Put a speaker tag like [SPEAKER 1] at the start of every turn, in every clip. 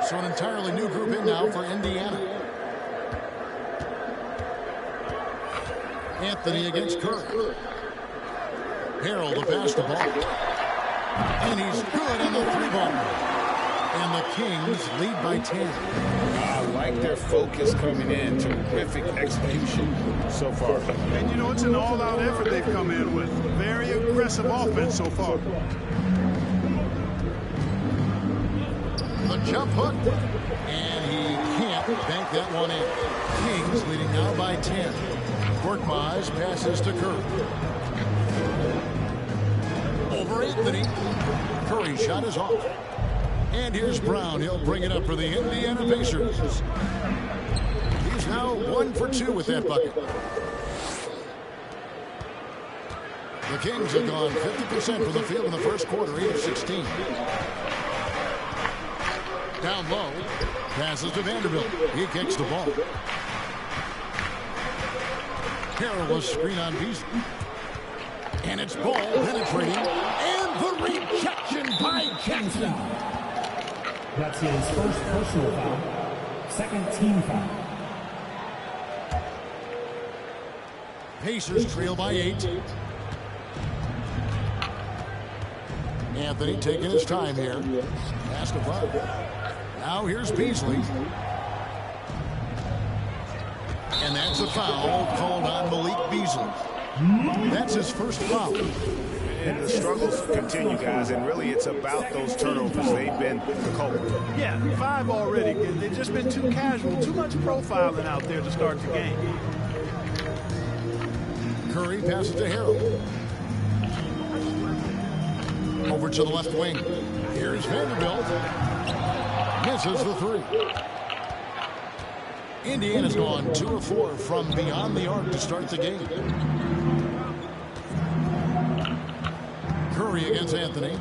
[SPEAKER 1] So an entirely new group in now for Indiana. Anthony against Curry. Harrell the pass to Ball. And he's good on the three-ball. And the Kings lead by 10.
[SPEAKER 2] I like their focus coming in. Terrific execution so far.
[SPEAKER 3] And, you know, it's an all-out effort they've come in with. Very aggressive offense so far.
[SPEAKER 1] The jump hook. And he can't bank that one in. Kings leading now by 10. Korkmaz passes to Curry. Over Anthony. Curry shot is off. And here's Brown. He'll bring it up for the Indiana Pacers. He's now 1 for 2 with that bucket. The Kings have gone 50% from the field in the first quarter, 8 of 16. Down low. Passes to Vanderbilt. He kicks the ball. Harrell will screen on Beasley. And it's Ball penetrating. And the rejection by Jackson.
[SPEAKER 4] That's his first personal foul. Second team foul.
[SPEAKER 1] Pacers trail by 8. Anthony taking his time here. Pass to Brown. Now here's Beasley. And that's a foul called on Malik Beasley. That's his first foul.
[SPEAKER 2] And the struggles continue, guys, and really it's about those turnovers. They've been the culprit.
[SPEAKER 3] Yeah, 5 already. They've just been too casual, too much profiling out there to start the game.
[SPEAKER 1] Curry passes to Harrell. Over to the left wing. Here's Vanderbilt. Misses the 3. Indiana's gone 2 of 4 from beyond the arc to start the game. Curry against Anthony.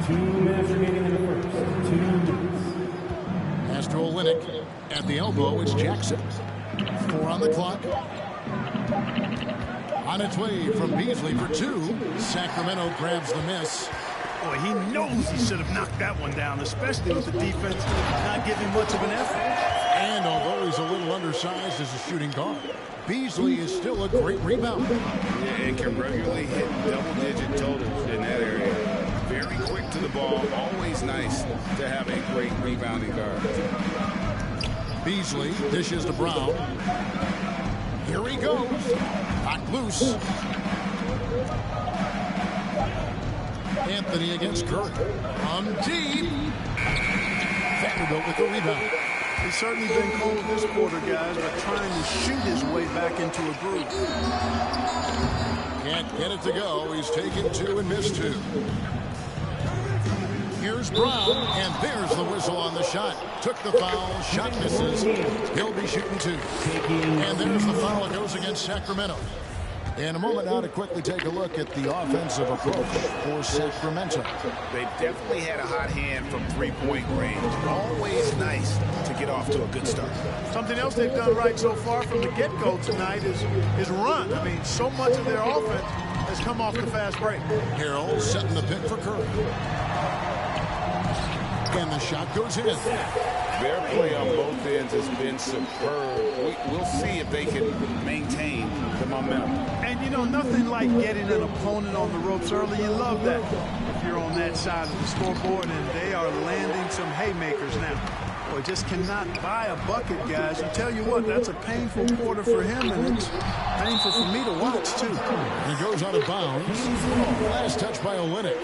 [SPEAKER 4] 2 minutes remaining in the first. 2 minutes.
[SPEAKER 1] Pass to Olynyk. At the elbow, it's Jackson. 4 on the clock. On its way from Beasley for 2. Sacramento grabs the miss.
[SPEAKER 3] Boy, he knows he should have knocked that one down, especially with the defense not giving much of an effort.
[SPEAKER 1] And although he's a little undersized as a shooting guard, Beasley is still a great rebounder.
[SPEAKER 2] Yeah, and can regularly hit double-digit totals in that area. Very quick to the ball. Always nice to have a great rebounding guard.
[SPEAKER 1] Beasley dishes to Brown. Here he goes. Knocked loose. Anthony against Curry. From deep. Vanderbilt with the rebound.
[SPEAKER 3] He's certainly been cold this quarter, guys, but trying to shoot his way back into a groove.
[SPEAKER 1] Can't get it to go. He's taken 2 and missed 2. Here's Brown, and there's the whistle on the shot. Took the foul, shot misses. He'll be shooting 2. And there's the foul that goes against Sacramento. In a moment now to quickly take a look at the offensive approach for Sacramento.
[SPEAKER 2] They definitely had a hot hand from three-point range. Always nice to get off to a good start.
[SPEAKER 3] Something else they've done right so far from the get-go tonight is run. I mean, so much of their offense has come off the fast break.
[SPEAKER 1] Harrell setting the pick for Curry. And the shot goes in.
[SPEAKER 2] Their play on both ends has been superb. We'll see if they can maintain the momentum.
[SPEAKER 3] And, you know, nothing like getting an opponent on the ropes early. You love that if you're on that side of the scoreboard, and they are landing some haymakers now. Boy, just cannot buy a bucket, guys. I tell you what, that's a painful quarter for him, and it's painful for me to watch, too.
[SPEAKER 1] And it goes out of bounds. Last touch by Olynyk.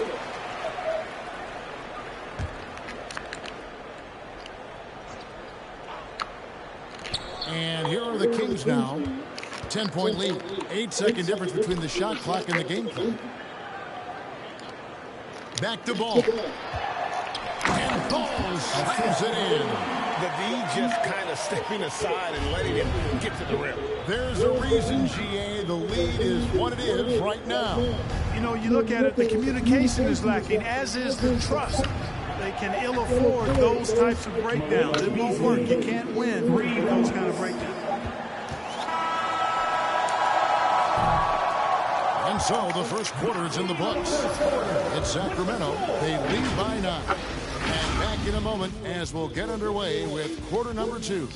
[SPEAKER 1] And here are the Kings now. 10-point lead. 8-second difference between the shot clock and the game clock. Back to Ball. And Ball slams it in.
[SPEAKER 2] The D just kind of stepping aside and letting it get to the rim.
[SPEAKER 1] There's a reason, GA. The lead is what it is right now.
[SPEAKER 3] You know, you look at it, the communication is lacking, as is the trust. They can ill afford those types of breakdowns. It won't work. You can't win with those kind of breakdowns.
[SPEAKER 1] And so the first quarter is in the books. It's Sacramento. They lead by 9. And back Back in a moment as we'll get underway with quarter number 2.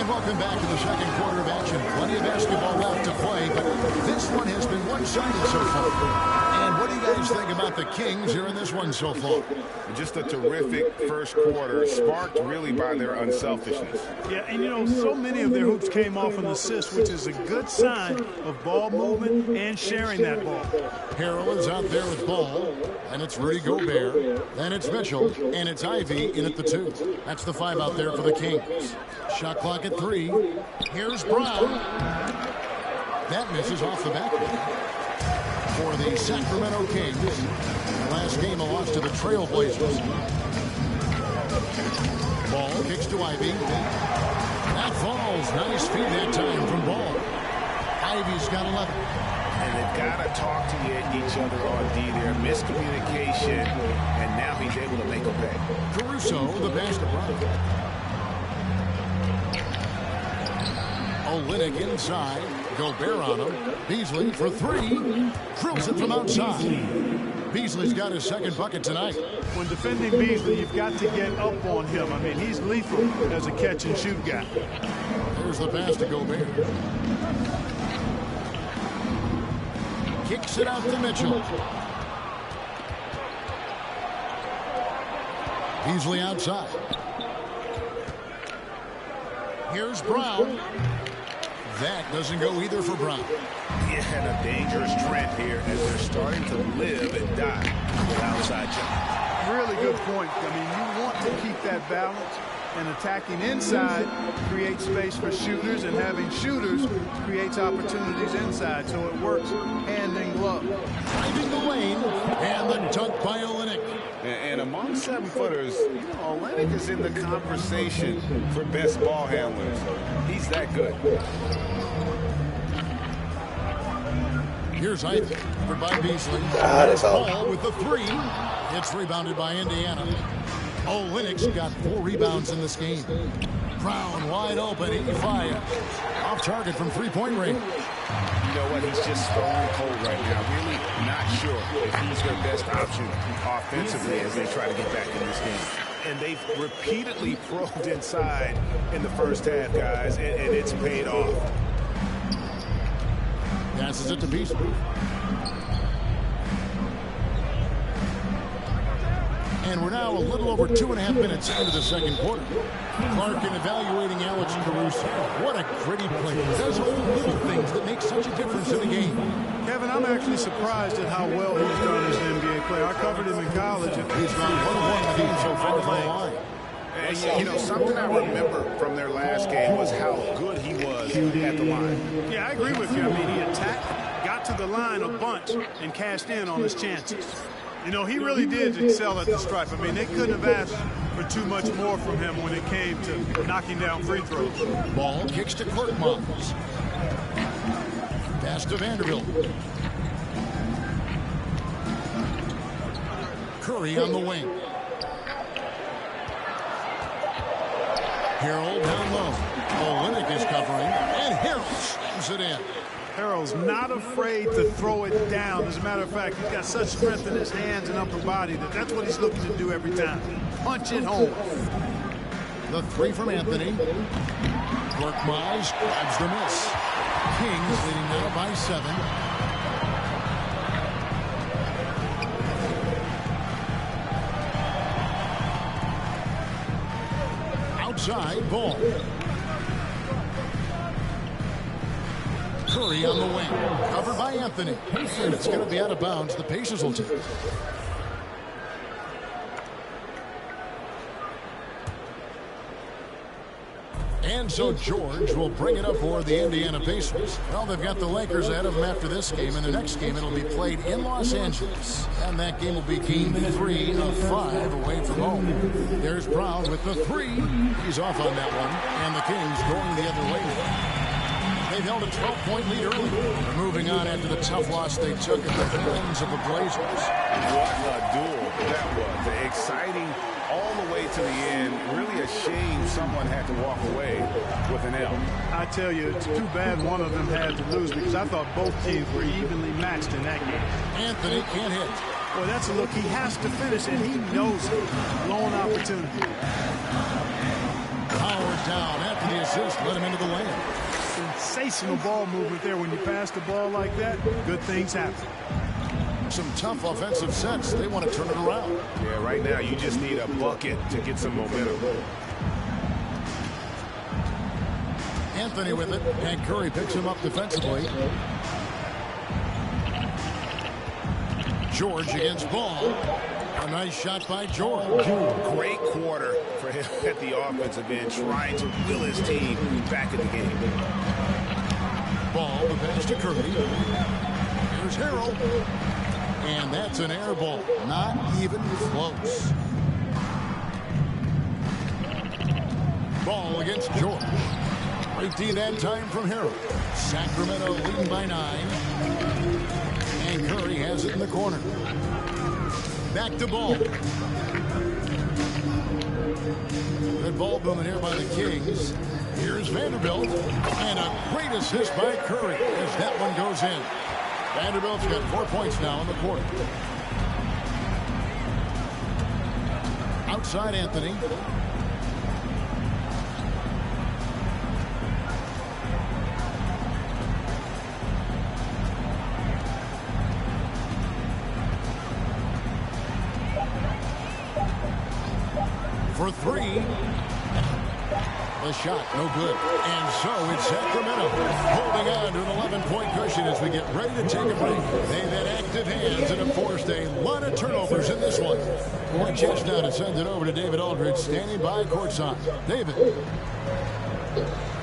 [SPEAKER 1] Welcome back to the second quarter of action. Plenty of basketball left to play, but this one has been one-sided so far. And what do you guys think about the Kings here in this one so far?
[SPEAKER 2] Just a terrific first quarter, sparked really by their unselfishness.
[SPEAKER 3] Yeah, and you know, so many of their hoops came off an assist, which is a good sign of ball movement and sharing that ball.
[SPEAKER 1] Harrell is out there with ball, and it's Rudy Gobert. Then it's Mitchell, and it's Ivy in at the 2. That's the 5 out there for the Kings. Shot clock at 3. Here's Brown. That misses off the backboard. For the Sacramento Kings. Last game, a loss to the Trailblazers. Ball kicks to Ivy. That falls. Nice feed that time from Ball. Ivy's got 11.
[SPEAKER 2] And they've got to talk to each other on D there. Miscommunication, and now he's able to make a pay.
[SPEAKER 1] Caruso, the pass to Brown. Olynyk inside. Gobert on him. Beasley for 3. Drills it from outside. Beasley's got his second bucket tonight.
[SPEAKER 3] When defending Beasley, you've got to get up on him. I mean, he's lethal as a catch-and-shoot guy.
[SPEAKER 1] There's the pass to Gobert. Kicks it out to Mitchell. Beasley outside. Here's Brown. That doesn't go either for Brown.
[SPEAKER 2] Yeah, and a dangerous trend here as they're starting to live and die with outside jump.
[SPEAKER 3] Really good point. I mean, you want to keep that balance, and attacking inside creates space for shooters, and having shooters creates opportunities inside, so it works hand in glove.
[SPEAKER 1] Driving the lane, and the dunk by Olynyk.
[SPEAKER 2] And among 7-footers, you know, Olynyk is in the conversation for best ball handlers. He's that good.
[SPEAKER 1] Here's Ivy for by Beasley. Ball with the 3. It's rebounded by Indiana. Olynyk's got 4 rebounds in this game. Brown wide open. He fires. Off target from three-point range.
[SPEAKER 2] You know what? He's just stone cold right now. Really not sure if he's their best option offensively as they try to get back in this game. And they've repeatedly probed inside in the first half, guys, and it's paid off.
[SPEAKER 1] Passes it to Beasley. And we're now a little over 2.5 minutes into the second quarter. Larkin evaluating Alex Caruso. What a gritty player. Does all the little things that make such a difference in the game.
[SPEAKER 3] Kevin, I'm actually surprised at how well he's done as an NBA player. I covered him in college.
[SPEAKER 1] He's gone 1-1 team so far from the line.
[SPEAKER 2] And, you know, something I remember from their last game was how good he was at the line.
[SPEAKER 3] Yeah, I agree with you. I mean, he attacked, got to the line a bunch, and cashed in on his chances. You know, he really did excel at the stripe. I mean, they couldn't have asked for too much more from him when it came to knocking down free throws.
[SPEAKER 1] Ball kicks to Korkmaz. Pass to Vanderbilt. Curry on the wing. Harrell down low. Olynyk is covering, and Harrell slams it in.
[SPEAKER 3] Harrell's not afraid to throw it down. As a matter of fact, he's got such strength in his hands and upper body that's what he's looking to do every time. Punch it home.
[SPEAKER 1] The 3 from Anthony. Korkmaz grabs the miss. Kings leading now by 7. Outside, Ball. Curry on the wing. Covered by Anthony. And it's going to be out of bounds. The Pacers will take it. And so George will bring it up for the Indiana Pacers. Well, they've got the Lakers ahead of them after this game. And the next game, it'll be played in Los Angeles. And that game will be game 3 of 5 away from home. There's Brown with the 3. He's off on that one. And the Kings going the other way. They've held a 12-point lead early. They're moving on after the tough loss they took at the hands of the Blazers.
[SPEAKER 2] What a duel that was. Exciting all the way to the end. Really a shame someone had to walk away with an L.
[SPEAKER 3] I tell you, it's too bad one of them had to lose because I thought both teams were evenly matched in that game.
[SPEAKER 1] Anthony can't hit.
[SPEAKER 3] Boy, that's a look he has to finish, and he knows it. Blown opportunity.
[SPEAKER 1] Howard down after the assist. Let him into the lane.
[SPEAKER 3] Sensational ball movement there. When you pass the ball like that, good things happen.
[SPEAKER 1] Some tough offensive sets. They want to turn it around.
[SPEAKER 2] Yeah, right now you just need a bucket to get some momentum.
[SPEAKER 1] Anthony with it, and Curry picks him up defensively. George against Ball. A nice shot by George.
[SPEAKER 2] Great quarter for him at the offensive end, trying to will his team back in the game.
[SPEAKER 1] Ball, the pass to Curry. Here's Harold. And that's an air ball. Not even close. Ball against George. Great D that time from Harold. Sacramento leading by 9. And Curry has it in the corner. Back to Ball. Good ball movement here by the Kings. Here's Vanderbilt. And a great assist by Curry as that one goes in. Vanderbilt's got 4 points now in the quarter. Outside Anthony. For 3. The shot, no good. And so it's Sacramento holding on to an 11-point cushion as we get ready to take a break. They've had active hands and have forced a lot of turnovers in this one. One chance now to send it over to David Aldridge, standing by courtside. David.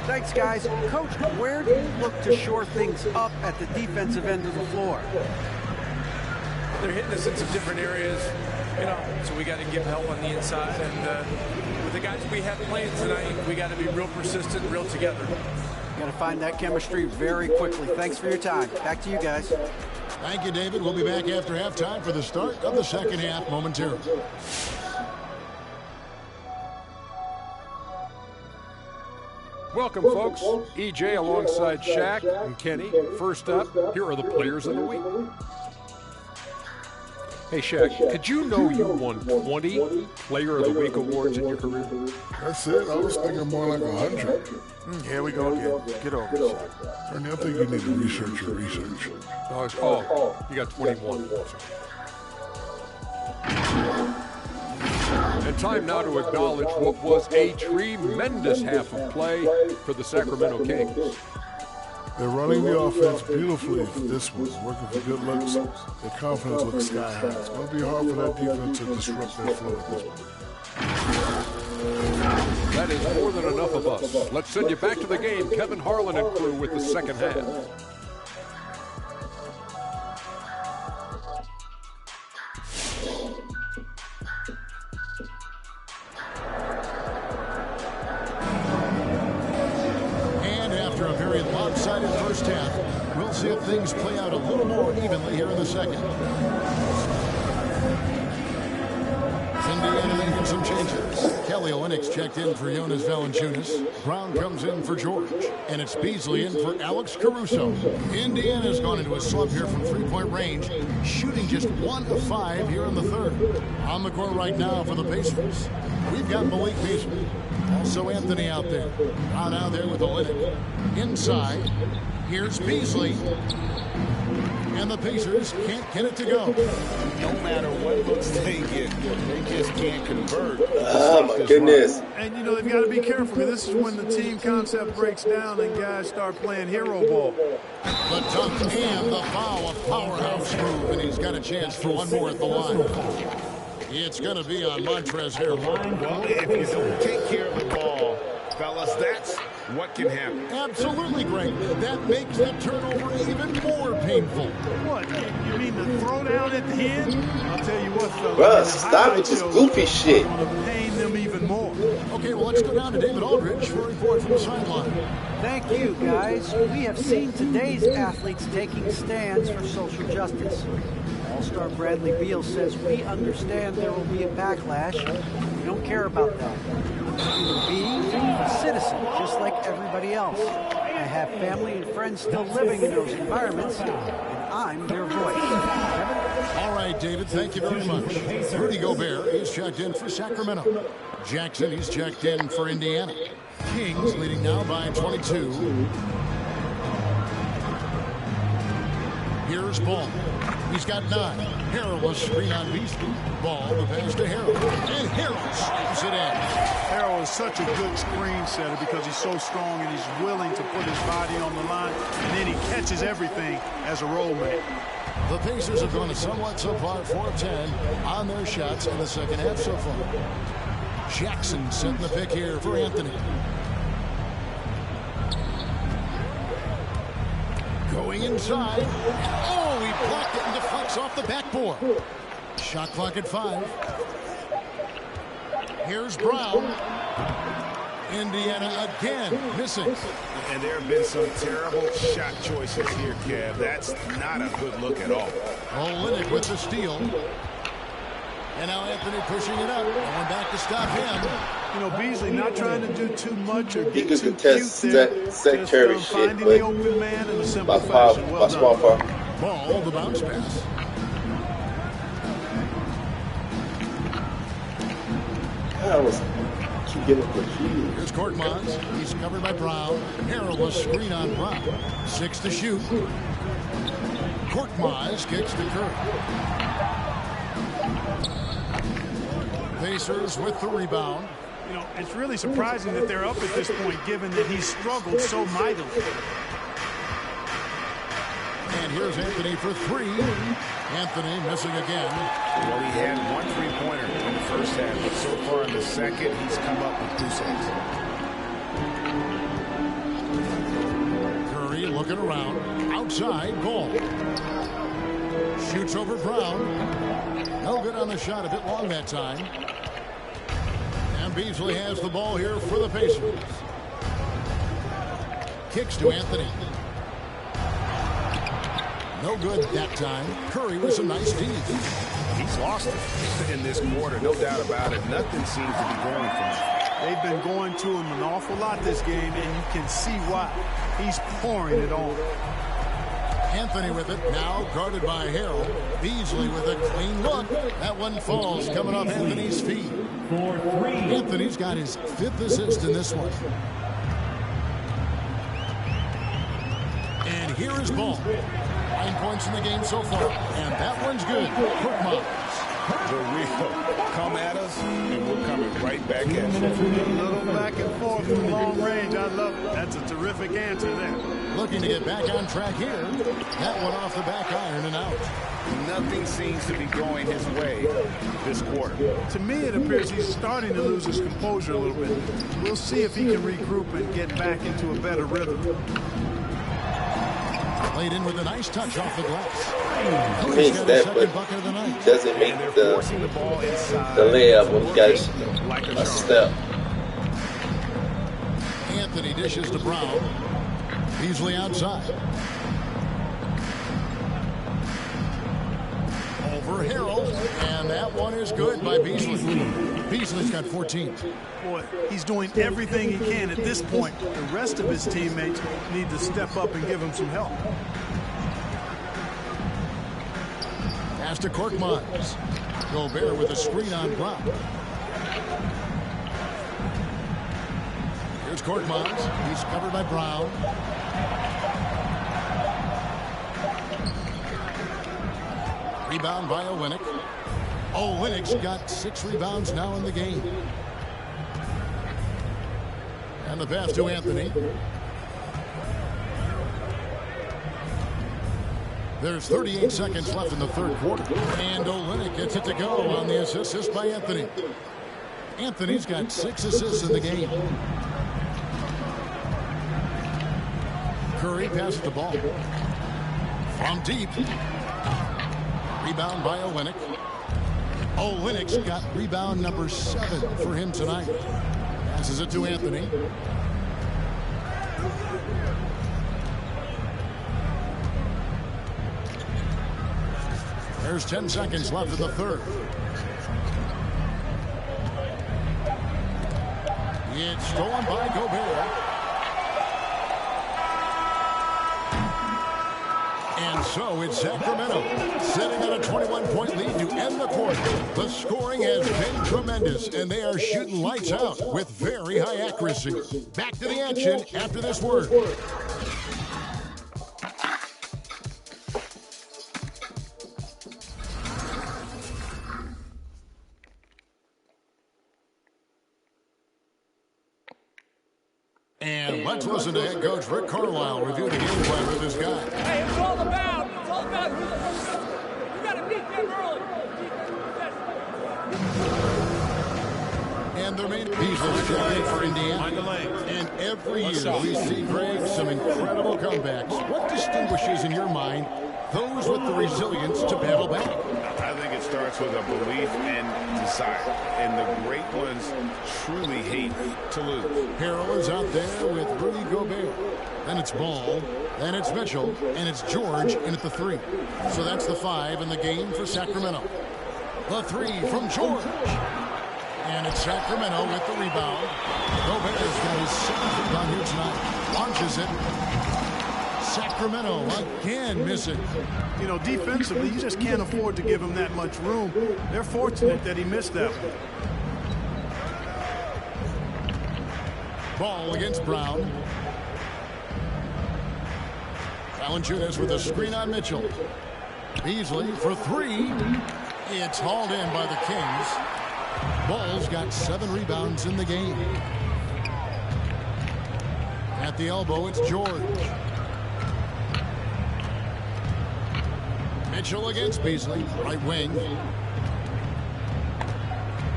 [SPEAKER 5] Thanks, guys. Coach, where do you look to shore things up at the defensive end of the floor?
[SPEAKER 6] They're hitting us in some different areas, you know, so we got to give help on the inside. And with the guys we have playing tonight, we got to be real persistent, real together.
[SPEAKER 5] Got to find that chemistry very quickly. Thanks for your time. Back to you guys.
[SPEAKER 1] Thank you, David. We'll be back after halftime for the start of the second half momentarily.
[SPEAKER 7] Welcome, folks. EJ alongside Shaq and Kenny. First up, here are the players of the week. Hey, Shaq, did you know you won 20 Player of the Week awards in your career?
[SPEAKER 8] That's it? I was thinking more like 100.
[SPEAKER 3] Here we go again. Get over it, Shaq.
[SPEAKER 8] Ernie, I think you need to research your research.
[SPEAKER 7] Oh, you got 21. And time now to acknowledge what was a tremendous half of play for the Sacramento Kings.
[SPEAKER 8] They're running the offense beautifully for this one, working for good looks. Their confidence looks sky high. It's going to be hard for that defense to disrupt their flow at this point.
[SPEAKER 7] That is more than enough of us. Let's send you back to the game. Kevin Harlan and crew with the second half.
[SPEAKER 1] Lopsided first half. We'll see if things play out a little more evenly here in the second. Indiana making some changes. Kelly Olynyk checked in for Jonas Valanciunas. Brown comes in for George. And it's Beasley in for Alex Caruso. Indiana's gone into a slump here from three-point range, shooting just 1 of 5 here in the third. On the court right now for the Pacers, we've got Malik Beasley. Also Anthony out there. Brown out there with Olynyk. Inside, here's Beasley. And the Pacers can't get it to go.
[SPEAKER 2] No matter what looks they get, they just can't convert.
[SPEAKER 9] Oh, my goodness.
[SPEAKER 3] And, you know, they've got to be careful. This is when the team concept breaks down and guys start playing hero ball.
[SPEAKER 1] The dunk and the foul, a powerhouse move, and he's got a chance for one more at the line. It's going to be on Montrezl Harrell.
[SPEAKER 2] Well, if you don't take care of the ball, fellas, that's what can happen.
[SPEAKER 1] Absolutely great. That makes the turnover even more painful.
[SPEAKER 3] What? You mean the throwdown at the end? I'll tell you what, fellas.
[SPEAKER 9] Bruh, stop with this goofy shit.
[SPEAKER 3] I'm going to pain them even more.
[SPEAKER 1] Okay, well, let's go down to David Aldridge for a report from the sideline.
[SPEAKER 5] Thank you, guys. We have seen today's athletes taking stands for social justice. All-star Bradley Beal says, we understand there will be a backlash. We don't care about that. I'm a human being, a citizen, just like everybody else. I have family and friends still living in those environments, and I'm their voice. Kevin?
[SPEAKER 1] All right, David, thank you very much. Rudy Gobert is checked in for Sacramento. Jackson, he's checked in for Indiana. Kings leading now by 22. Here's Ball. He's got 9. Harrell will screen on Beasley. Ball, the pass to Harrell. And Harrell slams it in.
[SPEAKER 3] Harrell is such a good screen setter because he's so strong and he's willing to put his body on the line, and then he catches everything as a rollman.
[SPEAKER 1] The Pacers have gone a somewhat subpar 4 of 10 on their shots in the second half so far. Jackson setting the pick here for Anthony. Going inside. Oh, he blocked it and deflects off the backboard. Shot clock at 5. Here's Brown. Indiana again missing.
[SPEAKER 2] And there have been some terrible shot choices here, Kev. That's not a good look at all.
[SPEAKER 1] Olynyk with the steal. And now Anthony pushing it up. Going back to stop him.
[SPEAKER 3] You know, Beasley not trying to do too much or
[SPEAKER 9] He
[SPEAKER 3] get
[SPEAKER 9] could
[SPEAKER 3] too
[SPEAKER 9] contest
[SPEAKER 3] cute there.
[SPEAKER 9] Zach Terry shit,
[SPEAKER 3] finding
[SPEAKER 9] but
[SPEAKER 3] the open man in a simple
[SPEAKER 9] by far,
[SPEAKER 3] fashion.
[SPEAKER 9] by
[SPEAKER 3] Well
[SPEAKER 9] small
[SPEAKER 3] done.
[SPEAKER 9] far.
[SPEAKER 1] Ball, the bounce pass.
[SPEAKER 9] I was keep getting confused.
[SPEAKER 1] Here's Korkmaz. He's covered by Brown. Harrell will screen on Brown. 6 to shoot. Korkmaz kicks to Curry. Pacers with the rebound.
[SPEAKER 3] You know, it's really surprising that they're up at this point, given that he's struggled so mightily.
[SPEAKER 1] And here's Anthony for 3. Anthony missing again.
[SPEAKER 2] Well, he had 1 3-pointer in the first half, but so far in the second, he's come up with 2 saves.
[SPEAKER 1] Curry looking around. Outside, Ball. Shoots over Brown. No good on the shot. A bit long that time. And Beasley has the ball here for the Pacers. Kicks to Anthony. No good that time. Curry with some nice D's.
[SPEAKER 2] He's lost it in this quarter, no doubt about it. Nothing seems to be going for him.
[SPEAKER 3] They've been going to him an awful lot this game, and you can see why. He's pouring it on.
[SPEAKER 1] Anthony with it, now guarded by Harrell. Beasley with a clean look. That one falls, coming off Anthony's feet. Anthony's got his 5th assist in this one. And here is Ball. 9 points in the game so far, and that one's good. Korkmaz.
[SPEAKER 2] The real come at us, and we're coming right back at you.
[SPEAKER 3] A little back and forth from long range. I love it. That's a terrific answer there.
[SPEAKER 1] Looking to get back on track here. That one off the back iron and out.
[SPEAKER 2] Nothing seems to be going his way this quarter.
[SPEAKER 3] To me, it appears he's starting to lose his composure a little bit. We'll see if he can regroup and get back into a better rhythm.
[SPEAKER 1] Played in with a nice touch off the glass.
[SPEAKER 9] He means that, but he doesn't make the layup when he got a step.
[SPEAKER 1] Anthony dishes to Brown. Beasley outside. Over Harrell, and that one is good by Beasley. Beasley's got 14.
[SPEAKER 3] Boy, he's doing everything he can at this point. The rest of his teammates need to step up and give him some help.
[SPEAKER 1] Pass to Korkmaz. Gobert with a screen on Brown. Here's Korkmaz. He's covered by Brown. Rebound by Olynyk. Olynyk's got 6 rebounds now in the game. And the pass to Anthony. There's 38 seconds left in the third quarter. And Olynyk gets it to go on the assist by Anthony. Anthony's got 6 assists in the game. Curry passes the ball. From deep. Rebound by Olynyk. Olynyk's got rebound number 7 for him tonight. Passes it to Anthony. There's 10 seconds left in the third. It's stolen by Gobert. And so it's Sacramento sitting on a 21-point lead to end the quarter. The scoring has been tremendous, and they are shooting lights out with very high accuracy. Back to the action after this word. And let's listen to head coach Rick Carlisle review the game plan with this guy.
[SPEAKER 10] Hey, it's all about you got to beat them early.
[SPEAKER 1] And their main Beasley's checking for Indiana. And every year we see, Greg, some incredible comebacks. What distinguishes, in your mind, those with the resilience to battle back?
[SPEAKER 2] I think it starts with a belief and desire. And the great ones truly hate to lose.
[SPEAKER 1] Harrell is out there with Rudy Gobert. Then it's Ball. Then it's Mitchell. And it's George in at the 3. So that's the 5 in the game for Sacramento. The 3 from George. And it's Sacramento with the rebound. Gobert's got his 7th rebound here tonight. Launches it. Sacramento again missing.
[SPEAKER 3] You know, defensively, you just can't afford to give him that much room. They're fortunate that he missed that one.
[SPEAKER 1] Ball against Brown. Valanciunas with a screen on Mitchell. Beasley for 3. It's hauled in by the Kings. Ball's got 7 rebounds in the game. At the elbow, it's George. Mitchell against Beasley. Right wing.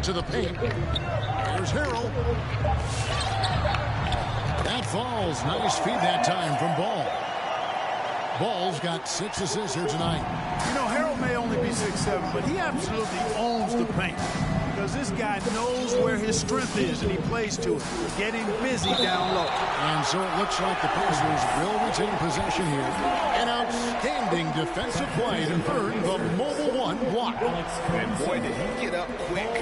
[SPEAKER 1] To the paint. There's Harrell. That falls. Nice feed that time from Ball. Ball's got 6 assists here tonight.
[SPEAKER 3] You know, Harrell may only be 6'7", but he absolutely owns the paint. Because this guy knows where his strength is, and he plays to it, getting busy down low.
[SPEAKER 1] And so it looks like the Pacers will retain possession here. An outstanding defensive play to earn the Mobile One block.
[SPEAKER 2] And boy, did he get up quick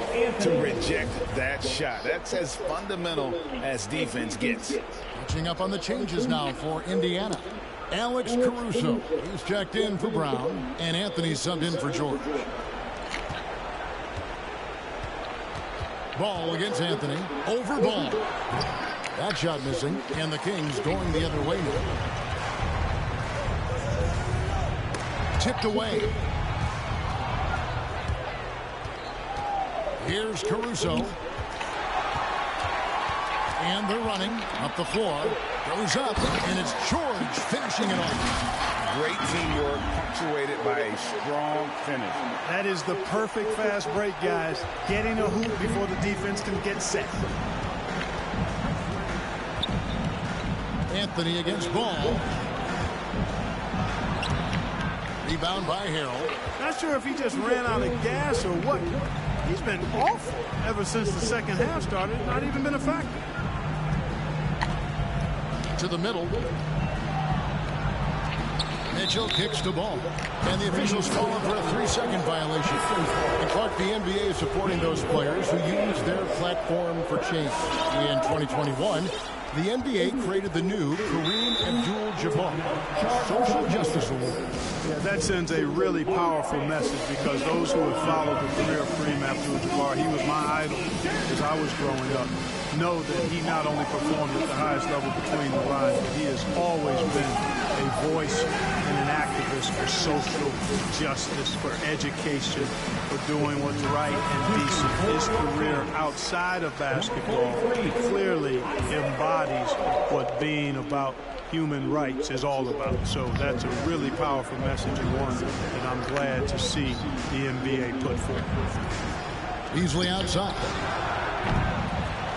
[SPEAKER 2] to reject that shot. That's as fundamental as defense gets.
[SPEAKER 1] Catching up on the changes now for Indiana. Alex Caruso, he's checked in for Brown, and Anthony subbed in for George. Ball against Anthony. Over Ball. That shot missing, and the Kings going the other way now. Tipped away. Here's Caruso. And they're running up the floor. Goes up, and it's George finishing it off.
[SPEAKER 2] Great teamwork, punctuated by a strong finish.
[SPEAKER 3] That is the perfect fast break, guys. Getting a hoop before the defense can get set.
[SPEAKER 1] Anthony against Ball. Rebound by Harrell.
[SPEAKER 3] Not sure if he just ran out of gas or what. He's been awful ever since the second half started. Not even been a factor.
[SPEAKER 1] To the middle. Mitchell kicks the ball. And the officials call him for a 3-second violation. In Clark, the NBA is supporting those players who use their platform for change. In 2021, the NBA created the new Kareem Abdul-Jabbar Social Justice Award.
[SPEAKER 3] Yeah, that sends a really powerful message because those who have followed the career of Kareem Abdul-Jabbar, he was my idol as I was growing up, know that he not only performed at the highest level between the lines, but he has always been a voice and an activist for social justice, for education, for doing what's right and decent. His career outside of basketball clearly embodies what being about human rights is all about. So that's a really powerful message and one that I'm glad to see the NBA put forth.
[SPEAKER 1] Beasley outside.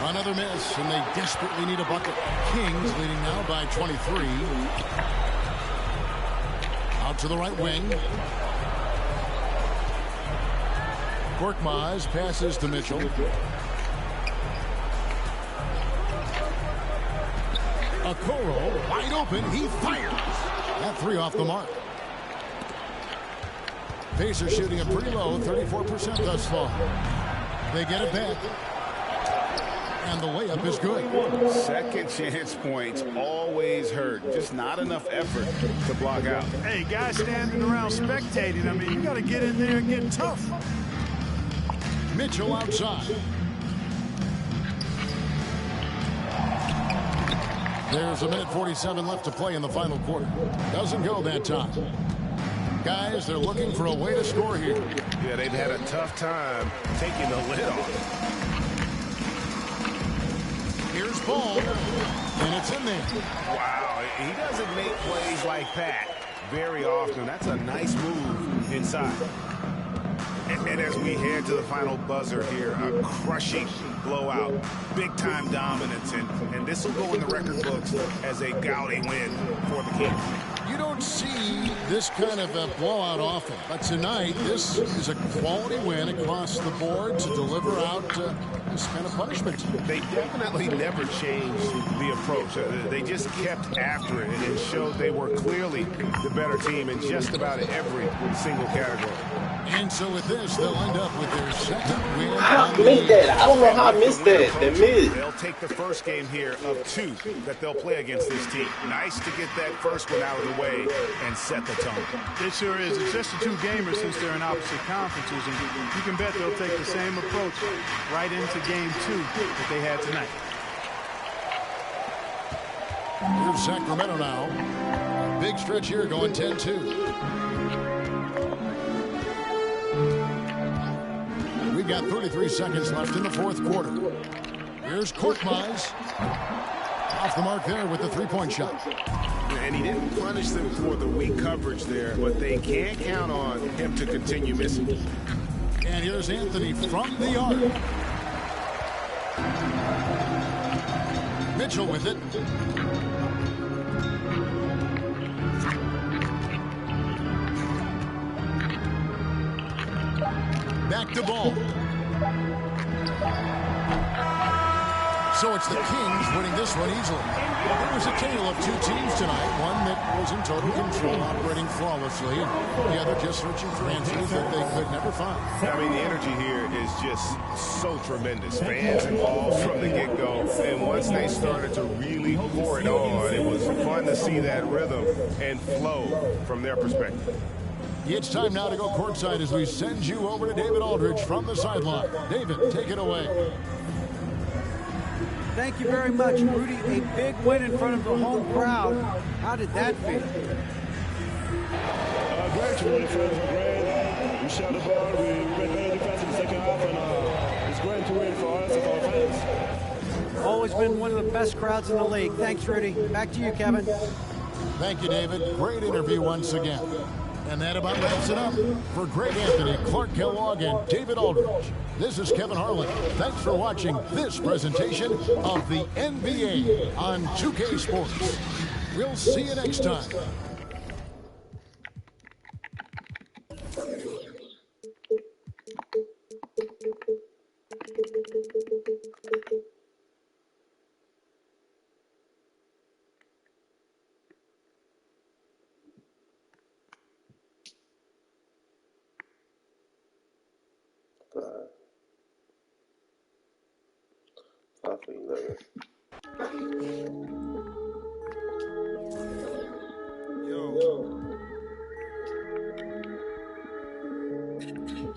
[SPEAKER 1] Another miss, and they desperately need a bucket. Kings leading now by 23. Out to the right wing. Korkmaz passes to Mitchell. Okoro wide open. He fires. That three off the mark. Pacers shooting it pretty low, 34% thus far. They get it back. And the layup is good.
[SPEAKER 2] Second chance points always hurt. Just not enough effort to block out.
[SPEAKER 3] Hey, guys standing around spectating. I mean, you got to get in there and get tough.
[SPEAKER 1] Mitchell outside. There's a minute 47 left to play in the final quarter. Doesn't go that time. Guys, they're looking for a way to score here.
[SPEAKER 2] Yeah, they've had a tough time taking the lid off.
[SPEAKER 1] Here's ball, and it's in there.
[SPEAKER 2] Wow, he doesn't make plays like that very often. That's a nice move inside. And as we head to the final buzzer here, a crushing blowout, big-time dominance, and this will go in the record books as a gaudy win for the Kings.
[SPEAKER 1] You don't see this kind of a blowout often, but tonight this is a quality win across the board to deliver out this kind of punishment.
[SPEAKER 2] They definitely never changed the approach. They just kept after it and showed they were clearly the better team in just about every single category.
[SPEAKER 1] And so with this, they'll end up with their second win.
[SPEAKER 9] How I missed that? I don't know how I missed that.
[SPEAKER 2] They'll take the first game here of 2 that they'll play against this team. Nice to get that first one out of the way and set the tone.
[SPEAKER 3] It sure is. It's just the 2 gamers since they're in opposite conferences, and you can bet they'll take the same approach right into game 2 that they had tonight.
[SPEAKER 1] Here's Sacramento now. Big stretch here going 10-2. We've got 33 seconds left in the fourth quarter. Here's Korkmaz. Off the mark there with the three-point shot.
[SPEAKER 2] And he didn't punish them for the weak coverage there, but they can't count on him to continue missing.
[SPEAKER 1] And here's Anthony from the arc. Mitchell with it. Back to ball. So it's the Kings winning this one easily. It was a tale of 2 teams tonight. One that was in total control, operating flawlessly. The other just searching for answers that they could never find.
[SPEAKER 2] I mean, the energy here is just so tremendous. Fans involved from the get-go. And once they started to really pour it on, it was fun to see that rhythm and flow from their perspective.
[SPEAKER 1] It's time now to go courtside as we send you over to David Aldridge from the sideline. David, take it away.
[SPEAKER 5] Thank you very much, Rudy. A big win in front of the home crowd. How did that feel?
[SPEAKER 11] Great to win in front of a great. We shot the ball. We played better defense in the second half, and it's great to win for us and for our fans.
[SPEAKER 5] Always been one of the best crowds in the league. Thanks, Rudy. Back to you, Kevin.
[SPEAKER 1] Thank you, David. Great interview once again. And that about wraps it up. For Greg Anthony, Clark Kellogg, and David Aldridge, this is Kevin Harlan. Thanks for watching this presentation of the NBA on 2K Sports. We'll see you next time.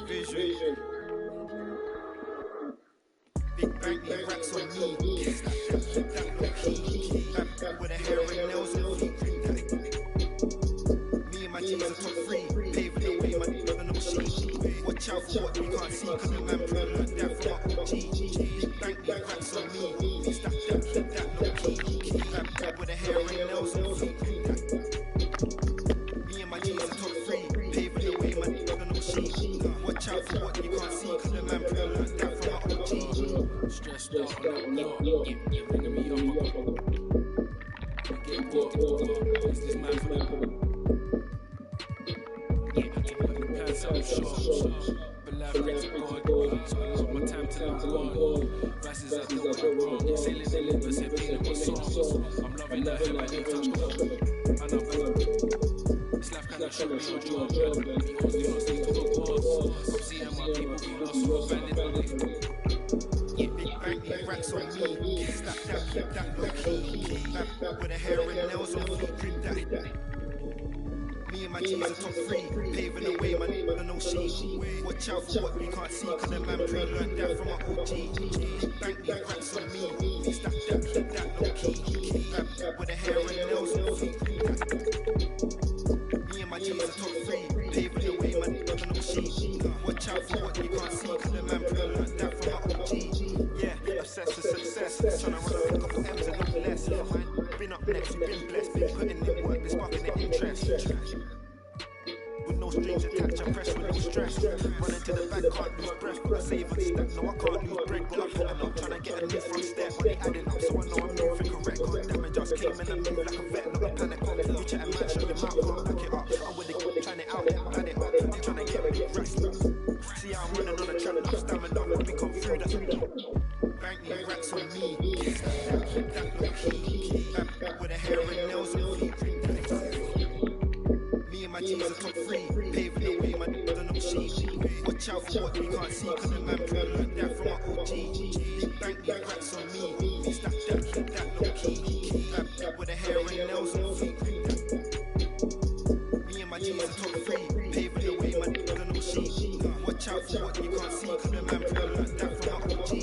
[SPEAKER 12] Vision. Big bang, big racks on me. With a hair and nails on feet. Me and my G's are top 3. Paving the way, man, on the machine. Watch out for what you can't see, cause the man proving like that from up G. Big bang, big racks on me. Stack that, keep that low key. With a hair and nails on feet. Me and my G's are top 3. Paving the way, man, on the machine. Watch out for what you can't see, cause the man proving like that from up G. Stressed out, you're bringing me up. Get caught, is this man for them? Yeah, pass out short. But life gets God, so I love my time till I'm gone. Verses I do what I'm wrong. Sailing the limits, heavy in my songs. I'm loving Racks on me, stack that, keep that low key. With a hair and nails on feet, grip that. Me and my G's are top 3, paving the way, man, no shame. Watch out for what you can't see, cause the man pre-learned that from my OG. Bank me, racks on me, stack that, keep that low key. With a hair and nails on feet, grip that. Me and my G's are top 3, paving the way, man, no shame. Watch out for what you can't see, cause the man pre-learned that from my OG. Obsessed with success, trying to run a couple M's and not less. Been up next, we've been blessed, been putting in work, been sparking the interest. With no strings attached, I press with no stress. Running to the back, can't lose breath, gotta save and step. No, I can't lose bread, got a putting up, trying to get a new front step. Money adding up, so I know I'm moving correct. God damn it, just came in and move like a vet, not a panic. You chat and match, your mouth can't back it up. I'm with the trying it out, plan it up. They trying to get big racks. See how I'm running on a track, enough stamina, when we come through that. Bank me, racks on me, keep that low key. With a hair and nails on feet. Me and my G's are top 3, paving the way, man, no shame. Watch out for what you can't see, cause the man pre-learned that from my OG. Bank me, racks on me, stack that, keep that low key. With a hair and nails on feet. Me and my G's are top 3, paving the way, man, no shame. Watch out for what you can't see, cause the man pre-learned that from my OG.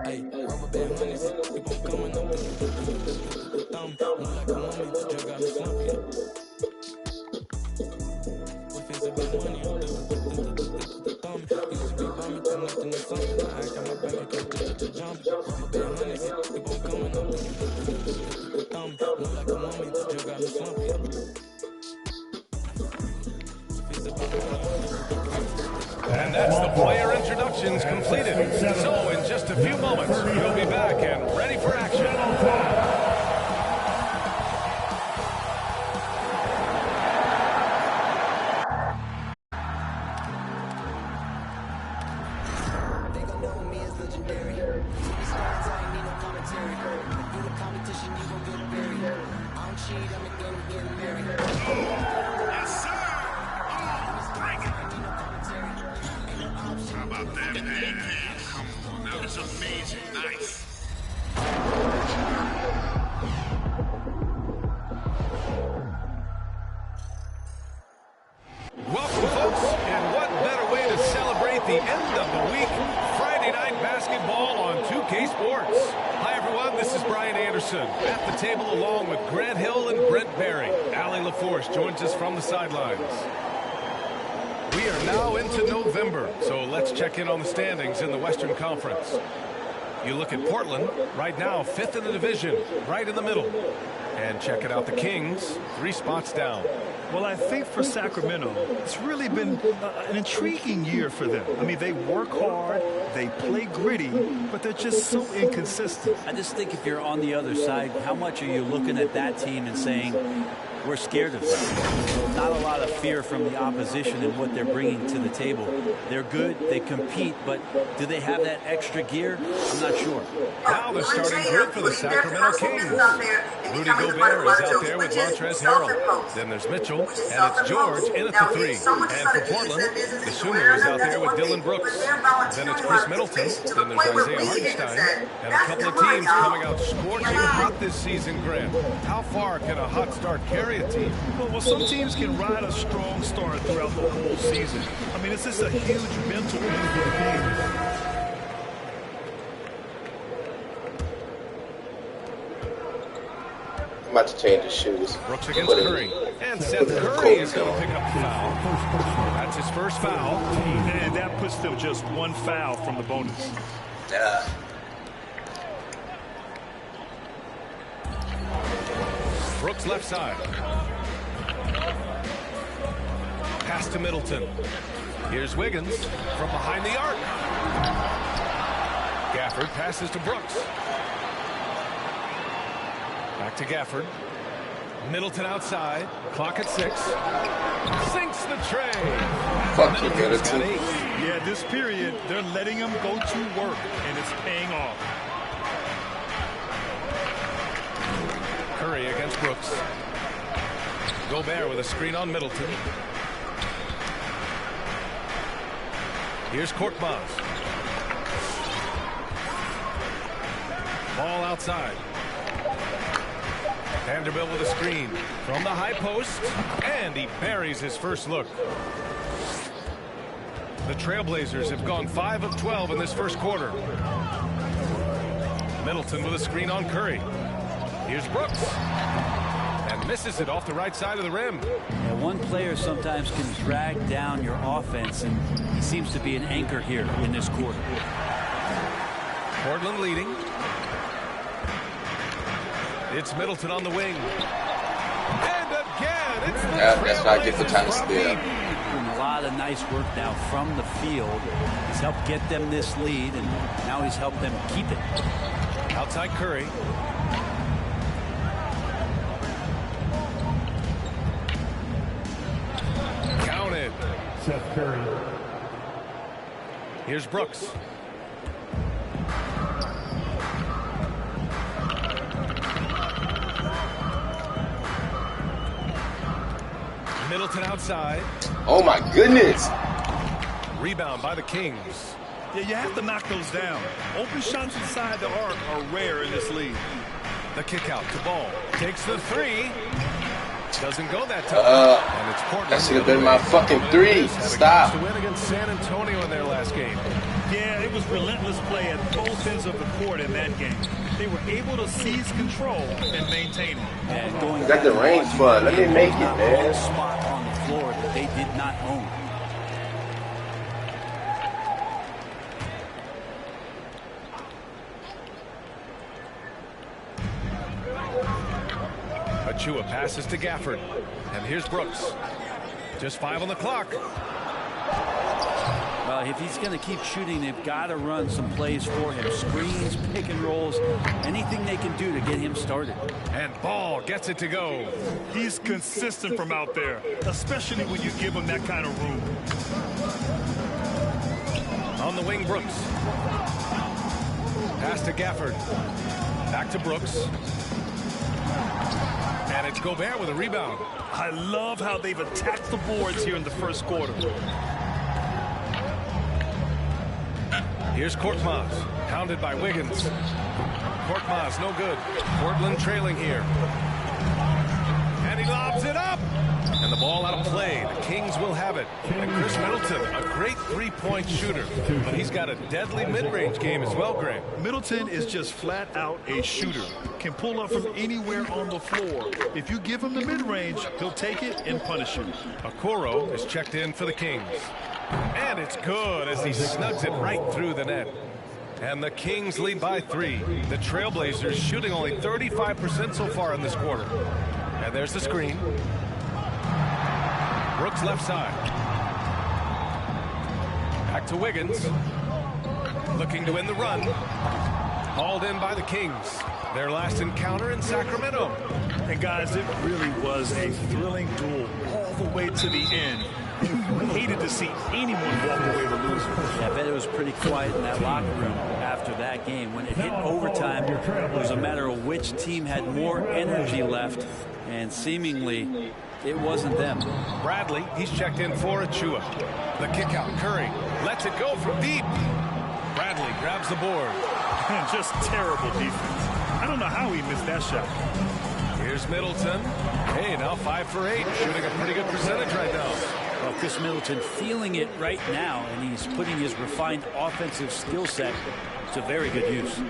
[SPEAKER 13] Hey, rubber band honeys, keep on coming up the thumb. Look like a woman, the drug got me slumpy. What feels a bit money on the thumb? Used to be bumming to nothing or something. I act on my back account to jump. Rubber band honeys, keep on coming up the thumb. Look like a woman, the drug got me slumpy.
[SPEAKER 14] And that's the player introductions completed. So in just a few moments, we'll be back and ready for action.
[SPEAKER 15] They gon' know me as legendary. Superstars, I ain't need no commentary. If you the competition, you gon' get buried. I don't cheat, I'm a game getting married. Yes, sir.
[SPEAKER 16] How about that pass? Come on, that was amazing. Nice.
[SPEAKER 14] Welcome, folks, and what better way to celebrate the end of the week? Friday night basketball on 2K Sports. Hi, everyone. This is Brian Anderson at the table along with Grant Hill and Brent Berry. Allie LaForce joins us from the sidelines. We are now into November, so let's check in on the standings in the Western Conference. You look at Portland, right now 5th in the division, right in the middle. And check it out, the Kings, 3 spots down.
[SPEAKER 3] Well, I think for Sacramento, it's really been an intriguing year for them. I mean, they work hard, they play gritty, but they're just so inconsistent.
[SPEAKER 17] I just think if you're on the other side, how much are you looking at that team and saying, we're scared of them? Not a lot of fear from the opposition and what they're bringing to the table. They're good, they compete, but do they have that extra gear? I'm not sure.
[SPEAKER 14] Now the starting group for the Sacramento Kings. Rudy Gobert is out there with Montrezl Harrell. Then there's Mitchell, and it's George in at the 3. And for Portland, the Sooner is out there with Dylan Brooks. Then it's Chris Middleton. Then there's Isaiah Hartenstein. And a couple of teams coming out scorching hot this season, Grant. How far can a hot start carry a team?
[SPEAKER 3] Well, some teams can ride a strong start throughout the whole season. I mean, it's just a huge mental thing for the Kings.
[SPEAKER 9] I'm about to change his shoes.
[SPEAKER 14] Brooks against Curry. And Seth Curry is going to pick up the foul. That's his first foul.
[SPEAKER 3] And that puts them just 1 foul from the bonus.
[SPEAKER 9] Yeah.
[SPEAKER 14] Brooks left side. Pass to Middleton. Here's Wiggins from behind the arc. Gafford passes to Brooks. Back to Gafford. Middleton outside. Clock at 6. Sinks the tray.
[SPEAKER 9] Fuck you, Middleton.
[SPEAKER 11] Yeah, this period, they're letting him go to work, and it's paying off.
[SPEAKER 14] Curry against Brooks. Gobert with a screen on Middleton. Here's Korkmaz. Ball outside. Vanderbilt with a screen from the high post, and he buries his first look. The Trailblazers have gone 5 of 12 in this first quarter. Middleton with a screen on Curry. Here's Brooks. And misses it off the right side of the rim.
[SPEAKER 17] Yeah, one player sometimes can drag down your offense, and he seems to be an anchor here in this quarter.
[SPEAKER 14] Portland leading. It's Middleton on the wing. And again, it's the
[SPEAKER 9] That's not good for time to steal.
[SPEAKER 17] A lot of nice work now from the field. He's helped get them this lead, and now he's helped them keep it.
[SPEAKER 14] Outside Curry. Counted.
[SPEAKER 4] Seth Curry.
[SPEAKER 14] Here's Brooks. Middleton outside.
[SPEAKER 9] Oh my goodness.
[SPEAKER 14] Rebound by the Kings.
[SPEAKER 11] Yeah, you have to knock those down. Open shots inside the arc are rare in this league.
[SPEAKER 14] The kick out to Ball. Takes the three. Doesn't go that time. And it's Portland.
[SPEAKER 9] That should have been my fucking three. Stop.
[SPEAKER 14] To win against San Antonio in their last game.
[SPEAKER 11] Yeah, it was relentless play at both ends of the court in that game. They were able to seize control and maintain it.
[SPEAKER 17] And going
[SPEAKER 9] got the range for it. Let me make it, man.
[SPEAKER 17] Spot on the floor that they did not own.
[SPEAKER 14] Achua passes to Gafford. And here's Brooks. Just 5 on the clock.
[SPEAKER 17] Well, if he's going to keep shooting, they've got to run some plays for him. Screens, pick and rolls, anything they can do to get him started.
[SPEAKER 14] And Ball gets it to go.
[SPEAKER 11] He's consistent from out there, especially when you give him that kind of room.
[SPEAKER 14] On the wing, Brooks. Pass to Gafford. Back to Brooks. And it's Gobert with a rebound.
[SPEAKER 11] I love how they've attacked the boards here in the first quarter.
[SPEAKER 14] Here's Korkmaz, pounded by Wiggins. Korkmaz, no good. Portland trailing here. And he lobs it up. And the ball out of play. The Kings will have it. And Chris Middleton, a great three-point shooter. But he's got a deadly mid-range game as well, Graham.
[SPEAKER 11] Middleton is just flat out a shooter. Can pull up from anywhere on the floor. If you give him the mid-range, he'll take it and punish you.
[SPEAKER 14] Okoro is checked in for the Kings. And it's good as he snugs it right through the net. And the Kings lead by 3. The Trailblazers shooting only 35% so far in this quarter. And there's the screen. Brooks left side. Back to Wiggins. Looking to win the run. Hauled in by the Kings. Their last encounter in Sacramento.
[SPEAKER 11] And guys, it really was a thrilling duel all the way to the end. Hated to see anyone walk away with losing.
[SPEAKER 17] Yeah, I bet it was pretty quiet in that locker room after that game. When it hit overtime, it was a matter of which team had more energy left, and seemingly it wasn't them.
[SPEAKER 14] Bradley, he's checked in for Achua. The kick out, Curry lets it go from deep. Bradley grabs the board.
[SPEAKER 11] Just terrible defense. I don't know how he missed that shot.
[SPEAKER 14] Here's Middleton. Hey, now 5 for 8, shooting a pretty good percentage right now.
[SPEAKER 17] Well, Chris Middleton feeling it right now, and he's putting his refined offensive skill set to very good use.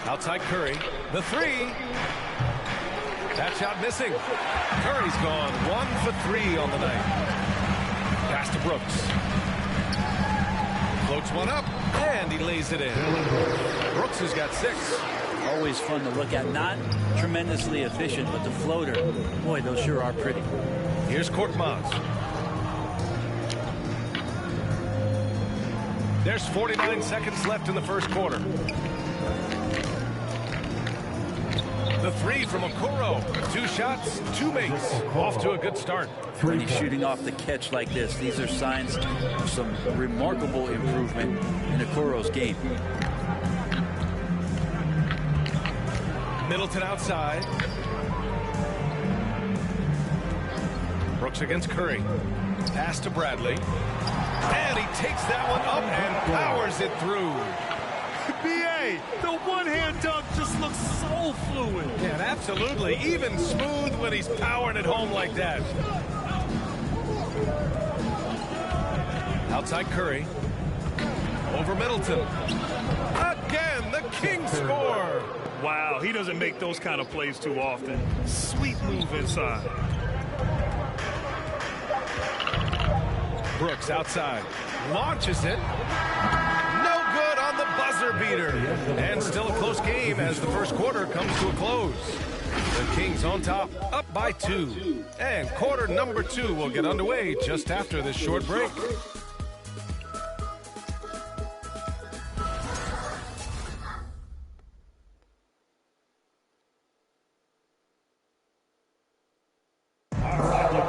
[SPEAKER 14] Outside Curry, the 3. That shot missing. Curry's gone 1 for 3 on the night. Pass to Brooks. Floats one up, and he lays it in. Brooks has got 6.
[SPEAKER 17] Always fun to look at. Not tremendously efficient, but the floater, boy, those sure are pretty.
[SPEAKER 14] Here's Korkmaz. There's 49 seconds left in the first quarter. The the three from Okoro. 2 shots, 2 makes. Off to a good start.
[SPEAKER 17] When he's shooting off the catch like this, these are signs of some remarkable improvement in Okoro's game.
[SPEAKER 14] Middleton outside. Brooks against Curry. Pass to Bradley. And he takes that one up and powers it through.
[SPEAKER 3] B.A., the one-hand dunk just looks so fluid.
[SPEAKER 14] Yeah, and absolutely. Even smooth when he's powering it home like that. Outside Curry. Over Middleton. Again, the Kings score.
[SPEAKER 11] Wow, he doesn't make those kind of plays too often. Sweet move inside.
[SPEAKER 14] Brooks outside. Launches it. No good on the buzzer beater. And still a close game as the first quarter comes to a close. The Kings on top, up by 2. And quarter number 2 will get underway just after this short break.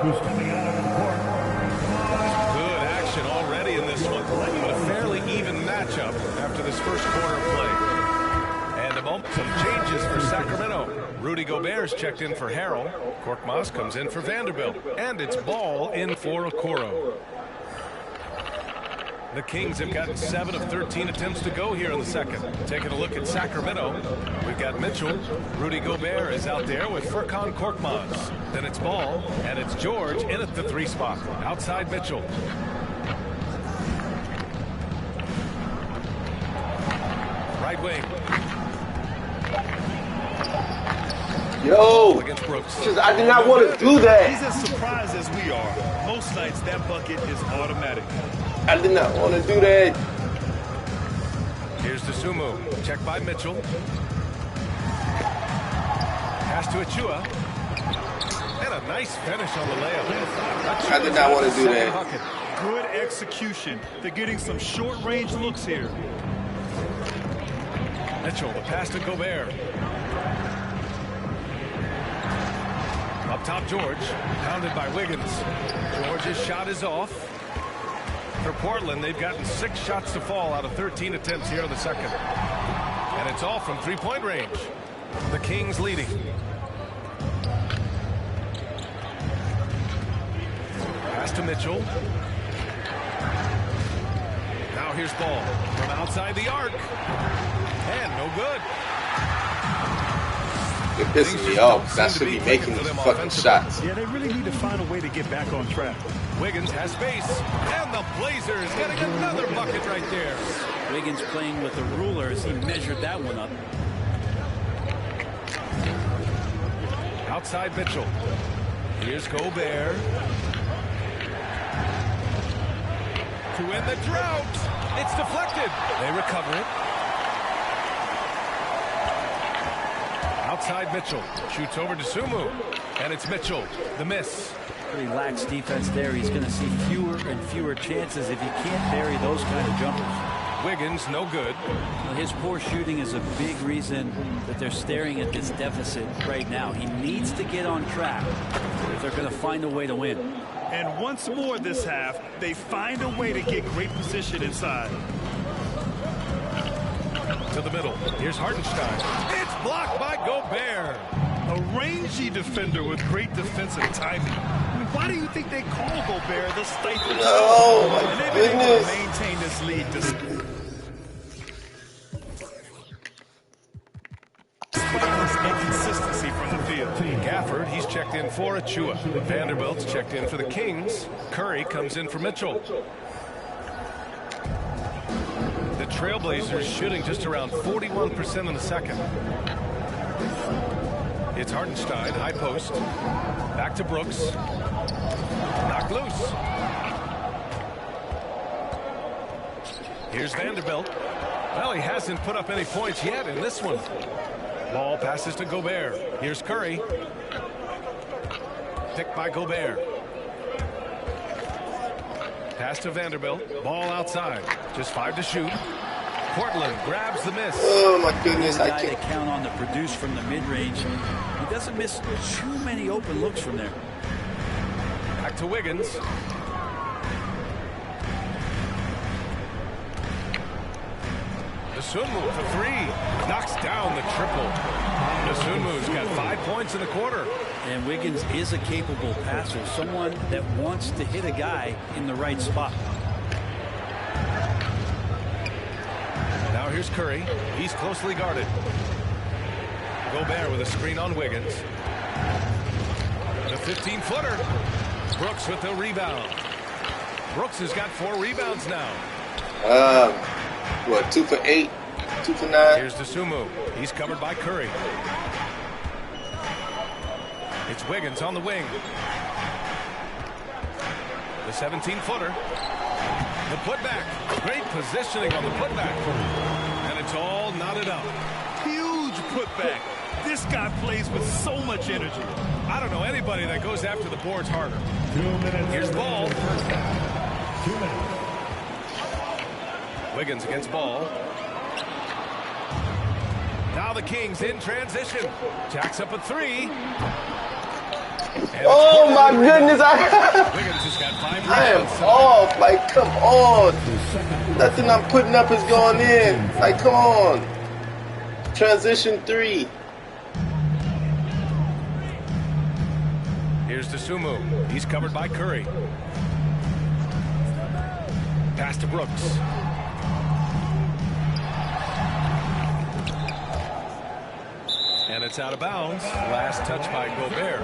[SPEAKER 11] Who's coming out of the court?
[SPEAKER 14] Good action already in this one. But a fairly even matchup after this first quarter of play. And a moment, some changes for Sacramento. Rudy Gobert's checked in for Harrell. Korkmaz comes in for Vanderbilt. And it's Ball in for Okoro. The Kings have gotten 7 of 13 attempts to go here in the second. Taking a look at Sacramento, we've got Mitchell. Rudy Gobert is out there with Furkan Korkmaz. Then it's Ball, and it's George in at the 3 spot. Outside Mitchell. Right wing.
[SPEAKER 9] Yo,
[SPEAKER 14] against Brooks.
[SPEAKER 9] I did not want to do that.
[SPEAKER 11] He's as surprised as we are. Most nights that bucket is automatic.
[SPEAKER 9] I did not want to do that.
[SPEAKER 14] Here's the Sumo. Checked by Mitchell. Pass to Achua. And a nice finish on the layup.
[SPEAKER 9] I did not want to do that.
[SPEAKER 11] Good execution. They're getting some short-range looks here.
[SPEAKER 14] Mitchell, the pass to Gobert. Up top, George. Pounded by Wiggins. George's shot is off. For Portland, they've gotten 6 shots to fall out of 13 attempts here in the second. And it's all from 3-point range. The Kings leading. Pass to Mitchell. Now here's Ball from outside the arc. And no good.
[SPEAKER 9] You're pissing me off. I should be making these fucking shots.
[SPEAKER 11] Yeah, they really need to find a way to get back on track.
[SPEAKER 14] Wiggins has space, and the Blazers getting another bucket right there.
[SPEAKER 17] Wiggins playing with the ruler as he measured that one up.
[SPEAKER 14] Outside Mitchell. Here's Gobert. To end the drought. It's deflected. They recover it. Outside Mitchell. Shoots over to Sumu. And it's Mitchell. The miss.
[SPEAKER 17] Pretty lax defense there. He's going to see fewer and fewer chances if he can't bury those kind of jumpers.
[SPEAKER 14] Wiggins, no good.
[SPEAKER 17] His poor shooting is a big reason that they're staring at this deficit right now. He needs to get on track if they're going to find a way to win.
[SPEAKER 11] And once more this half, they find a way to get great position inside.
[SPEAKER 14] To the middle. Here's Hartenstein. It's blocked by Gobert.
[SPEAKER 11] A rangy defender with great defensive timing. I mean, why do you think they call Gobert the stifle?
[SPEAKER 9] Oh, my
[SPEAKER 11] and they've been able
[SPEAKER 9] goodness.
[SPEAKER 11] to maintain this lead despite this inconsistency from the field.
[SPEAKER 14] Gafford, he's checked in for Achua. Vanderbilt's checked in for the Kings. Curry comes in for Mitchell. The Trailblazers shooting just around 41% in the second. It's Hartenstein, high post. Back to Brooks. Knocked loose. Here's Vanderbilt. Well, he hasn't put up any points yet in this one. Ball passes to Gobert. Here's Curry. Picked by Gobert. Pass to Vanderbilt. Ball outside. Just 5 to shoot. Portland grabs the miss.
[SPEAKER 9] Oh my goodness,
[SPEAKER 17] I
[SPEAKER 9] can't.
[SPEAKER 17] They count on to produce from the mid-range. He doesn't miss too many open looks from there.
[SPEAKER 14] Back to Wiggins. Dosunmu for three. Knocks down the triple. Dosunmu's got 5 points in the quarter.
[SPEAKER 17] And Wiggins is a capable passer, someone that wants to hit a guy in the right spot.
[SPEAKER 14] Now here's Curry. He's closely guarded. Gobert with a screen on Wiggins. The 15-footer. Brooks with the rebound. Brooks has got 4 rebounds now.
[SPEAKER 9] What, 2 for 8, 2 for 9?
[SPEAKER 14] Here's Dosunmu. He's covered by Curry. It's Wiggins on the wing. The 17-footer. The putback. Great positioning on the putback. And it's all knotted up.
[SPEAKER 11] Huge putback. This guy plays with so much energy.
[SPEAKER 14] I don't know anybody that goes after the boards harder.
[SPEAKER 4] 2 minutes.
[SPEAKER 14] Here's Ball.
[SPEAKER 4] 2 minutes.
[SPEAKER 14] Wiggins against Ball. Now the Kings in transition. Jacks up a 3.
[SPEAKER 9] Oh my goodness!
[SPEAKER 14] Wiggins has got 5
[SPEAKER 9] I am off. Like, come on. Nothing I'm putting up is going in. Like, come on. Transition 3.
[SPEAKER 14] Here's Dosunmu. He's covered by Curry. Pass to Brooks. And it's out of bounds. Last touch by Gobert.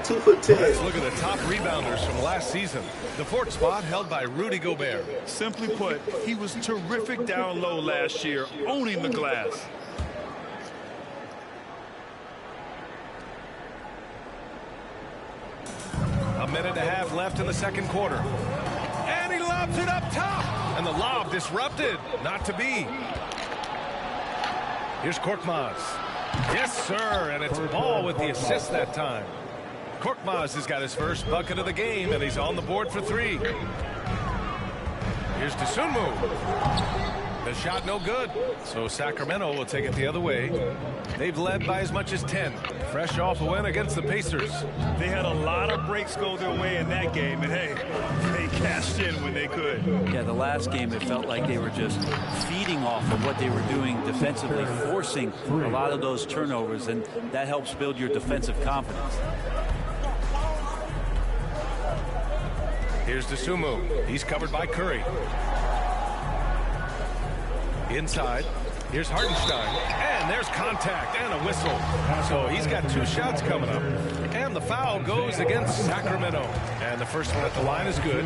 [SPEAKER 9] 2 for 10.
[SPEAKER 14] Let's look at the top rebounders from last season. The 4th spot held by Rudy Gobert.
[SPEAKER 11] Simply put, he was terrific down low last year, owning the glass.
[SPEAKER 14] A minute and a half left in the second quarter. And he lobs it up top. And the lob disrupted. Not to be. Here's Korkmaz. Yes, sir. And it's Ball with the assist that time. Korkmaz has got his first bucket of the game, and he's on the board for 3. Here's Dosunmu. The shot no good. So Sacramento will take it the other way. They've led by as much as 10. Fresh off a win against the Pacers.
[SPEAKER 11] They had a lot of breaks go their way in that game, and hey, they cashed in when they could.
[SPEAKER 17] Yeah, the last game it felt like they were just feeding off of what they were doing defensively, forcing a lot of those turnovers, and that helps build your defensive confidence.
[SPEAKER 14] Here's Dosunmu. He's covered by Curry. Inside. Here's Hartenstein. And there's contact and a whistle. So he's got 2 shots coming up. And the foul goes against Sacramento. And the first one at the line is good.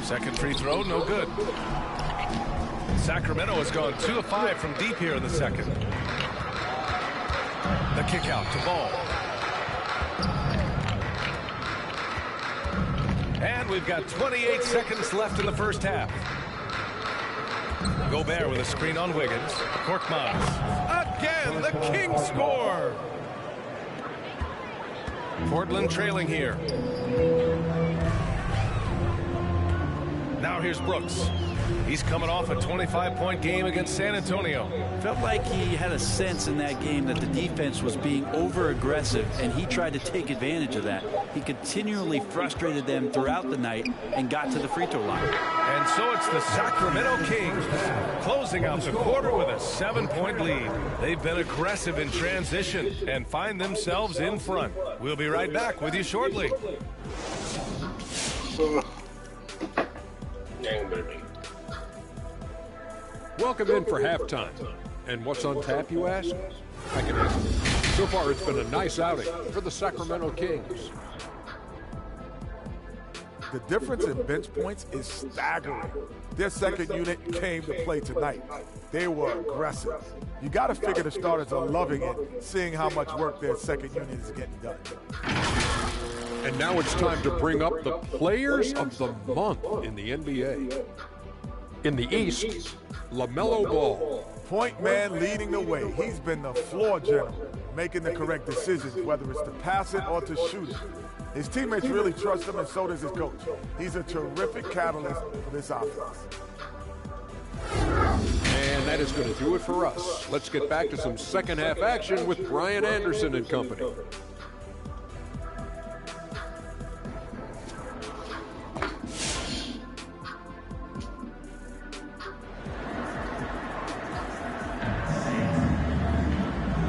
[SPEAKER 14] Second free throw, no good. Sacramento has gone 2 of 5 from deep here in the second. The kick out to Ball. And we've got 28 seconds left in the first half. Gobert with a screen on Wiggins. Korkmaz. Again, the Kings score. Portland trailing here. Now here's Brooks. He's coming off a 25-point game against San Antonio.
[SPEAKER 17] Felt like he had a sense in that game that the defense was being over-aggressive, and he tried to take advantage of that. He continually frustrated them throughout the night and got to the free throw line.
[SPEAKER 14] And so it's the Sacramento Kings closing out the quarter with a 7-point lead. They've been aggressive in transition and find themselves in front. We'll be right back with you shortly.
[SPEAKER 7] Welcome in for halftime. And what's on tap, you ask? I can answer. So far, it's been a nice outing for the Sacramento Kings.
[SPEAKER 18] The difference in bench points is staggering. Their second unit came to play tonight. They were aggressive. You got to figure the starters are loving it, seeing how much work their second unit is getting done.
[SPEAKER 7] And now it's time to bring up the Players of the Month in the NBA. In the East, LaMelo Ball,
[SPEAKER 18] Point man leading the way. He's been the floor general, making the correct decisions, whether it's to pass it or to shoot it. His teammates really trust him, and so does his coach. He's a terrific catalyst for this offense.
[SPEAKER 7] And that is going to do it for us. Let's get back to some second half action with Brian Anderson and company.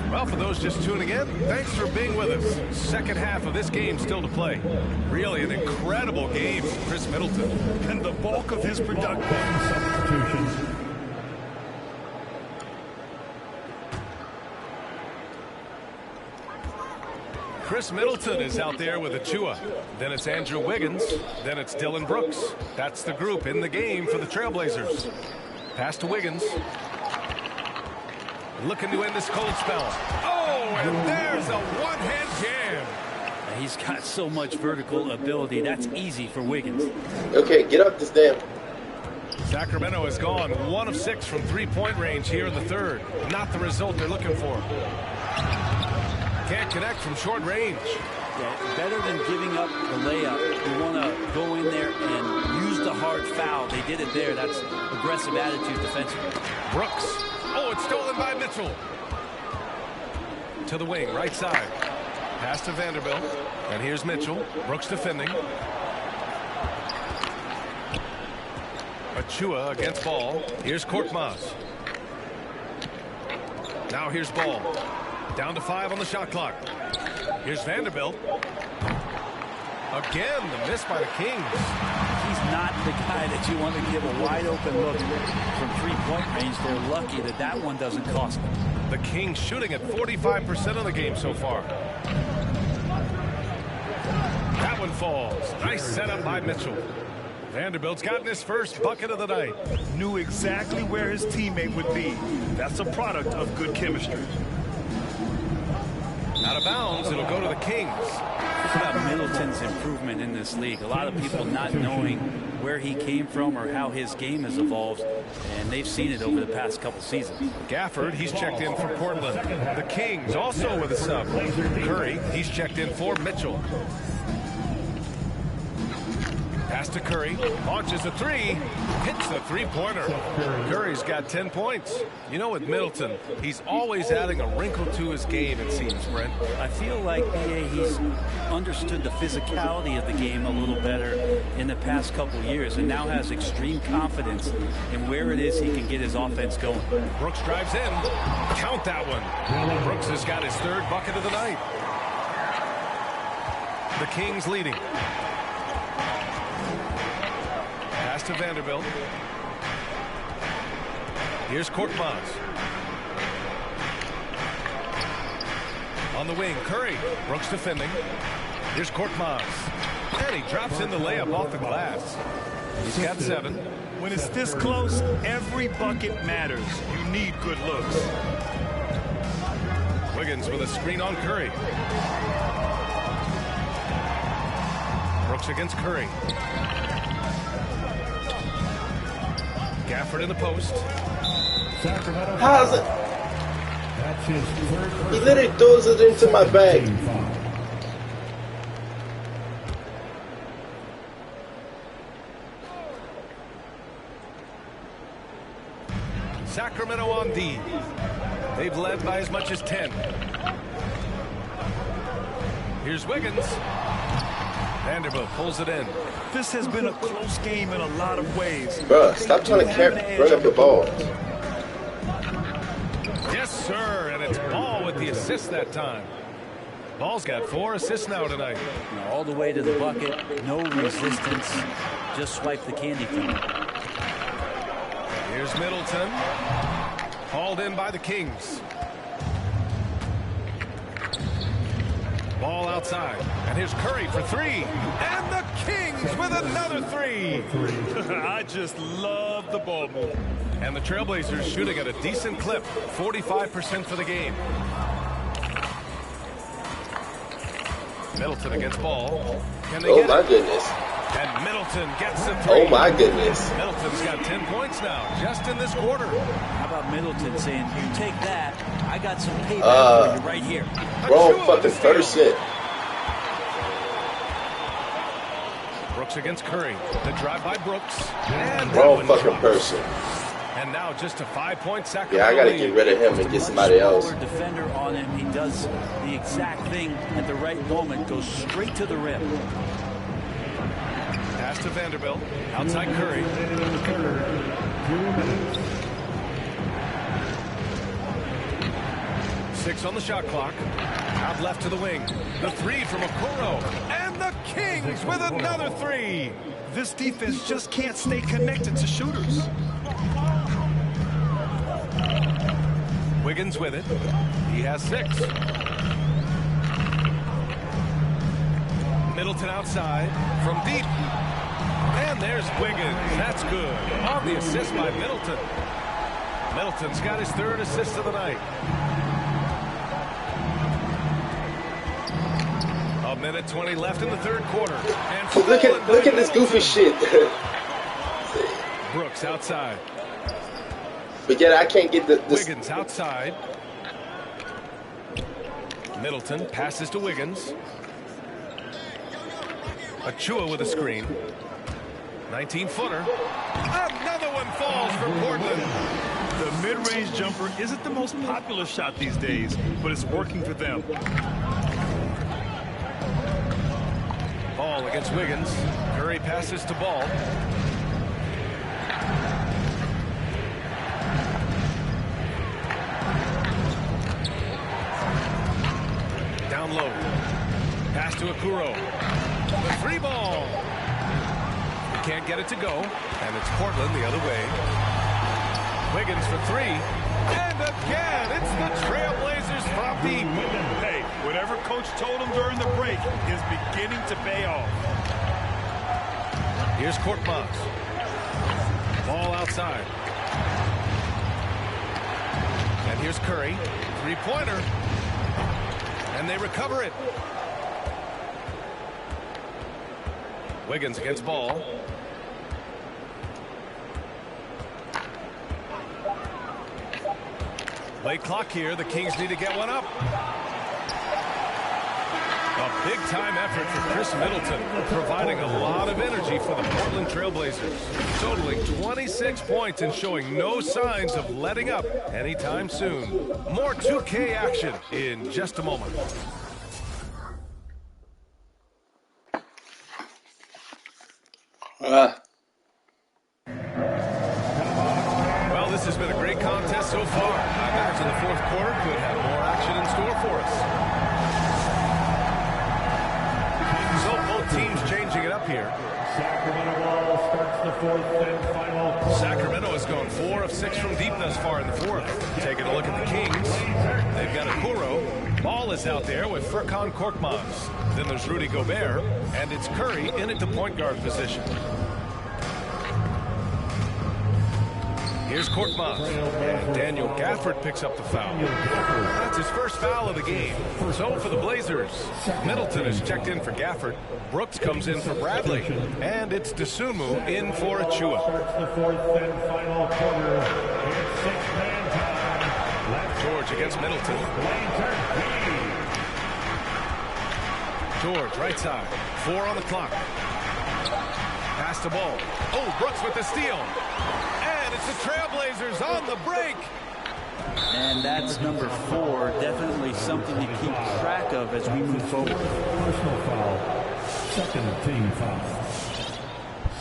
[SPEAKER 14] Well, for those just tuning in, thanks for being with us. Second half of this game still to play. Really an incredible game from Chris Middleton.
[SPEAKER 11] And the bulk of his production.
[SPEAKER 14] Chris Middleton is out there with Achua. Then it's Andrew Wiggins. Then it's Dylan Brooks. That's the group in the game for the Trailblazers. Pass to Wiggins. Looking to end this cold spell. Oh, and there's a one-hand jam.
[SPEAKER 17] He's got so much vertical ability. That's easy for Wiggins.
[SPEAKER 9] Okay, get up this damn.
[SPEAKER 14] Sacramento has gone 1 of 6 from three-point range here in the third. Not the result they're looking for. Can't connect from short range.
[SPEAKER 17] Yeah, better than giving up the layup. You want to go in there and use the hard foul. They did it there. That's aggressive attitude defensively.
[SPEAKER 14] Brooks. Oh, it's stolen by Mitchell. To the wing, right side. Pass to Vanderbilt. And here's Mitchell. Brooks defending. Achua against Ball. Here's Korkmaz. Now here's Ball. Down to 5 on the shot clock. Here's Vanderbilt. Again, the miss by the Kings.
[SPEAKER 17] He's not the guy that you want to give a wide open look from three-point range. They're lucky that that one doesn't cost them.
[SPEAKER 14] The Kings shooting at 45% of the game so far. That one falls. Nice setup by Mitchell. Vanderbilt's gotten his first bucket of the night.
[SPEAKER 11] Knew exactly where his teammate would be. That's a product of good chemistry.
[SPEAKER 14] Out of bounds, it'll go to the Kings.
[SPEAKER 17] It's about Middleton's improvement in this league. A lot of people not knowing where he came from or how his game has evolved, and they've seen it over the past couple seasons.
[SPEAKER 14] Gafford, he's checked in for Portland. The Kings also with a sub. Curry, he's checked in for Mitchell. Pass to Curry, launches a three, hits the three-pointer. Curry's got 10 points. You know, with Middleton, he's always adding a wrinkle to his game, it seems, Brent.
[SPEAKER 17] I feel like he's understood the physicality of the game a little better in the past couple years and now has extreme confidence in where it is he can get his offense going.
[SPEAKER 14] Brooks drives in. Count that one. Brooks has got his third bucket of the night. The Kings leading. Pass to Vanderbilt. Here's Korkmaz. On the wing, Curry. Brooks defending. Here's Korkmaz. And he drops in the layup off the glass. He's got 7.
[SPEAKER 11] When it's this close, every bucket matters. You need good looks.
[SPEAKER 14] Wiggins with a screen on Curry. Brooks against Curry. Gafford in the post.
[SPEAKER 9] How's it? He literally throws it into my bag.
[SPEAKER 14] Sacramento on D. They've led by as much as 10. Here's Wiggins. Vanderbilt pulls it in.
[SPEAKER 11] This has been a close game in a lot of ways.
[SPEAKER 9] Bruh, stop trying to bring up the ball.
[SPEAKER 14] Yes, sir, and it's Ball with the assist that time. Ball's got 4 assists now tonight.
[SPEAKER 17] All the way to the bucket, no resistance, just swipe the candy from it.
[SPEAKER 14] Here's Middleton, hauled in by the Kings. Ball outside, and here's Curry for 3, and the Kings with another 3.
[SPEAKER 11] I just love the ball move.
[SPEAKER 14] And the Trailblazers shooting at a decent clip, 45% for the game. Middleton against ball. Can they
[SPEAKER 9] Oh
[SPEAKER 14] get
[SPEAKER 9] my
[SPEAKER 14] it?
[SPEAKER 9] goodness.
[SPEAKER 14] And Middleton gets the three.
[SPEAKER 9] Oh my goodness.
[SPEAKER 14] Middleton's got 10 points now, just in this quarter.
[SPEAKER 17] How about Middleton saying, you take that, I got some payback for you right here.
[SPEAKER 9] Wrong fucking person.
[SPEAKER 14] Brooks against Curry. The drive by Brooks. And
[SPEAKER 9] Wrong fucking person.
[SPEAKER 14] And now just a 5-point Sacramento.
[SPEAKER 9] Yeah, I gotta get rid of him and get somebody else.
[SPEAKER 17] Defender on him. He does the exact thing at the right moment. Goes straight to the rim.
[SPEAKER 14] Pass to Vanderbilt. Outside Curry. 6 on the shot clock. Out left to the wing. The three from Okoro. And the Kings with another three.
[SPEAKER 3] This defense just can't stay connected to shooters.
[SPEAKER 14] Wiggins with it. He has 6. Middleton outside from deep. And there's Wiggins. That's good. On the assist by Middleton. Middleton's got his 3rd assist of the night. A minute 20 left in the 3rd quarter. And
[SPEAKER 9] look at this goofy shit.
[SPEAKER 14] Brooks outside.
[SPEAKER 9] But yet I can't get this.
[SPEAKER 14] Wiggins outside. Middleton passes to Wiggins. Achua with a screen. 19-footer. Another one falls for Portland.
[SPEAKER 3] The mid-range jumper isn't the most popular shot these days, but it's working for them.
[SPEAKER 14] Ball against Wiggins. Curry passes to Ball. Down low. Pass to Okoro. The 3 ball. Can't get it to go. And it's Portland the other way. Wiggins for 3. And again, it's the Trailblazers from deep.
[SPEAKER 3] Hey, whatever coach told him during the break is beginning to pay off.
[SPEAKER 14] Here's Korkmaz. Ball outside. And here's Curry. 3-pointer. And they recover it. Wiggins against Ball. Late clock here. The Kings need to get one up. A big-time effort for Chris Middleton, providing a lot of energy for the Portland Trailblazers, totaling 26 points and showing no signs of letting up anytime soon. More 2K action in just a moment. Well, this has been a great contest so far. I imagine the 4th quarter could have more action in store for us. So both teams changing it up here.
[SPEAKER 4] Sacramento starts the 4th and final quarter.
[SPEAKER 14] Sacramento has gone 4 of 6 from deep thus far in the 4th. Taking a look at the Kings. They've got Okoro. Ball is out there with Furkan Korkmaz. Then there's Rudy Gobert. And it's Curry in at the point guard position. Here's Korkmaz. And Daniel Gafford picks up the foul. That's his first foul of the game. So for the Blazers, Middleton is checked in for Gafford. Brooks comes in for Bradley. And it's Dosunmu in for Achua.
[SPEAKER 4] Starts the 4th and final quarter. It's 6-man time.
[SPEAKER 14] George against Middleton. George, right side. 4 on the clock. Pass the ball. Oh, Brooks with the steal. And it's the Trailblazers on the break.
[SPEAKER 17] And that's number 4. Definitely something to keep track of as we move forward.
[SPEAKER 4] Personal foul. 2nd team foul.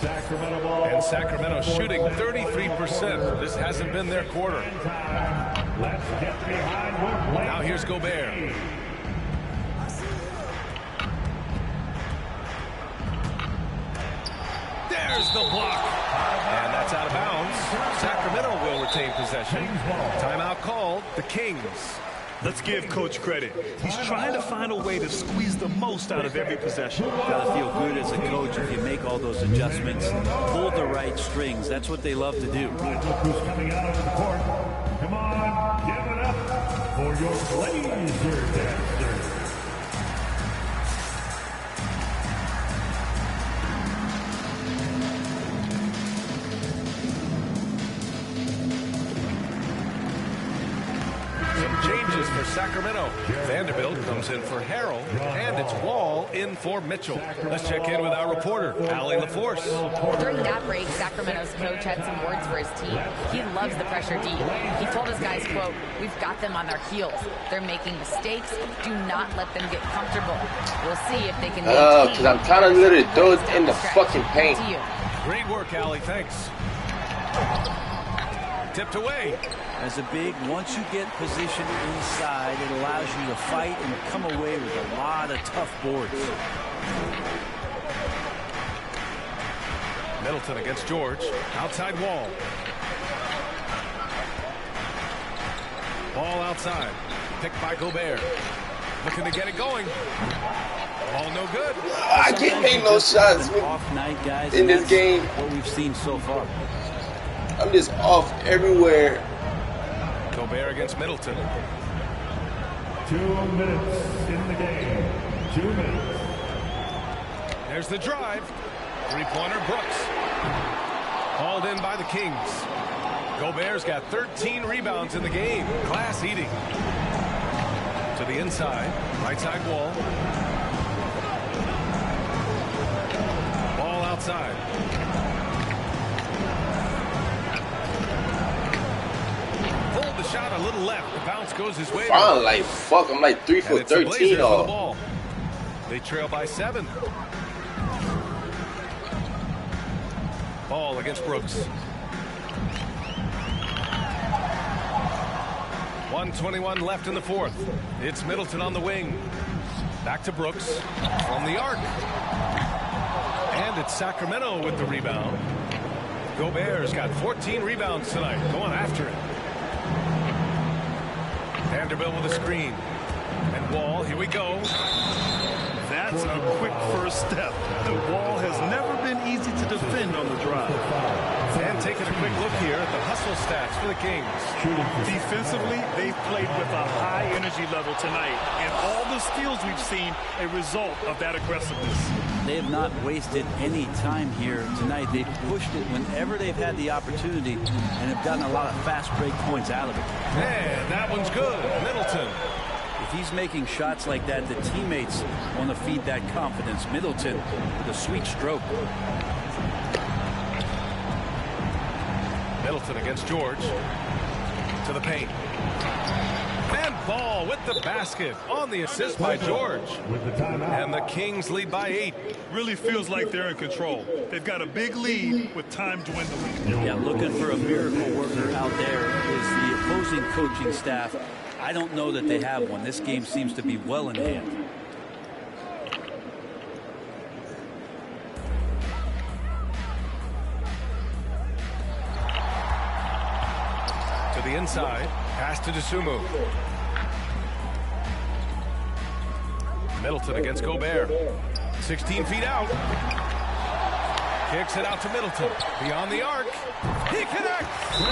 [SPEAKER 4] Sacramento ball.
[SPEAKER 14] And Sacramento shooting 33%. This hasn't been their quarter.
[SPEAKER 4] Let's get behind with
[SPEAKER 14] now here's Gobert. There's the block. And that's out of bounds. Sacramento will retain possession. Timeout called. The Kings.
[SPEAKER 3] Let's give Coach credit. He's trying to find a way to squeeze the most out of every possession.
[SPEAKER 17] Got to feel good as a coach if you make all those adjustments. Pull the right strings. That's what they love to do.
[SPEAKER 4] Look who's coming out of the court. Come on, give it up for your Blazer dancers.
[SPEAKER 14] for Sacramento. Vanderbilt comes in for Harrell, and it's Wall in for Mitchell. Let's check in with our reporter, Allie LaForce.
[SPEAKER 19] During that break, Sacramento's coach had some words for his team. He loves the pressure deep. He told his guys, quote, "We've got them on their heels. They're making mistakes. Do not let them get comfortable. We'll see if they can maintain."
[SPEAKER 9] Because I'm trying to literally throw it in the fucking paint.
[SPEAKER 14] Great work, Allie. Thanks. Tipped away.
[SPEAKER 17] As a big, once you get positioned inside, it allows you to fight and come away with a lot of tough boards.
[SPEAKER 14] Middleton against George. Outside Wall. Ball outside. Picked by Gobert. Looking to get it going. Ball no good.
[SPEAKER 9] I can't make no shots
[SPEAKER 17] off night, guys,
[SPEAKER 9] in this game.
[SPEAKER 17] What we've seen so far.
[SPEAKER 9] I'm just off everywhere.
[SPEAKER 14] Gobert against Middleton.
[SPEAKER 4] 2 minutes in the game. 2 minutes.
[SPEAKER 14] There's the drive. Three-pointer Brooks. Hauled in by the Kings. Gobert's got 13 rebounds in the game. Class eating. To the inside. Right side Wall. Ball outside. Pulled the shot a little left. The bounce goes his way.
[SPEAKER 9] I'm like, fuck, I'm like 3 for 13 off.
[SPEAKER 14] Ball. They trail by 7. Ball against Brooks. 1:21 left in the fourth. It's Middleton on the wing. Back to Brooks from the arc. And it's Sacramento with the rebound. Gobert's got 14 rebounds tonight. Going after it. Vanderbilt with a screen. And Wall, here we go.
[SPEAKER 3] That's a quick first step. The Wall has never been easy to defend on the drive.
[SPEAKER 14] And taking a quick look here at the hustle stats for the Kings.
[SPEAKER 3] Defensively, they've played with a high energy level tonight. And all the steals we've seen, a result of that aggressiveness.
[SPEAKER 17] They have not wasted any time here tonight. They've pushed it whenever they've had the opportunity and have gotten a lot of fast break points out of it.
[SPEAKER 14] Man, that one's good. Middleton.
[SPEAKER 17] If he's making shots like that, the teammates want to feed that confidence. Middleton with a sweet stroke.
[SPEAKER 14] Middleton against George. To the paint. And Ball with the basket on the assist by George. And the Kings lead by 8.
[SPEAKER 3] Really feels like they're in control. They've got a big lead with time dwindling.
[SPEAKER 17] Yeah, looking for a miracle worker out there is the opposing coaching staff. I don't know that they have one. This game seems to be well in hand.
[SPEAKER 14] To the inside. Pass to DeSumo. Middleton against Gobert. 16 feet out. Kicks it out to Middleton. Beyond the arc. He connects.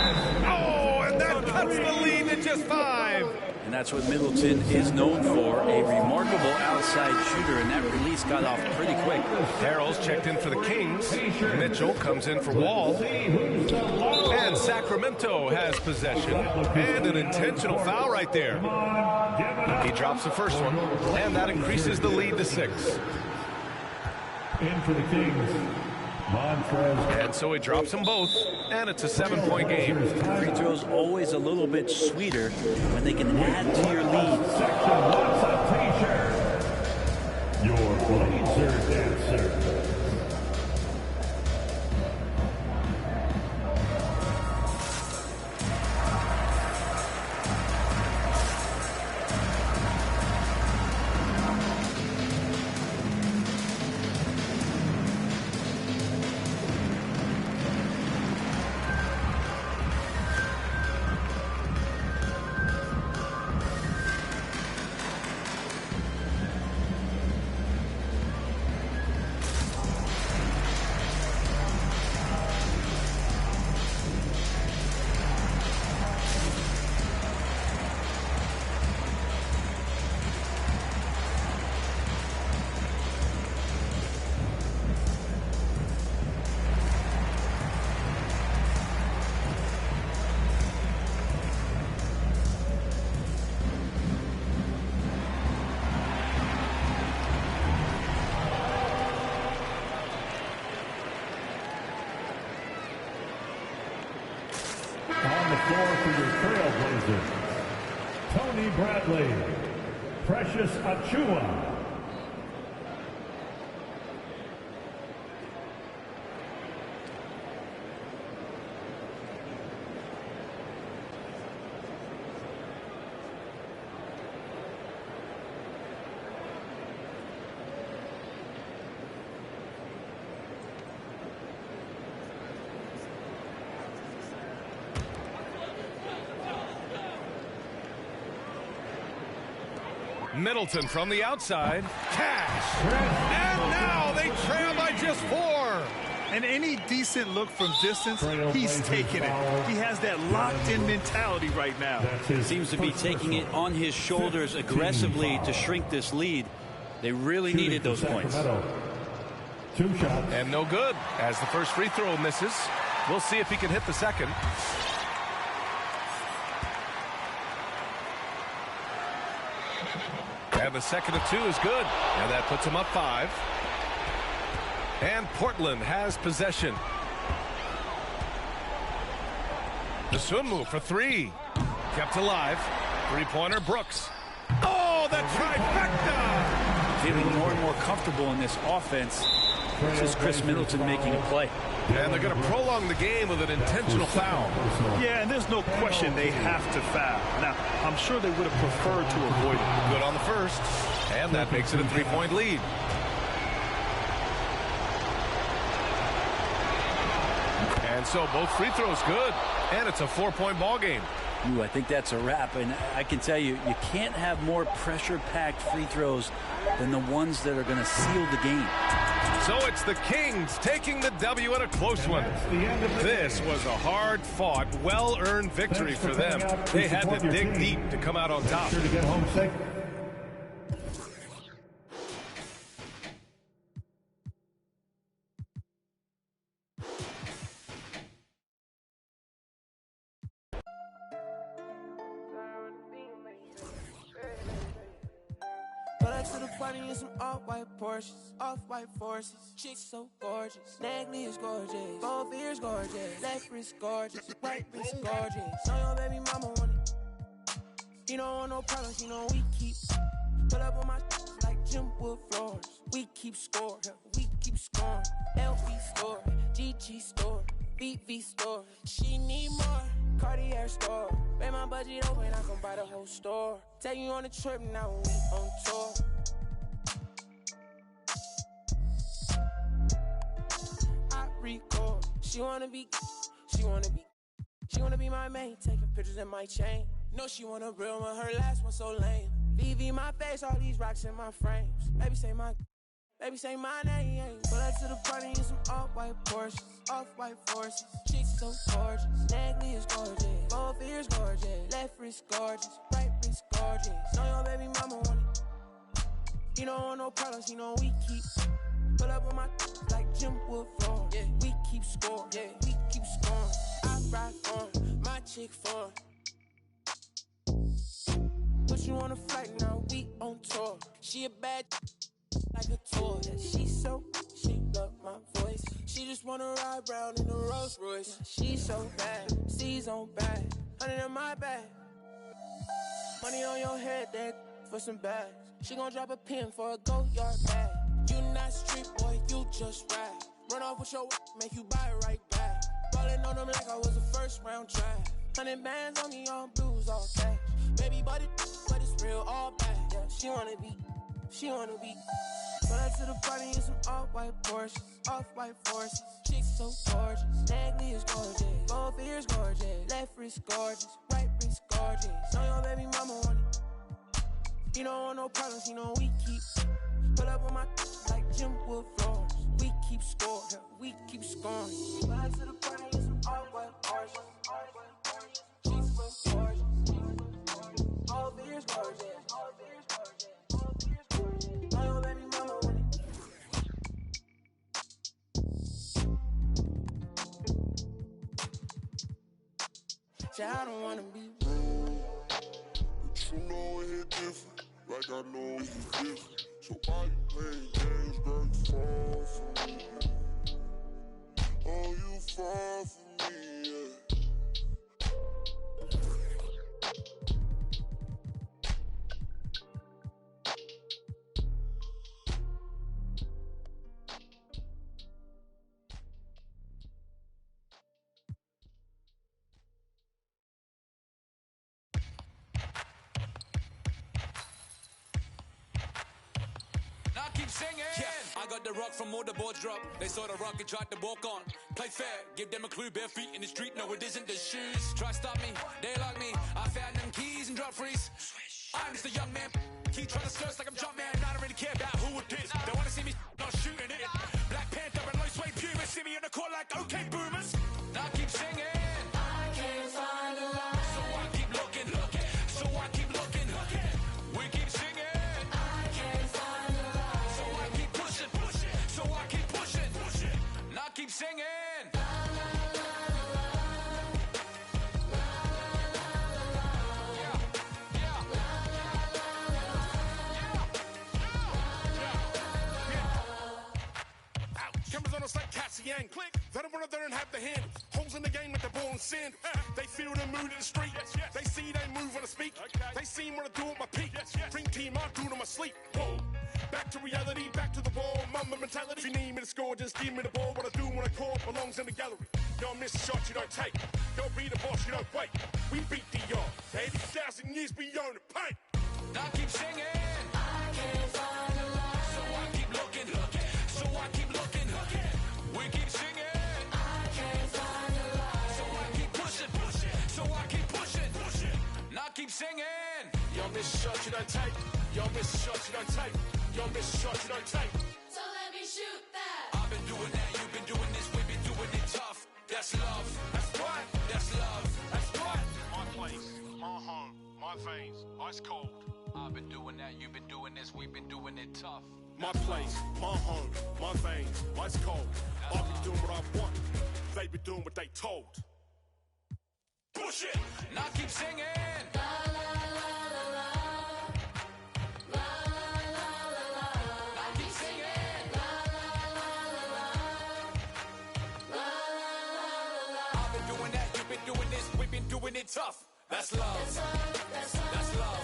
[SPEAKER 14] Oh, and that cuts the lead to just 5.
[SPEAKER 17] And that's what Middleton is known for, a remarkable outside shooter, and that release got off pretty quick.
[SPEAKER 14] Harrell's checked in for the Kings. Mitchell comes in for Wall. And Sacramento has possession. And an intentional foul right there. He drops the first one, and that increases the lead to 6.
[SPEAKER 4] In for the Kings.
[SPEAKER 14] And so he drops them both, and it's a 7-point game.
[SPEAKER 17] Free throws always a little bit sweeter when they can add to your lead.
[SPEAKER 4] Section wants a t-shirt. Your Blazer dancer. score for your Trailblazers. Tony Bradley, Precious Achiuwa.
[SPEAKER 14] Middleton from the outside. Cash. And now they trail by just 4.
[SPEAKER 3] And any decent look from distance, he's taking it. He has that locked-in mentality right now.
[SPEAKER 17] Seems to be taking it on his shoulders aggressively to shrink this lead. They really needed those points.
[SPEAKER 4] 2 shots.
[SPEAKER 14] And no good as the first free throw misses. We'll see if he can hit the second. And the second of 2 is good. And that puts him up 5. And Portland has possession. The swim move for 3. Kept alive. Three-pointer, Brooks. Oh, the trifecta!
[SPEAKER 17] Feeling more and more comfortable in this offense. This is Chris Middleton making a play.
[SPEAKER 14] And they're going to prolong the game with an intentional foul.
[SPEAKER 3] Yeah, and there's no question they have to foul. Now, I'm sure they would have preferred to avoid it.
[SPEAKER 14] Good on the first. And that makes it a 3-point lead. And so both free throws good. And it's a 4-point ball game.
[SPEAKER 17] Ooh, I think that's a wrap. And I can tell you, you can't have more pressure-packed free throws than the ones that are going to seal the game.
[SPEAKER 14] So it's the Kings taking the W in a close one. This was a hard-fought, well-earned victory for them. They had to dig deep to come out on top.
[SPEAKER 4] Sure to get home safe.
[SPEAKER 15] To the party in some off-white Porsches, off-white forces. Chicks so gorgeous, Nagley is gorgeous, both ears gorgeous, left wrist gorgeous, right wrist gorgeous. Know your baby mama want it. You don't want no problems, you know we keep. Put up on my like Jim Wood floors. We keep score, we keep scoring. LV store, GG store, VV store. She need more. Cartier store. Pay my budget open, I can buy the whole store. Take you on a trip, now we on tour. I record. She wanna be my main. Taking pictures in my chain. No, she want a real one, her last one so lame. VV my face, all these rocks in my frames. Baby say my name. Pull up to the party in some off-white Porsches, off-white forces. Chicks so gorgeous, Nagley is gorgeous, both ears gorgeous, left wrist gorgeous, right wrist gorgeous. Know your baby mama want it. You don't want no problems, you know we keep. Pull up on my like Jim Wood floor. Yeah, we keep score. Yeah, we keep scoring. I ride on my chick phone. Put you on a flight now, we on tour. She a bad like a toy. Yeah, she love my voice. She just wanna ride round in a Rolls Royce. Yeah, she so bad, C's on bad, 100 in my bag. Money on your head, that for some bags. She gon' drop a pin for a go yard bag. You not street boy, you just ride. Run off with your make you buy it right back. Ballin' on them like I was a first round draft. 100 bands on me, all blues, all cash. Baby body, but it's real, all bad. Yeah, she wanna be. Pull up to the party in some off-white Porsches, off-white forces. Chicks so gorgeous, Nagley is gorgeous, both ears gorgeous, left wrist gorgeous, right wrist gorgeous. Know your baby mama want it. You don't want no problems, you know we keep. Pull up on my like Jim Wood floors. We keep score, we keep scoring. Pull up to the party in some off-white Porsches, chicks so gorgeous, both ears gorgeous. I don't wanna be rude, but you know it hit different, like I know it hit different. So why you playing games, girl? You fall for me. Oh, you fall for me, yeah.
[SPEAKER 20] singing. Yeah, I got the rock from all the boards drop. They saw the rock and tried to walk on. Play fair, give them a clue. Bare feet in the street, no it isn't the shoes. Try stop me, they like me. I found them keys and drop freeze. I'm just a young man. Keep trying to skirts like I'm jump man. I don't really care about who it is. They wanna see me not shooting it. Black Panther and low suede Puma. See me in the court like okay boomers. Now I keep singing. I can't find a lie. So I keep looking. So I keep looking. We keep singing. I can't find a lie. So I keep pushing. So I keep pushing. Now I keep singing.
[SPEAKER 21] Cameras on us like Cassian. Click. They don't want to and have the handles. Holes in the game with the ball and sandals. They feel the mood in the street. They see they move when I speak. They see what I do at my peak. Dream team, I do it on my sleep. Whoa. Back to reality, back to the wall. Mama mentality. If you need me to score, just give me the ball. What I do when I call belongs in the gallery. Don't miss a shot, you don't take. Don't be the boss, you don't wait. We beat the yard. 80,000 years beyond the paint.
[SPEAKER 20] Now I keep singing. I can't find a lie. So I keep looking. So I keep looking. We keep singing. I can't find a lie. So I keep pushing. So I keep pushing. Now I keep singing.
[SPEAKER 21] Y'all miss a shot, you don't take. Y'all miss a shot, you don't take. Y'all miss a shot, you don't take.
[SPEAKER 20] So let me shoot that. I've been doing that, you've been doing this, we've been doing it tough. That's love.
[SPEAKER 21] That's right.
[SPEAKER 20] That's love.
[SPEAKER 21] That's right.
[SPEAKER 16] My place, my home, my veins, ice cold.
[SPEAKER 20] I've been doing that, you've been doing this, we've been doing it tough.
[SPEAKER 21] My place, my home, my veins, ice cold. I've been doing what I want. They been doing what they told.
[SPEAKER 20] Push it. Now I keep singing. La la la la la. La la la la la. Now I keep singing. La la la la la. La la la la. I've been doing that, you've been doing this, we've been doing it tough. That's love. That's love. That's love. That's love.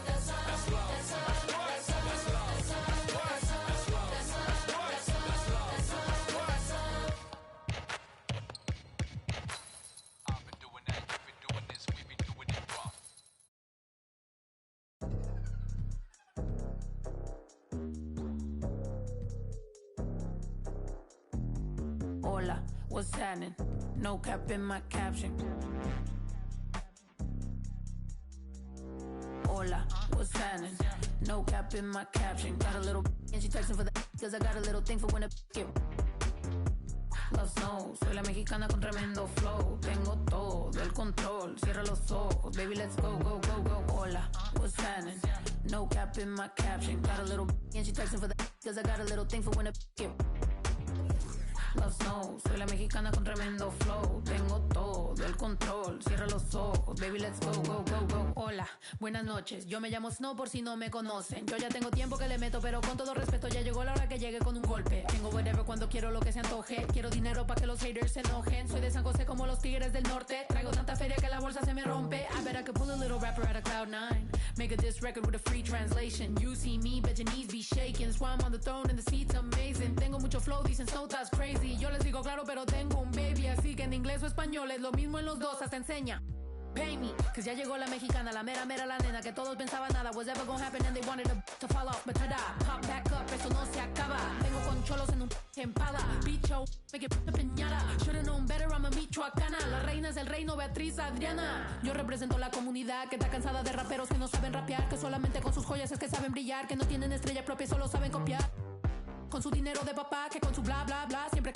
[SPEAKER 20] That's love. That's love. That's love.
[SPEAKER 22] Hola, what's happening? No cap in my caption. Hola, what's happening? No cap in my caption. Got a little and she texting for the cause I got a little thing for when a get. Love snow, soy la mexicana con tremendo flow. Tengo todo el control, cierra los ojos. Baby, let's go, go, go, go. Hola, what's happening? No cap in my caption. Got a little and she texting for the cause I got a little thing for when a get. Love snow, soy la mexicana con tremendo flow. Tengo todo el control, cierra los ojos. Baby, let's go, go, go, go. Hola, buenas noches, yo me llamo Snow por si no me conocen. Yo ya tengo tiempo que le meto, pero con todo respeto ya llegó la hora que llegue con un golpe. Tengo whatever cuando quiero lo que se antoje. Quiero dinero pa' que los haters se enojen. Soy de San José como los tigres del norte. Traigo tanta feria que la bolsa se me rompe. I bet I could pull a little rapper out of Cloud9. Make a diss record with a free translation. You see me, bet your knees be shaking. That's why I'm on the throne and the seat's amazing. Tengo mucho flow, dicen Snow, that's crazy. Yo les digo claro, pero tengo un baby. Así que en inglés o español es lo mismo en los dos, hasta enseña. Pay me, cause ya llegó la mexicana, la mera mera la nena que todos pensaban nada was ever gonna happen and they wanted to fall off, but tada, pop back up, eso no se acaba. Vengo con cholos en un empada, bicho, me que peñada. Should've known better, I'm a michoacana. La reina es el reino, Beatriz Adriana. Yo represento la comunidad que está cansada de raperos que no saben rapear, que solamente con sus joyas es que saben brillar, que no tienen estrella propia y solo saben copiar. Con su dinero de papá, que con su bla bla bla siempre.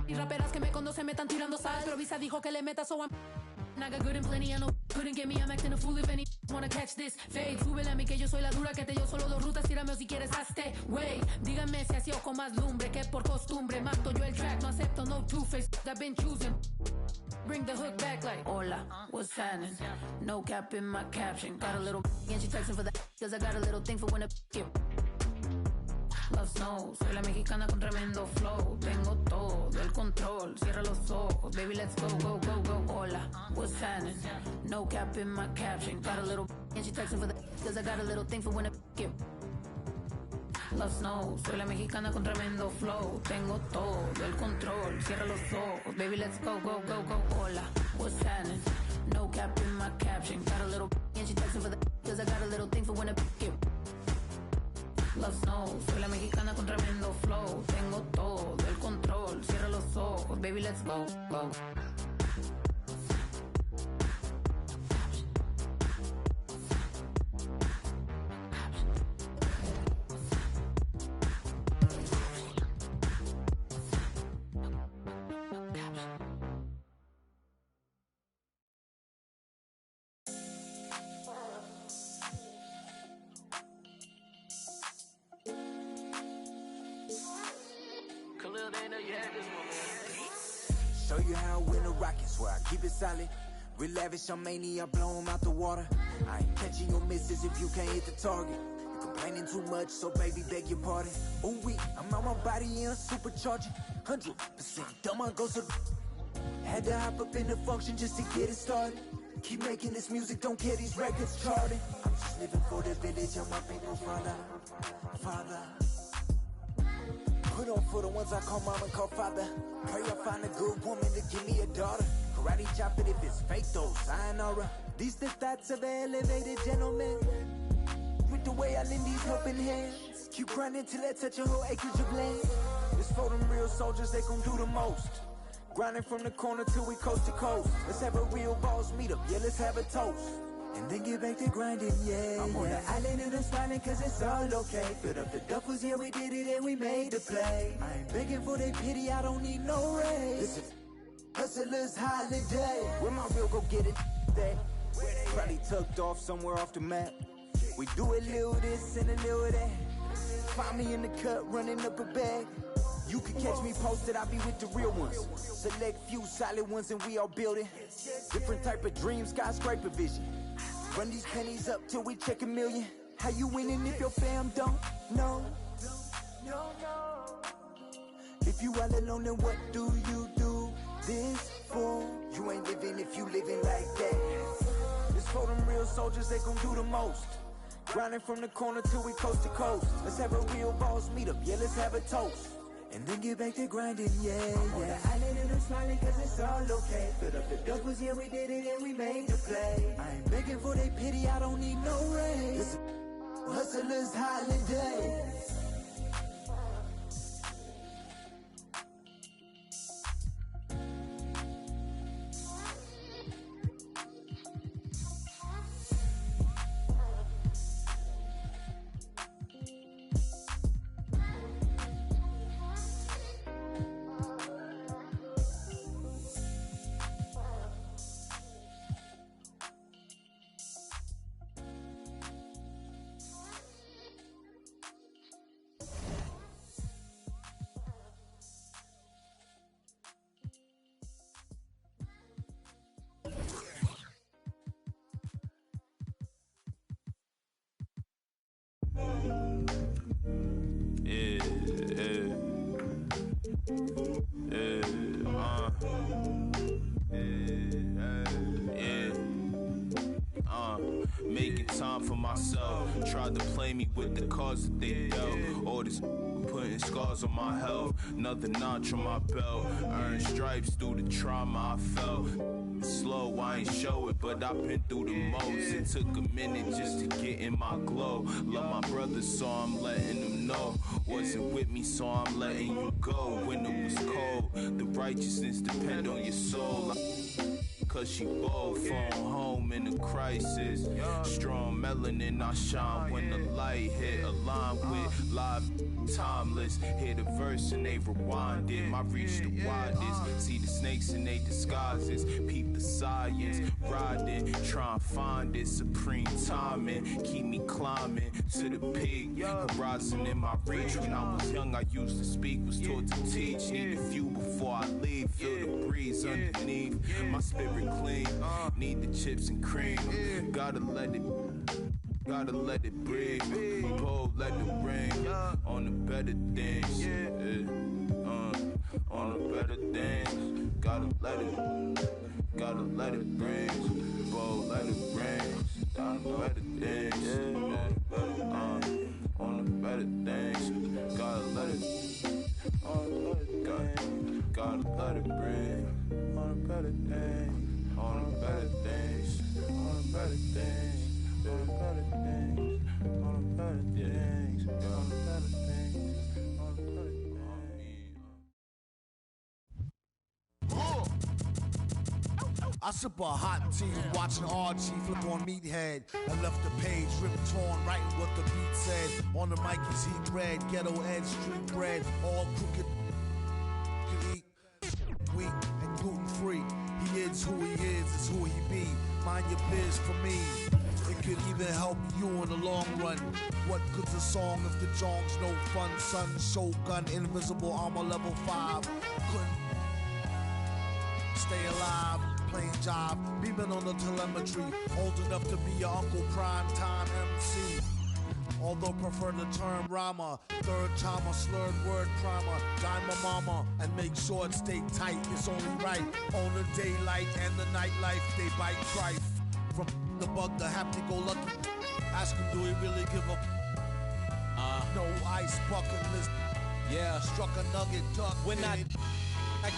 [SPEAKER 22] Y raperas que me conocen me están tirando sal, pero Visa dijo que le meta, so I'm I got good and plenty, I know couldn't get me, I'm acting a fool if any wanna catch this fade. Súbele a mí que yo soy la dura que te dio solo 2 rutas, tírame o si quieres hazte, wey. Díganme si así o con más lumbre que por costumbre. Mato yo el track, no acepto no two-face, I've been choosing. Bring the hook back like hola, what's happening? No cap in my caption. Got a little and she texting for that cause I got a little thing for when a get. Love snow, soy la mexicana con tremendo flow. Tengo todo el control, cierra los ojos. Baby, let's go, go, go, go. Hola, what's happening? No cap in my caption. Got a little and she texting for the cause I got a little thing for when a get. Love snow, soy la mexicana con tremendo flow. Tengo todo el control, cierra los ojos. Baby, let's go, go, go, go. Hola, what's happening? No cap in my caption. Got a little and she texting for the cause I got a little thing for when a get. Love snow, soy la mexicana con tremendo flow. Tengo todo el control, cierra los ojos, baby, let's go, go.
[SPEAKER 6] Show you how I win the Rockets, where I keep it solid. Real lavish, I'm mania, I blow 'em out the water. I ain't catching your misses if you can't hit the target. You complaining too much, so baby, beg your pardon. Ooh, I'm on my body in a supercharger. 100% dumb, I go so. Had to hop up in the function just to get it started. Keep making this music, don't care these records charting. I'm just living for the village, I'm my people, father. Put on for the ones I call mom and call father. Pray I find a good woman to give me a daughter. Karate chop it if it's fake though, sayonara. These the thoughts of an elevated gentleman. With the way I lend these helping hands. Keep grinding till I touch a whole acreage of land. It's for them real soldiers, they gon' do the most. Grinding from the corner till we coast to coast. Let's have a real boss meet up, yeah, let's have a toast. And then get back to grinding, yeah. I'm on the island and I'm smiling cause it's all okay. Filled up the duffels, yeah, we did it and we made the play. I ain't begging for their pity, I don't need no raise. This is hustler's holiday. Where my real go get it day? Probably tucked off somewhere off the map. We do a little this and a little that. Find me in the cut, running up a bag. You can catch me posted, I be with the real ones. Select few solid ones and we all building. Different type of dreams, skyscraper vision. Run these pennies up till we check 1,000,000. How you winning if your fam don't know? If you all alone, then what do you do this for? You ain't living if you living like that. It's for them real soldiers, they gon' do the most. Grinding from the corner till we coast to coast. Let's have a real boss meet up, yeah, let's have a toast. And then get back to grinding, yeah, yeah. On the island and I'm smiling cause it's all okay. Filled up the duffels, yeah, we did it and we made the play. I ain't begging for their pity, I don't need no raise. Hustler's holiday.
[SPEAKER 8] Making time for myself. Tried to play me with the cards that they dealt. All this putting scars on my health. Another notch on my belt. Earned stripes through the trauma I felt. Slow, I ain't show it, but I've been through the most. It took a minute just to get in my glow. Love my brother, so I'm letting them know. Wasn't with me, so I'm letting you go. When it was cold, the righteousness depend on your soul. Cause she bold, phone home in a crisis. Strong melanin, I shine when the light hit. Aligned with live, timeless. Hit a verse and they rewind it. My reach the widest. See the snakes in they disguises. Peep the science. Riding, try and find it. Supreme timing. Keep me climbing to the peak. Horizon in my reach. When I was young, I used to speak, was taught to teach. Need a few before I leave. Feel the breeze underneath. My spirit clean, need the chips and cream. Gotta let it breathe. Pull, let it rain. On the better things, on the better things. Gotta let it rain. Pull, let it rain. On the better things, on the better things. Gotta let it breathe. On the better things. On the better things, on the better things,
[SPEAKER 13] all the better things, all the better things, all the better things, all the better things.
[SPEAKER 2] I sip a hot tea, watching Archie flip on Meathead. I left the page ripped torn, writing what the beat said. On the mic is heat bread, ghetto edge, street bread, all crooked. Can eat wheat and gluten free. He is who he is who he be. Mind your biz for me. It could even help you in the long run. What good's a song if the jong's no fun? Son, Shogun, invisible armor level 5. Couldn't stay alive, playing job, beaming on the telemetry. Old enough to be your Uncle Prime Time MC. Although prefer the term rhymer, third timer, slurred word primer, dime my mama, and make sure it stay tight, it's only right. On the daylight and the nightlife, they bite trife. From the bug to happy-go-lucky, ask him do he really give a no ice bucket list.
[SPEAKER 10] Yeah,
[SPEAKER 2] struck a nugget duck.
[SPEAKER 10] When I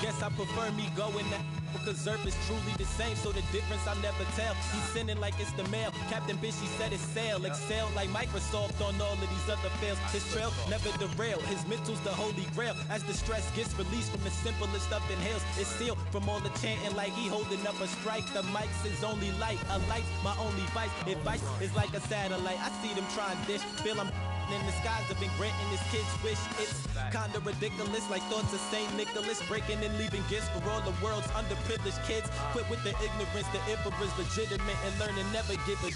[SPEAKER 10] guess I prefer me going that because Zerp is truly the same, so the difference I never tell. He's sending like it's the mail. Captain Bishy said it's sail. Excel like Microsoft on all of these other fails. His trail never derail. His mental's the holy grail. As the stress gets released from the simplest of inhales, it's sealed from all the chanting like he holding up a strike. The mic's his only light. A light's my only vice. Advice is like a satellite. I see them trying dish. Feel I'm in the skies have been granting his kids wish. It's kinda ridiculous, like thoughts of Saint Nicholas breaking and leaving gifts for all the world's underprivileged kids. Quit with the ignorance, the emperor's legitimate and learn to never give a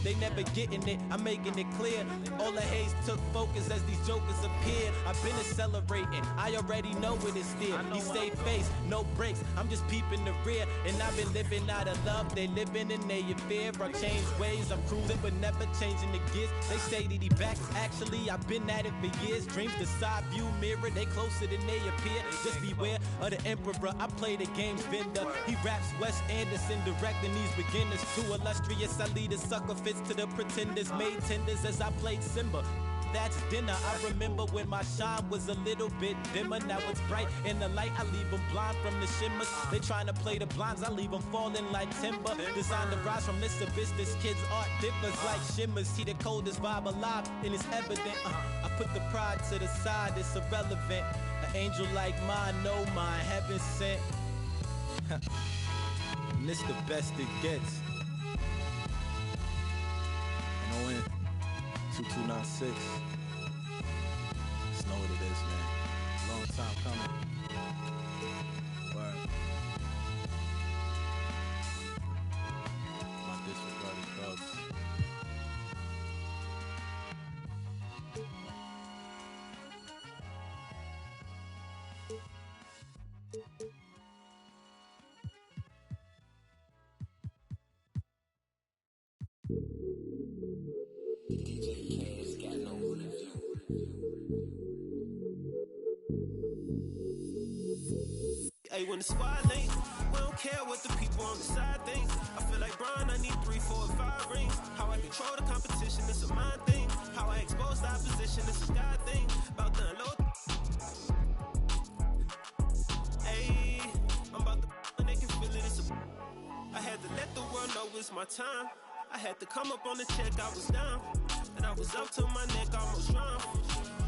[SPEAKER 10] they never getting it, I'm making it clear. All the haze took focus as these jokers appeared. I've been accelerating, I already know what it's there. He stay face, no breaks, I'm just peeping the rear. And I've been living out of love, they living in their fear. I changed ways, I'm cruising but never changing the gears. They say that he back, actually I've been at it for years. Dreams the side view mirror, they closer than they appear. Just beware of the emperor, I play the game's vendor. He raps Wes Anderson, directing these beginners. Too illustrious, I lead a sucker fits to the pretenders. Made tenders as I played Simba. That's dinner. I remember when my shine was a little bit dimmer. Now it's bright in the light. I leave them blind from the shimmers. They trying to play the blinds. I leave them falling like timber. Designed to rise from this abyss. This kid's art differs like shimmers. He the coldest vibe alive, and it's evident. I put the pride to the side. It's irrelevant. An angel like mine, no mine, heaven sent. And this the best it gets. And ON 2296. Just know what it is, man. Long time coming. Word. My disregarded thoughts.
[SPEAKER 23] Hey, when the squad link, we don't care what the people on the side think. I feel like Brian, I need 3, 4, 5 rings. How I control the competition, it's a mind thing. How I expose the opposition, it's a God thing. About to unload. Hey, I'm about to when they can feel it, it's a. I had to let the world know it's my time. I had to come up on the check, I was down. And I was up to my neck, almost drowned.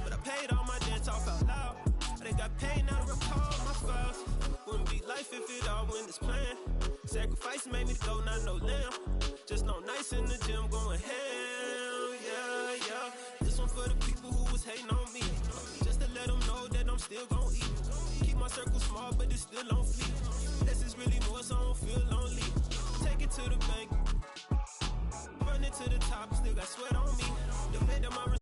[SPEAKER 23] But I paid all my debts off out loud. I done got paid, now to recall my files. Wouldn't be life if it all went as planned. Sacrifice made me go, not no lamb. Just no nights in the gym going hell, yeah, yeah. This one for the people who was hating on me. Just to let them know that I'm still gon' eat. Keep my circle small, but it's still on fleek. This is really more, so I don't feel lonely. Take it to the bank. Run it to the top, still got sweat on me. Depend on my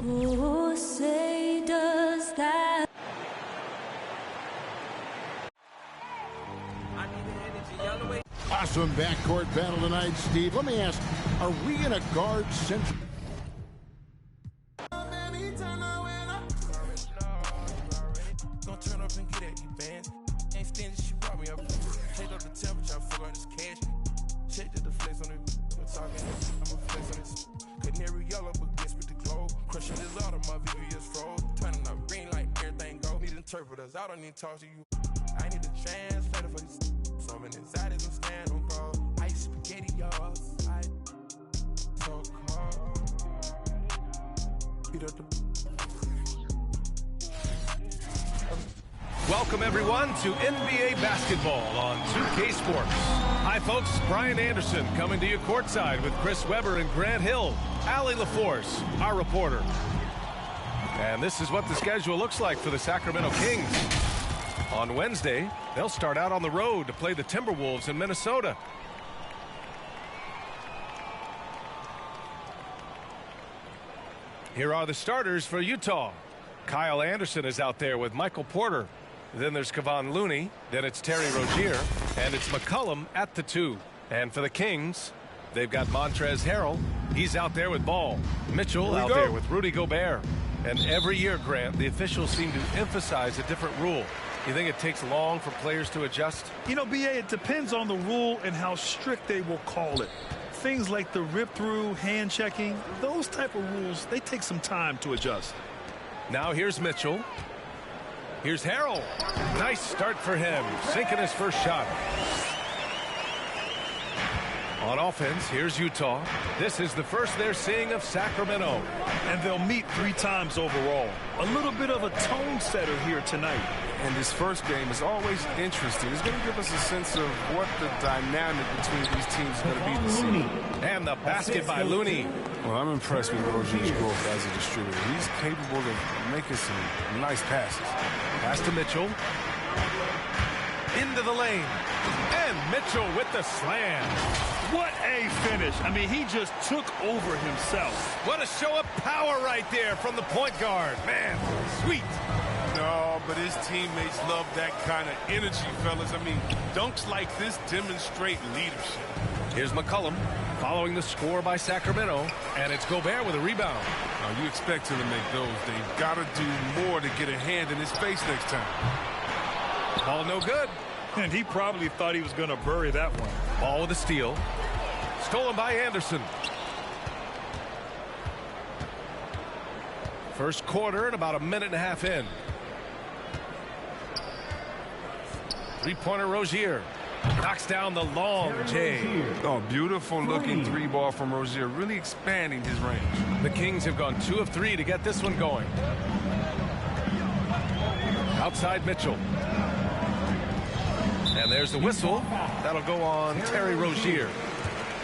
[SPEAKER 22] Oh, say does that.
[SPEAKER 1] Awesome backcourt battle tonight, Steve. Let me ask, are we in a guard central?
[SPEAKER 5] Gonna turn up and get at these bands. Ain't stingy, she brought me up. Take up the temperature, I forgot this cash. Check the flex on it. I'm talking, I'm a flex on this. Canary yellow, but guess with the glow. Crushing this auto, my VVS froze. Turning up green like everything go. Need interpreters, I don't need to talk to you. I need a translator for this. So I'm inside as I'm standing on bro. Ice spaghetti, y'all. So cold. Beat up the.
[SPEAKER 14] Welcome, everyone, to NBA basketball on 2K Sports. Hi, folks. Brian Anderson coming to you courtside with Chris Webber and Grant Hill. Allie LaForce, our reporter. And this is what the schedule looks like for the Sacramento Kings. On Wednesday, they'll start out on the road to play the Timberwolves in Minnesota. Here are the starters for Utah. Kyle Anderson is out there with Michael Porter. Then there's Kevon Looney. Then it's Terry Rozier. And it's McCollum at the 2. And for the Kings, they've got Montrezl Harrell. He's out there with Ball. Mitchell out there with Rudy Gobert. And every year, Grant, the officials seem to emphasize a different rule. You think it takes long for players to adjust?
[SPEAKER 12] You know, B.A., it depends on the rule and how strict they will call it. Things like the rip-through, hand-checking, those type of rules, they take some time to adjust.
[SPEAKER 14] Now here's Mitchell. Here's Harrell. Nice start for him, sinking his first shot. On offense, here's Utah. This is the first they're seeing of Sacramento.
[SPEAKER 12] And they'll meet 3 times overall. A little bit of a tone setter here tonight.
[SPEAKER 24] And this first game is always interesting. It's going to give us a sense of what the dynamic between these teams is going to be this season.
[SPEAKER 14] And the basket by Looney.
[SPEAKER 24] Well, I'm impressed with Rozier's growth as a distributor. He's capable of making some nice passes.
[SPEAKER 14] Pass to Mitchell. Into the lane. And Mitchell with the slam.
[SPEAKER 12] What a finish. I mean, he just took over himself.
[SPEAKER 14] What a show of power right there from the point guard. Man, sweet.
[SPEAKER 24] No, but his teammates love that kind of energy, fellas. I mean, dunks like this demonstrate leadership.
[SPEAKER 14] Here's McCollum following the score by Sacramento, and it's Gobert with a rebound.
[SPEAKER 24] Now, you expect him to make those. They've got to do more to get a hand in his face next time.
[SPEAKER 14] Ball no good.
[SPEAKER 12] And he probably thought he was going to bury that one.
[SPEAKER 14] Ball with a steal. Stolen by Anderson. First quarter and about a minute and a half in. Three-pointer Rozier. Knocks down the long J.
[SPEAKER 24] Oh, beautiful looking 3-ball from Rozier. Really expanding his range.
[SPEAKER 14] The Kings have gone 2 of 3 to get this one going. Outside Mitchell. And there's the whistle. That'll go on Terry Rozier.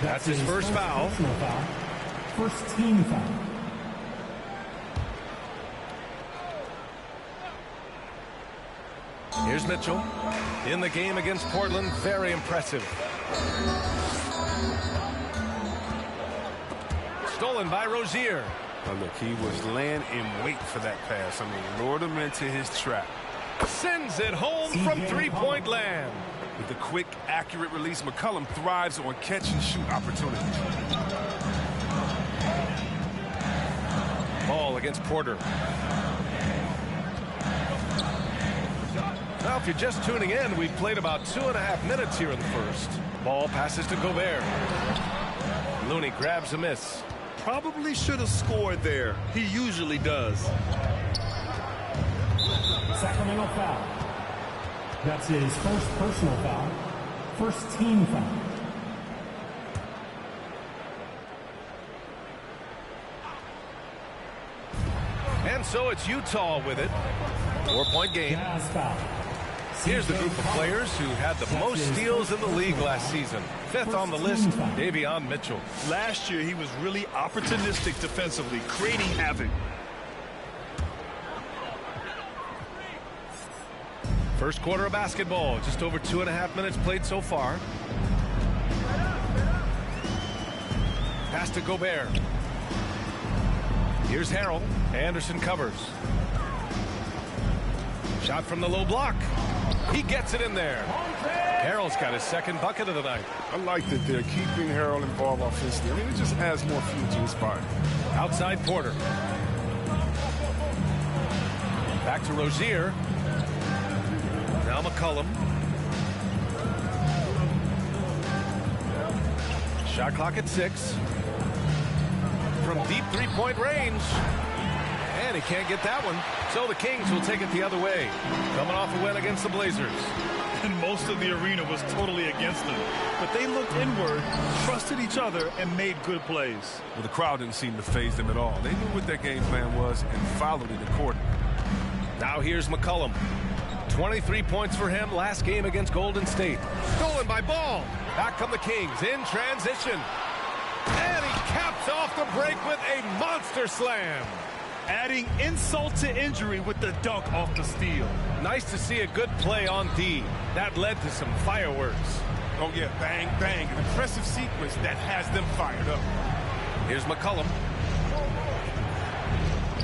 [SPEAKER 14] That's his first foul.
[SPEAKER 25] First team foul.
[SPEAKER 14] Here's Mitchell in the game against Portland. Very impressive. Stolen by Rozier.
[SPEAKER 24] Oh, look, he was laying in wait for that pass. I mean, lured him into his trap.
[SPEAKER 14] Sends it home from three-point land.
[SPEAKER 24] With the quick, accurate release, McCollum thrives on catch-and-shoot opportunities.
[SPEAKER 14] Ball against Porter. Now, if you're just tuning in, we've played about 2.5 minutes here in the first. Ball passes to Gobert. Looney grabs a miss.
[SPEAKER 12] Probably should have scored there. He usually does.
[SPEAKER 25] Sacramento foul. That's his first personal foul. First team foul.
[SPEAKER 14] And so it's Utah with it. 4-point game. Here's the group of players who had the most steals in the league last season. 5th on the list, Davion Mitchell.
[SPEAKER 12] Last year, he was really opportunistic defensively, creating havoc.
[SPEAKER 14] First quarter of basketball, just over 2.5 minutes played so far. Pass to Gobert. Here's Harrell. Anderson covers. Shot from the low block. He gets it in there. Harrell's got his second bucket of the night.
[SPEAKER 24] I like that they're keeping Harrell involved offensively. I mean, it just adds more fuel to his fire.
[SPEAKER 14] Outside Porter. Back to Rozier. Now McCollum. Shot clock at 6. From deep three-point range. And he can't get that one. So the Kings will take it the other way. Coming off a win against the Blazers.
[SPEAKER 12] And most of the arena was totally against them. But they looked inward, trusted each other, and made good plays.
[SPEAKER 24] Well, the crowd didn't seem to faze them at all. They knew what their game plan was and followed it accordingly.
[SPEAKER 14] Now here's McCollum. 23 points for him last game against Golden State. Stolen by Ball. Back come the Kings in transition. And he caps off the break with a monster slam.
[SPEAKER 12] Adding insult to injury with the dunk off the steal.
[SPEAKER 14] Nice to see a good play on D. That led to some fireworks.
[SPEAKER 24] Oh, yeah, bang, bang. An impressive sequence that has them fired up.
[SPEAKER 14] Here's McCollum.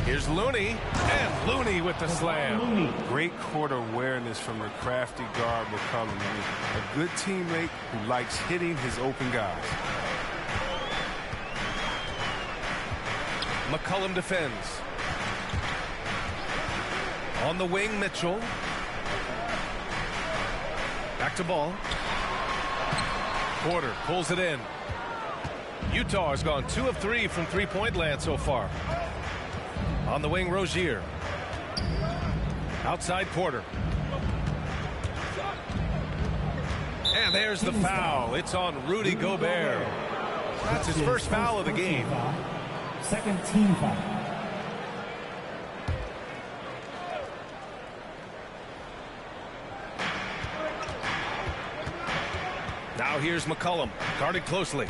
[SPEAKER 14] Here's Looney. And Looney with the slam.
[SPEAKER 24] Great court awareness from the crafty guard McCollum. I mean, a good teammate who likes hitting his open guys.
[SPEAKER 14] McCollum defends. On the wing, Mitchell. Back to Ball. Porter pulls it in. Utah has gone 2 of 3 from three-point land so far. On the wing, Rozier. Outside Porter. And there's the foul. It's on Rudy Gobert. That's his first foul of the game.
[SPEAKER 25] Second team foul.
[SPEAKER 14] Now here's McCollum, guarded closely.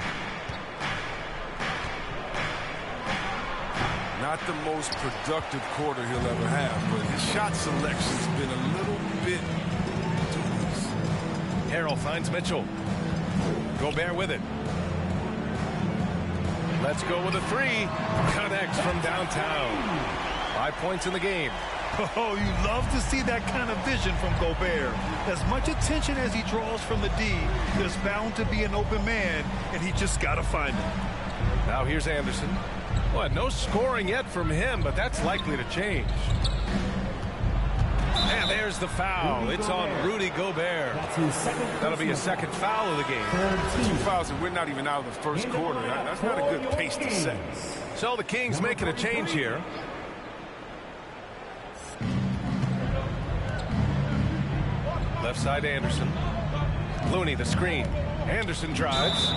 [SPEAKER 24] Not the most productive quarter he'll ever have, but his shot selection's been a little bit dubious.
[SPEAKER 14] Harrell finds Mitchell. Gobert with it. Let's go with a 3. Connects from downtown. 5 points in the game.
[SPEAKER 12] Oh, you love to see that kind of vision from Gobert. As much attention as he draws from the D, there's bound to be an open man, and he just got to find him.
[SPEAKER 14] Now here's Anderson. Well, no scoring yet from him, but that's likely to change. And there's the foul. It's on Rudy Gobert. That'll be his second foul of the game.
[SPEAKER 24] 2 fouls, and we're not even out of the first quarter. That's not a good pace to set.
[SPEAKER 14] So the Kings making a change here. Left side, Anderson. Looney, the screen. Anderson drives.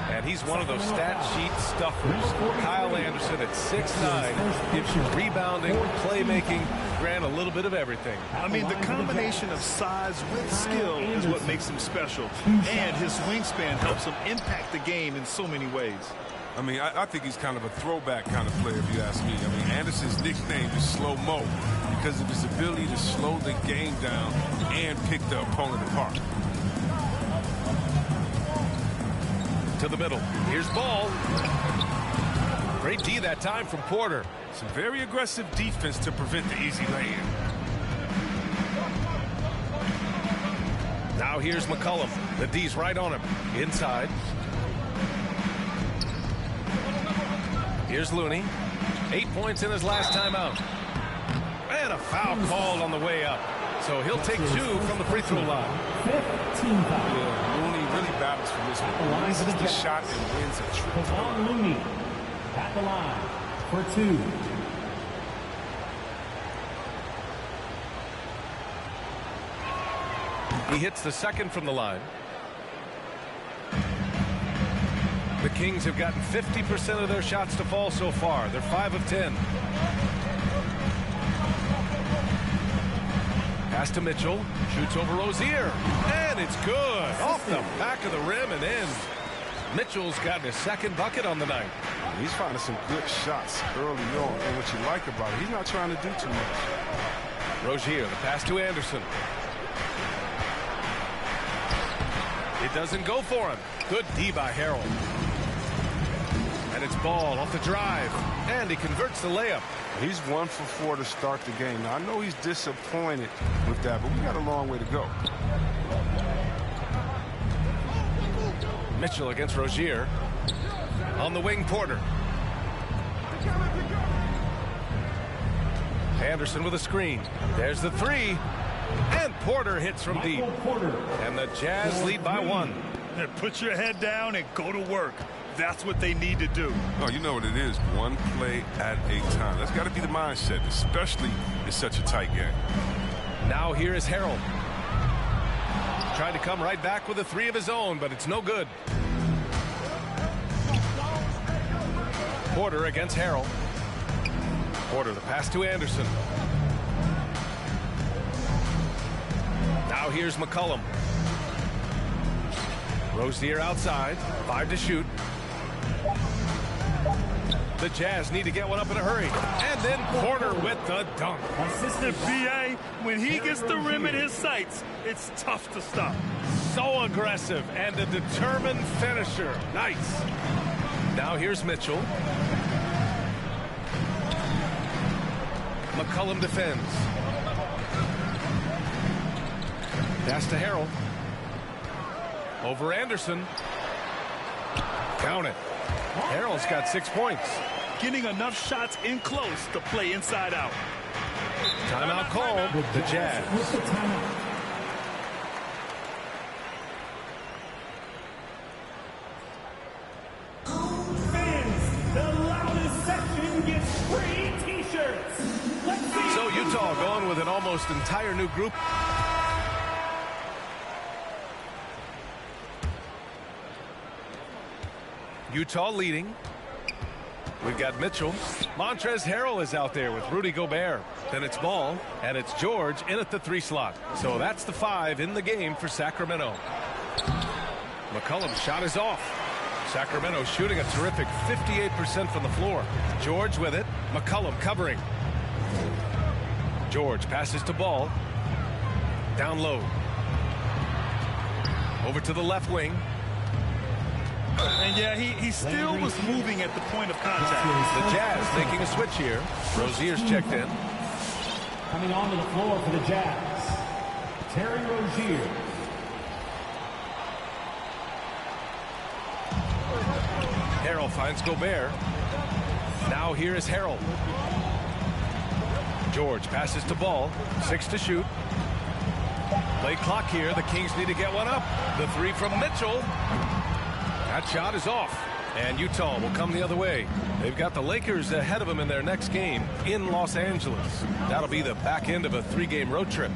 [SPEAKER 14] And he's one of those stat sheet stuffers. Kyle Anderson at 6'9", gives you rebounding, playmaking, Grant, a little bit of everything.
[SPEAKER 12] I mean, the combination of size with skill is what makes him special. And his wingspan helps him impact the game in so many ways.
[SPEAKER 24] I mean, I think he's kind of a throwback kind of player, if you ask me. I mean, Anderson's nickname is Slow Mo because of his ability to slow the game down and pick the opponent apart.
[SPEAKER 14] To the middle. Here's Ball. Great D that time from Porter.
[SPEAKER 24] Some very aggressive defense to prevent the easy lay-in.
[SPEAKER 14] Now here's McCollum. The D's right on him. Inside. Here's Looney. 8 points in his last time out. And a foul called on the way up. So he'll take 2 from the free throw line.
[SPEAKER 24] Yeah, Looney really battles for this one. Misses the shot and wins a trip.
[SPEAKER 25] Looney at the line for 2.
[SPEAKER 14] He hits the second from the line. The Kings have gotten 50% of their shots to fall so far. They're 5 of 10. Pass to Mitchell. Shoots over Rozier. And it's good. Off the back of the rim and in. Mitchell's gotten his second bucket on the night.
[SPEAKER 24] He's finding some good shots early on. And what you like about it, he's not trying to do too much.
[SPEAKER 14] Rozier, the pass to Anderson. It doesn't go for him. Good D by Harrell. And And it's Ball off the drive. And he converts the layup.
[SPEAKER 24] He's 1 for 4 to start the game. Now, I know he's disappointed with that, but we got a long way to go.
[SPEAKER 14] Mitchell against Rozier. On the wing, Porter. Anderson with a screen. There's the three. And Porter hits from deep. And the Jazz lead by 1.
[SPEAKER 12] And put your head down and go to work. That's what they need to do.
[SPEAKER 24] Oh, you know what it is. One play at a time. That's got to be the mindset, especially in such a tight game.
[SPEAKER 14] Now here is Harrell. Trying to come right back with a 3 of his own, but it's no good. Porter against Harrell. Porter, the pass to Anderson. Now here's McCollum. Rozier outside. 5 to shoot. The Jazz need to get one up in a hurry. And then Porter with the dunk.
[SPEAKER 12] Assistant PA, when he gets the rim in his sights, it's tough to stop.
[SPEAKER 14] So aggressive and a determined finisher. Nice. Now here's Mitchell. McCollum defends. Pass to Harrell. Over Anderson. Count it. Harrell's got 6 points.
[SPEAKER 12] Getting enough shots in close to play inside out.
[SPEAKER 14] Timeout called. The Jazz.
[SPEAKER 25] Fans, the loudest section gets free T-shirts.
[SPEAKER 14] So Utah going with an almost entire new group. Utah leading. We've got Mitchell. Montrezl Harrell is out there with Rudy Gobert. Then it's Ball, and it's George in at the 3 slot. So that's the 5 in the game for Sacramento. McCollum's shot is off. Sacramento shooting a terrific 58% from the floor. George with it. McCollum covering. George passes to Ball. Down low. Over to the left wing.
[SPEAKER 12] And yeah, he still was moving at the point of contact.
[SPEAKER 14] The Jazz making a switch here. Rozier's checked in.
[SPEAKER 25] Coming onto the floor for the Jazz, Terry Rozier.
[SPEAKER 14] Harrell finds Gobert. Now here is Harrell. George passes to Ball. 6 to shoot. Play clock here. The Kings need to get one up. The 3 from Mitchell. That shot is off. And Utah will come the other way. They've got the Lakers ahead of them in their next game in Los Angeles. That'll be the back end of a 3-game road trip.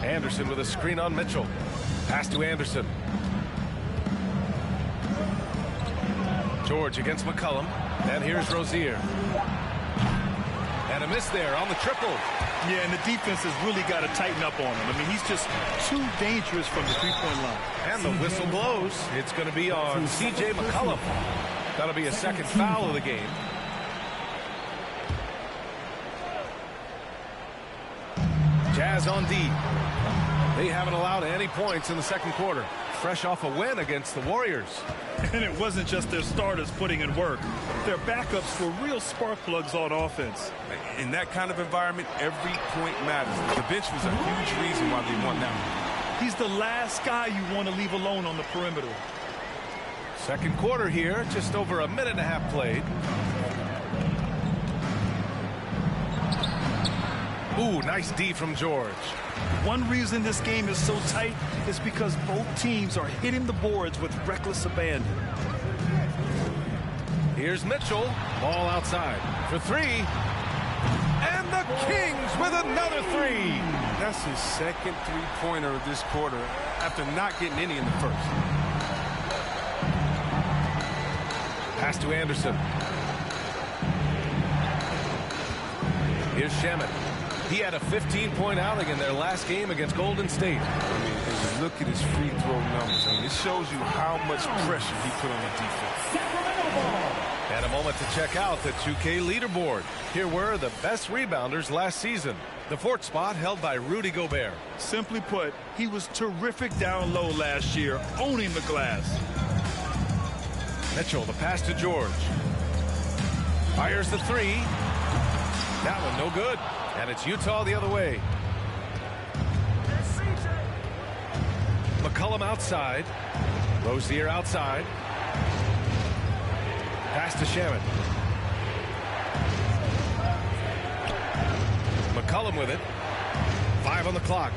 [SPEAKER 14] Anderson with a screen on Mitchell. Pass to Anderson. George against McCollum. And here's Rozier. And a miss there on the triple.
[SPEAKER 12] Yeah, and the defense has really got to tighten up on him. I mean, he's just too dangerous from the 3-point line.
[SPEAKER 14] And the whistle blows. It's going to be on C.J. McCollum. That'll be a second foul of the game. Jazz on D. They haven't allowed any points in the second quarter. Fresh off a win against the Warriors.
[SPEAKER 12] And it wasn't just their starters putting in work. Their backups were real spark plugs on offense.
[SPEAKER 24] In that kind of environment, every point matters. The bench was a huge reason why they won that one.
[SPEAKER 12] He's the last guy you want to leave alone on the perimeter.
[SPEAKER 14] Second quarter here, just over a minute and a half played. Ooh, nice D from George.
[SPEAKER 12] One reason this game is so tight is because both teams are hitting the boards with reckless abandon.
[SPEAKER 14] Here's Mitchell. Ball outside for 3. And the Kings with another 3.
[SPEAKER 24] That's his second 3-pointer of this quarter after not getting any in the first.
[SPEAKER 14] Pass to Anderson. Here's Shamet. He had a 15-point outing in their last game against Golden State.
[SPEAKER 24] I mean, as you look at his free throw numbers, I mean, it shows you how much pressure he put on the defense.
[SPEAKER 14] And a moment to check out the 2K leaderboard. Here were the best rebounders last season. The 4th spot held by Rudy Gobert.
[SPEAKER 12] Simply put, he was terrific down low last year, owning the glass.
[SPEAKER 14] Mitchell, the pass to George. Fires the three. That one no good. And it's Utah the other way. McCollum outside. Rozier outside. Pass to Shaman. McCollum with it. 5 on the clock.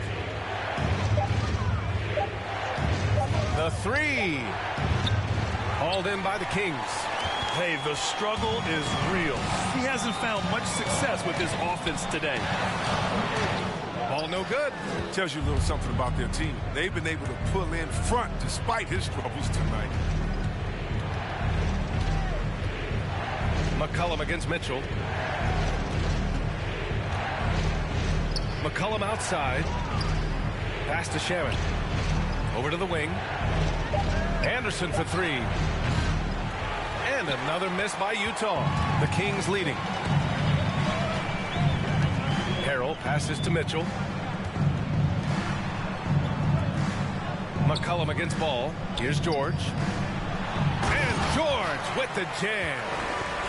[SPEAKER 14] The three. Hauled in by the Kings.
[SPEAKER 12] Hey, the struggle is real. He hasn't found much success with his offense today.
[SPEAKER 14] Ball no good.
[SPEAKER 24] Tells you a little something about their team. They've been able to pull in front despite his struggles tonight.
[SPEAKER 14] McCollum against Mitchell. McCollum outside. Pass to Shaman. Over to the wing. Anderson for three. And another miss by Utah. The Kings leading. Harrell passes to Mitchell. McCollum against Ball. Here's George. And George with the jam.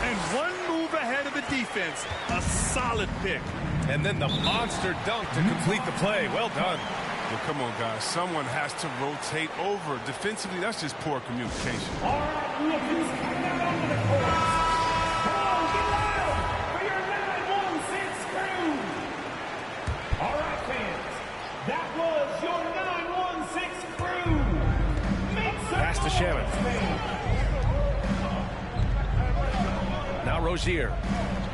[SPEAKER 12] And one move ahead of the defense. A solid pick.
[SPEAKER 14] And then the monster dunk to complete the play. Well done.
[SPEAKER 24] Well, come on, guys. Someone has to rotate over. Defensively, that's just poor communication.
[SPEAKER 25] All right, rookies, coming out onto the court. Come on, get loud for your 916 crew. All right, fans, that was your 916 crew. Make some
[SPEAKER 14] pass to Shaman. Now Rozier.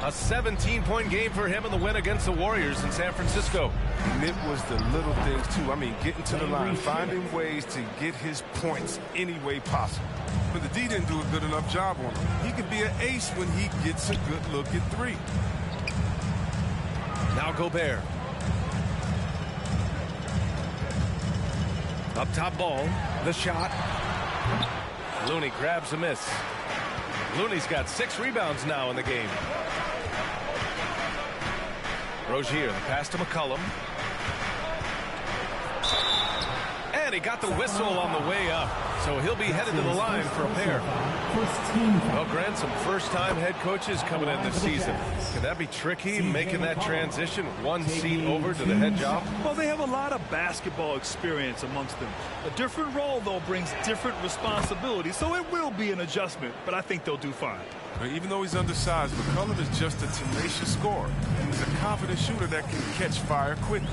[SPEAKER 14] A 17-point game for him in the win against the Warriors in San Francisco.
[SPEAKER 24] And it was the little things, too. I mean, getting to the line, finding ways to get his points any way possible. But the D didn't do a good enough job on him. He can be an ace when he gets a good look at three.
[SPEAKER 14] Now Gobert. Up top Ball. The shot. Looney grabs a miss. Looney's got 6 rebounds now in the game. Rozier, the pass to McCollum. And he got the whistle on the way up. So he'll be headed to the line for a pair. Well, Grant, some first-time head coaches coming in this season. Can that be tricky, making that transition 1 seat over to the head job?
[SPEAKER 12] Well, they have a lot of basketball experience amongst them. A different role, though, brings different responsibilities, so it will be an adjustment, but I think they'll do fine.
[SPEAKER 24] Even though he's undersized, McCollum is just a tenacious scorer. He's a confident shooter that can catch fire quickly.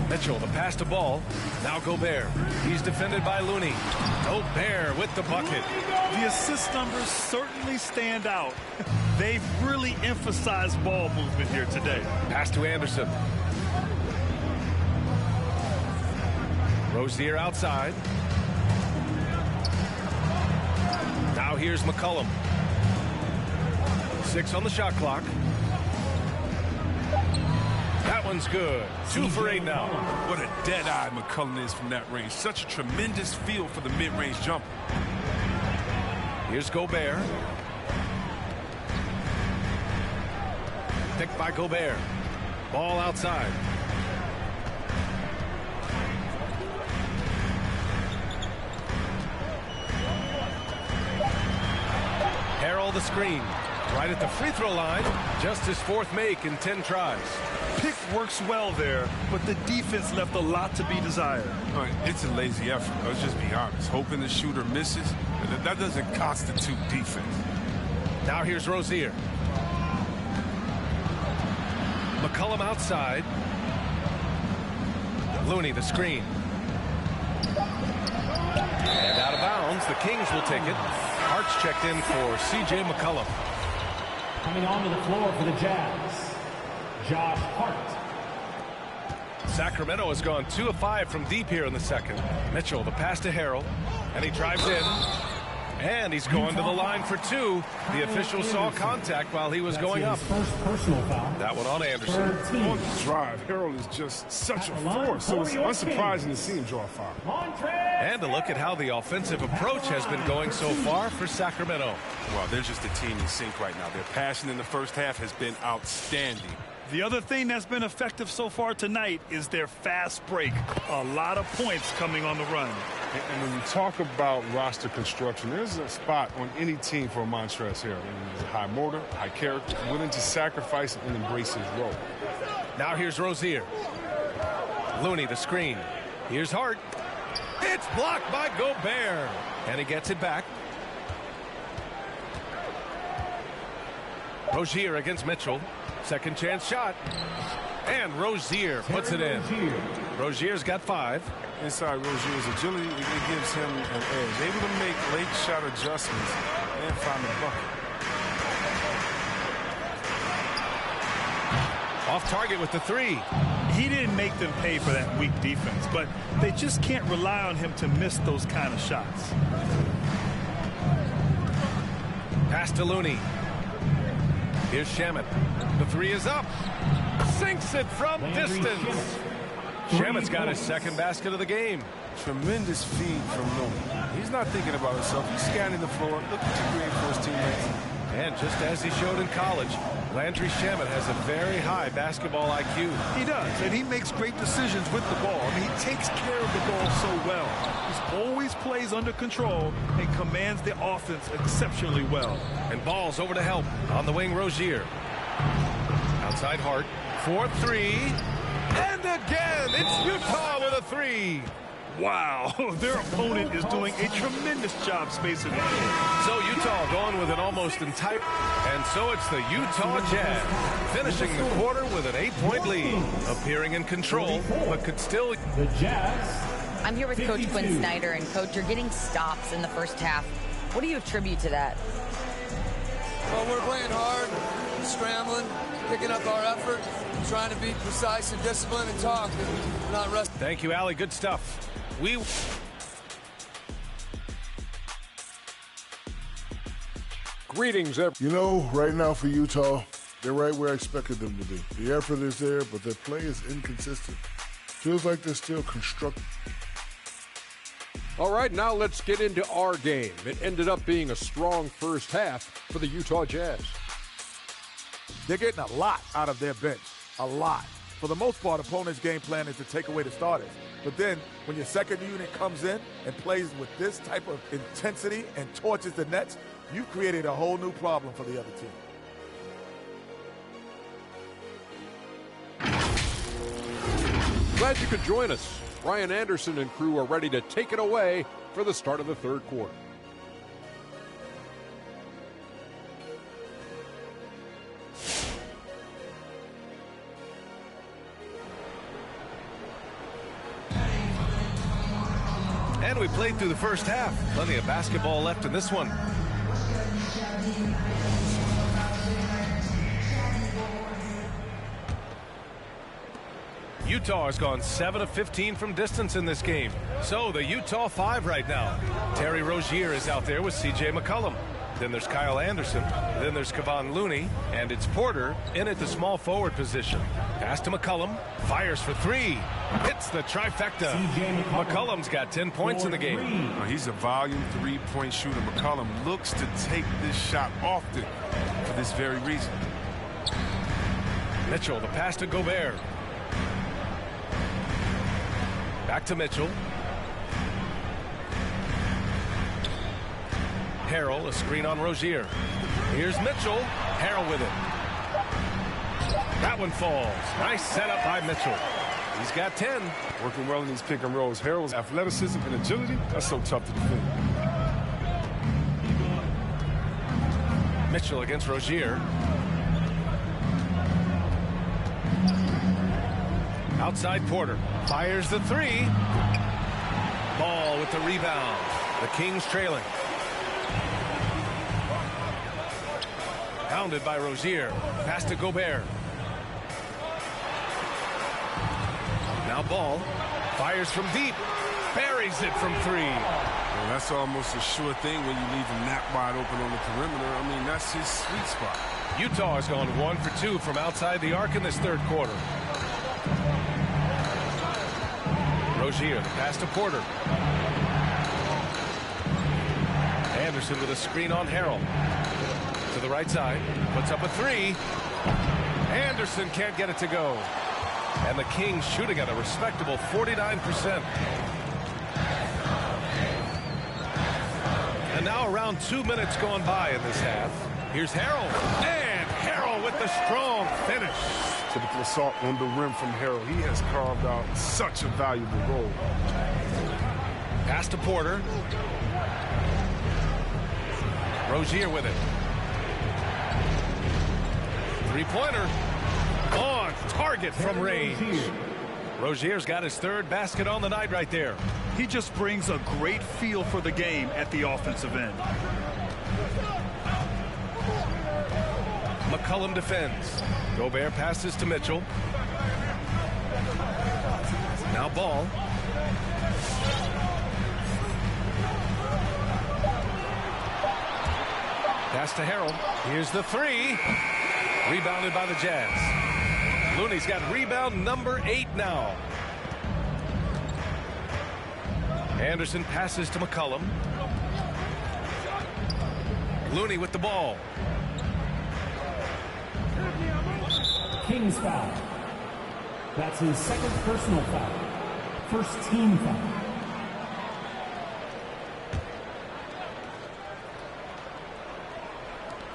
[SPEAKER 14] Mitchell, the pass to Ball. Now Gobert. He's defended by Looney. Gobert with the bucket.
[SPEAKER 12] The assist numbers certainly stand out. They've really emphasized ball movement here today.
[SPEAKER 14] Pass to Anderson. Rozier outside. Now here's McCollum. 6 on the shot clock. That one's good. 2 for 8 now.
[SPEAKER 24] What a dead-eye McCollum is from that range. Such a tremendous feel for the mid-range jumper.
[SPEAKER 14] Here's Gobert. Picked by Gobert. Ball outside. Harrell the screen. Right at the free throw line. Just his 4th make in 10 tries.
[SPEAKER 12] Pick works well there, but the defense left a lot to be desired.
[SPEAKER 24] It's a lazy effort. Let's just be honest. Hoping the shooter misses, that doesn't constitute defense.
[SPEAKER 14] Now here's Rozier. McCollum outside. Looney the screen. And out of bounds. The Kings will take it. Hart's checked in for C.J. McCollum.
[SPEAKER 25] Coming onto the floor for the Jazz, Josh Hart.
[SPEAKER 14] Sacramento has gone 2 of 5 from deep here in the second. Mitchell, the pass to Harrell, and he drives in. And he's going to the line for 2. The official saw contact while he was going up.
[SPEAKER 25] First personal foul.
[SPEAKER 14] That one on Anderson.
[SPEAKER 24] On the drive, Harrell is just such a force, so it's unsurprising to see him draw a foul.
[SPEAKER 14] And a look at how the offensive approach has been going so far for Sacramento.
[SPEAKER 24] Well, they're just a team in sync right now. Their passion in the first half has been outstanding.
[SPEAKER 12] The other thing that's been effective so far tonight is their fast break. A lot of points coming on the run.
[SPEAKER 24] And when you talk about roster construction, there's a spot on any team for Montrezl Harrell. He's a high motor, high character, willing to sacrifice and embrace his role.
[SPEAKER 14] Now here's Rozier. Looney, the screen. Here's Hart. It's blocked by Gobert. And he gets it back. Rozier against Mitchell. Second chance shot. And Rozier puts it in. Rozier's got 5.
[SPEAKER 24] Inside Rozier's agility, it gives him an edge. Able to make late shot adjustments and find the bucket.
[SPEAKER 14] Off target with the 3.
[SPEAKER 12] He didn't make them pay for that weak defense, but they just can't rely on him to miss those kind of shots.
[SPEAKER 14] Pass to Looney. Here's Shamet. The 3 is up. Sinks it from distance. Shamet's got his second basket of the game.
[SPEAKER 24] Tremendous feed from Looney. He's not thinking about himself. He's scanning the floor, looking to create for his teammates.
[SPEAKER 14] And just as he showed in college, Landry Shamet has a very high basketball IQ.
[SPEAKER 12] He does, and he makes great decisions with the ball. I mean, he takes care of the ball so well. He always plays under control and commands the offense exceptionally well.
[SPEAKER 14] And Ball's over to help. On the wing, Rozier. Outside Hart. 4-3. And again, it's Utah with a 3.
[SPEAKER 12] Wow, their opponent is doing a tremendous job spacing the floor.
[SPEAKER 14] So Utah going with an almost entire... And so it's the Utah Jazz finishing the quarter with an 8-point lead. Appearing in control, but could still...
[SPEAKER 25] The Jazz.
[SPEAKER 7] I'm here with Coach Quinn Snyder, and Coach, you're getting stops in the first half. What do you attribute to that?
[SPEAKER 9] Well, we're playing hard, scrambling, picking up our effort, trying to be precise and disciplined and talk, and not rest.
[SPEAKER 14] Thank you, Allie. Good stuff.
[SPEAKER 11] Greetings, everyone.
[SPEAKER 18] You know, right now for Utah, they're right where I expected them to be. The effort is there, but their play is inconsistent. Feels like they're still constructing.
[SPEAKER 11] All right, now let's get into our game. It ended up being a strong first half for the Utah Jazz.
[SPEAKER 19] They're getting a lot out of their bench. A lot. For the most part, opponents' game plan is to take away the starters. But then, when your second unit comes in and plays with this type of intensity and torches the Nets, you've created a whole new problem for the other team.
[SPEAKER 11] Glad you could join us. Brian Anderson and crew are ready to take it away for the start of the third quarter.
[SPEAKER 14] And we played through the first half. Plenty of basketball left in this one. Utah has gone 7 of 15 from distance in this game. So the Utah 5 right now. Terry Rozier is out there with C.J. McCollum. Then there's Kyle Anderson. Then there's Kevon Looney. And it's Porter in at the small forward position. Pass to McCollum. Fires for 3. Hits the trifecta. McCollum's got 10 points in the game.
[SPEAKER 24] He's a volume 3-point shooter. McCollum looks to take this shot often for this very reason.
[SPEAKER 14] Mitchell, the pass to Gobert. Back to Mitchell. Harrell, a screen on Rozier. Here's Mitchell. Harrell with it. That one falls. Nice setup by Mitchell. He's got 10.
[SPEAKER 24] Working well in these pick and rolls. Harrell's athleticism and agility, that's so tough to defend.
[SPEAKER 14] Mitchell against Rozier. Outside Porter. Fires the 3. Ball with the rebound. The Kings trailing. Pounded by Rozier. Pass to Gobert. Now Ball. Fires from deep. Buries it from 3.
[SPEAKER 24] Well, that's almost a sure thing when you leave him that wide open on the perimeter. I mean, that's his sweet spot.
[SPEAKER 14] Utah has gone 1 for 2 from outside the arc in this third quarter. Rozier, the pass to Porter. Anderson with a screen on Harrell. To the right side, puts up a 3. Anderson can't get it to go. And the Kings shooting at a respectable 49%. now around 2 minutes gone by in this half. Here's Harrell. And Harrell with the strong finish.
[SPEAKER 3] Typical assault on the rim from Harrell. He has carved out such a valuable role.
[SPEAKER 14] Pass to Porter. Rozier with it. Three-pointer. On target from range. Rozier's got his third basket on the night right there.
[SPEAKER 12] He just brings a great feel for the game at the offensive end.
[SPEAKER 14] McCollum defends. Gobert passes to Mitchell. Now Ball. Pass to Harrell. Here's the three. Rebounded by the Jazz. Looney's got rebound number 8 now. Anderson passes to McCollum. Looney with the ball.
[SPEAKER 25] King's foul. That's his second personal foul. First team foul.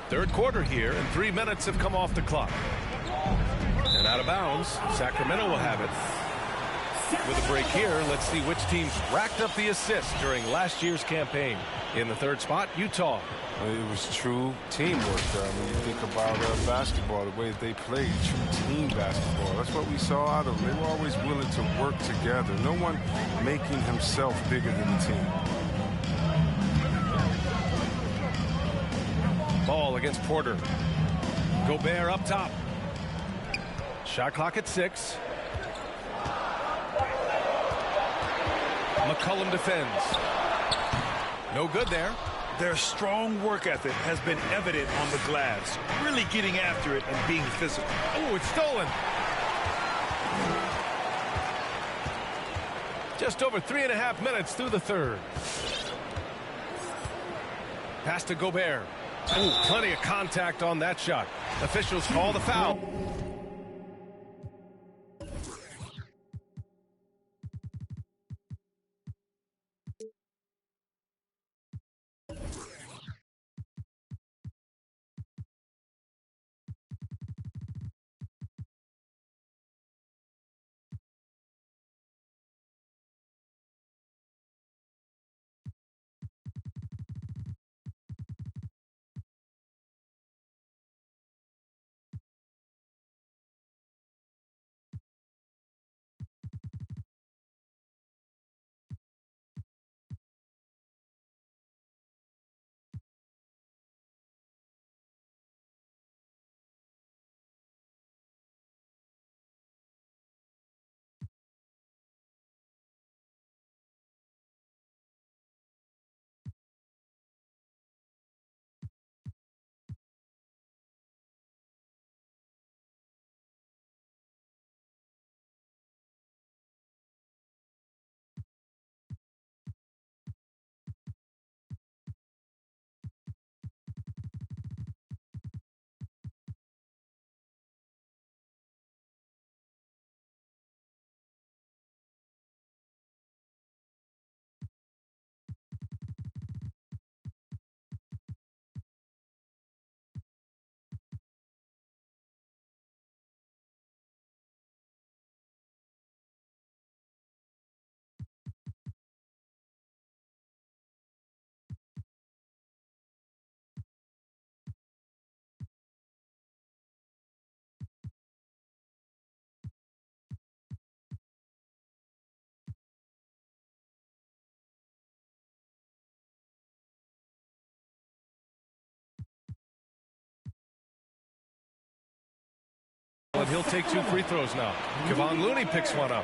[SPEAKER 14] Third quarter here, and 3 minutes have come off the clock. And out of bounds, Sacramento will have it. With a break here, let's see which teams racked up the assists during last year's campaign. In the third spot, Utah.
[SPEAKER 3] It was true teamwork. When you think about basketball, the way that they played, true team basketball. That's what we saw out of them. They were always willing to work together. No one making himself bigger than the team.
[SPEAKER 14] Ball against Porter. Gobert up top. Shot clock at 6. McCollum defends. No good there.
[SPEAKER 12] Their strong work ethic has been evident on the glass, really getting after it and being physical.
[SPEAKER 14] Oh, it's stolen. Just over 3.5 minutes through the third. Pass to Gobert. Ooh, plenty of contact on that shot. Officials call the foul. And he'll take 2 free throws now. Kevon Looney picks one up.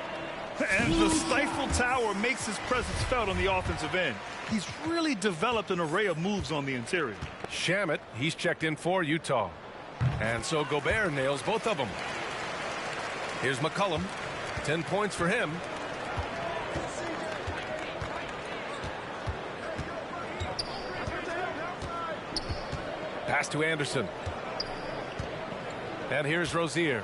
[SPEAKER 12] And the Stifle Tower makes his presence felt on the offensive end. He's really developed an array of moves on the interior.
[SPEAKER 14] Shamet, he's checked in for Utah. And so Gobert nails both of them. Here's McCollum. 10 points for him. Pass to Anderson. And here's Rozier.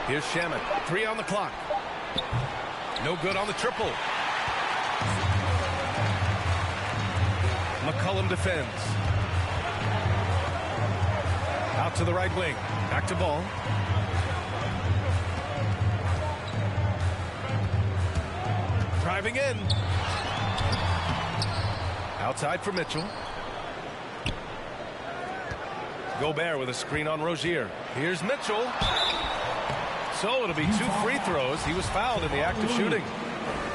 [SPEAKER 14] Here's Shamet. 3 on the clock. No good on the triple. McCollum defends. Out to the right wing. Back to Ball. Driving in. Outside for Mitchell. Gobert with a screen on Rozier. Here's Mitchell. So it'll be 2 free throws. He was fouled in the act of shooting.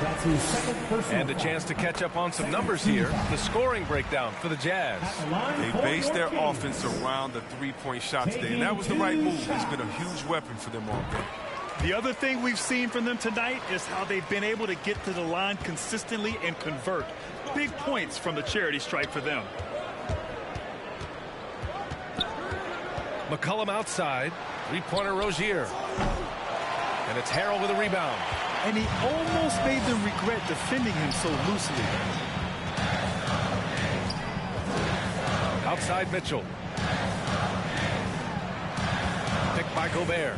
[SPEAKER 25] That's his second personal.
[SPEAKER 14] And a chance to catch up on some numbers here. The scoring breakdown for the Jazz.
[SPEAKER 3] They based their offense around the three-point shot today, and that was the right move. It's been a huge weapon for them all game.
[SPEAKER 12] The other thing we've seen from them tonight is how they've been able to get to the line consistently and convert. Big points from the charity stripe for them.
[SPEAKER 14] McCollum outside. Three-pointer Rozier. And it's Harrell with a rebound.
[SPEAKER 12] And he almost made them regret defending him so loosely.
[SPEAKER 14] Outside Mitchell. Picked by Gobert.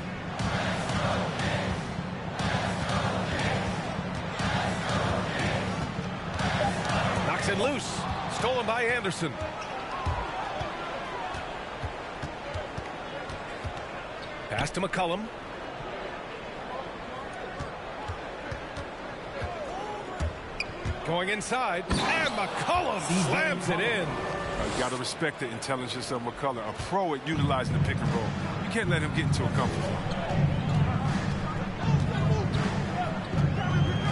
[SPEAKER 14] Knocks it loose. Stolen by Anderson. Pass to McCollum. Going inside, and McCollum slams it in.
[SPEAKER 3] You got to respect the intelligence of McCollum, a pro at utilizing the pick and roll. You can't let him get into a comfort.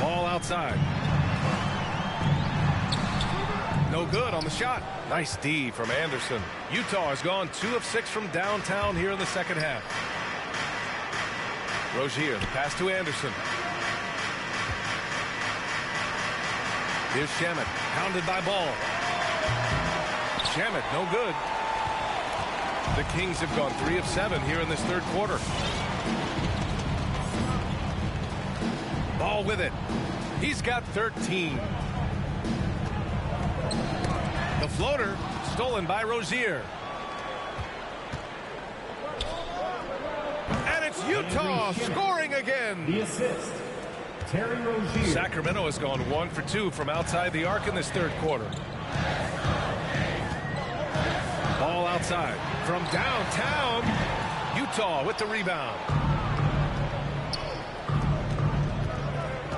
[SPEAKER 14] Ball outside. No good on the shot. Nice D from Anderson. Utah has gone 2 of 6 from downtown here in the second half. Rozier, the pass to Anderson. Here's Shamet, pounded by Ball. Shamet, no good. The Kings have gone 3 of 7 here in this third quarter. Ball with it. He's got 13. The floater, stolen by Rozier. And it's Utah scoring again.
[SPEAKER 25] The assist. Terry Rozier.
[SPEAKER 14] Sacramento has gone 1 for 2 from outside the arc in this third quarter. Ball outside from downtown. Utah with the rebound.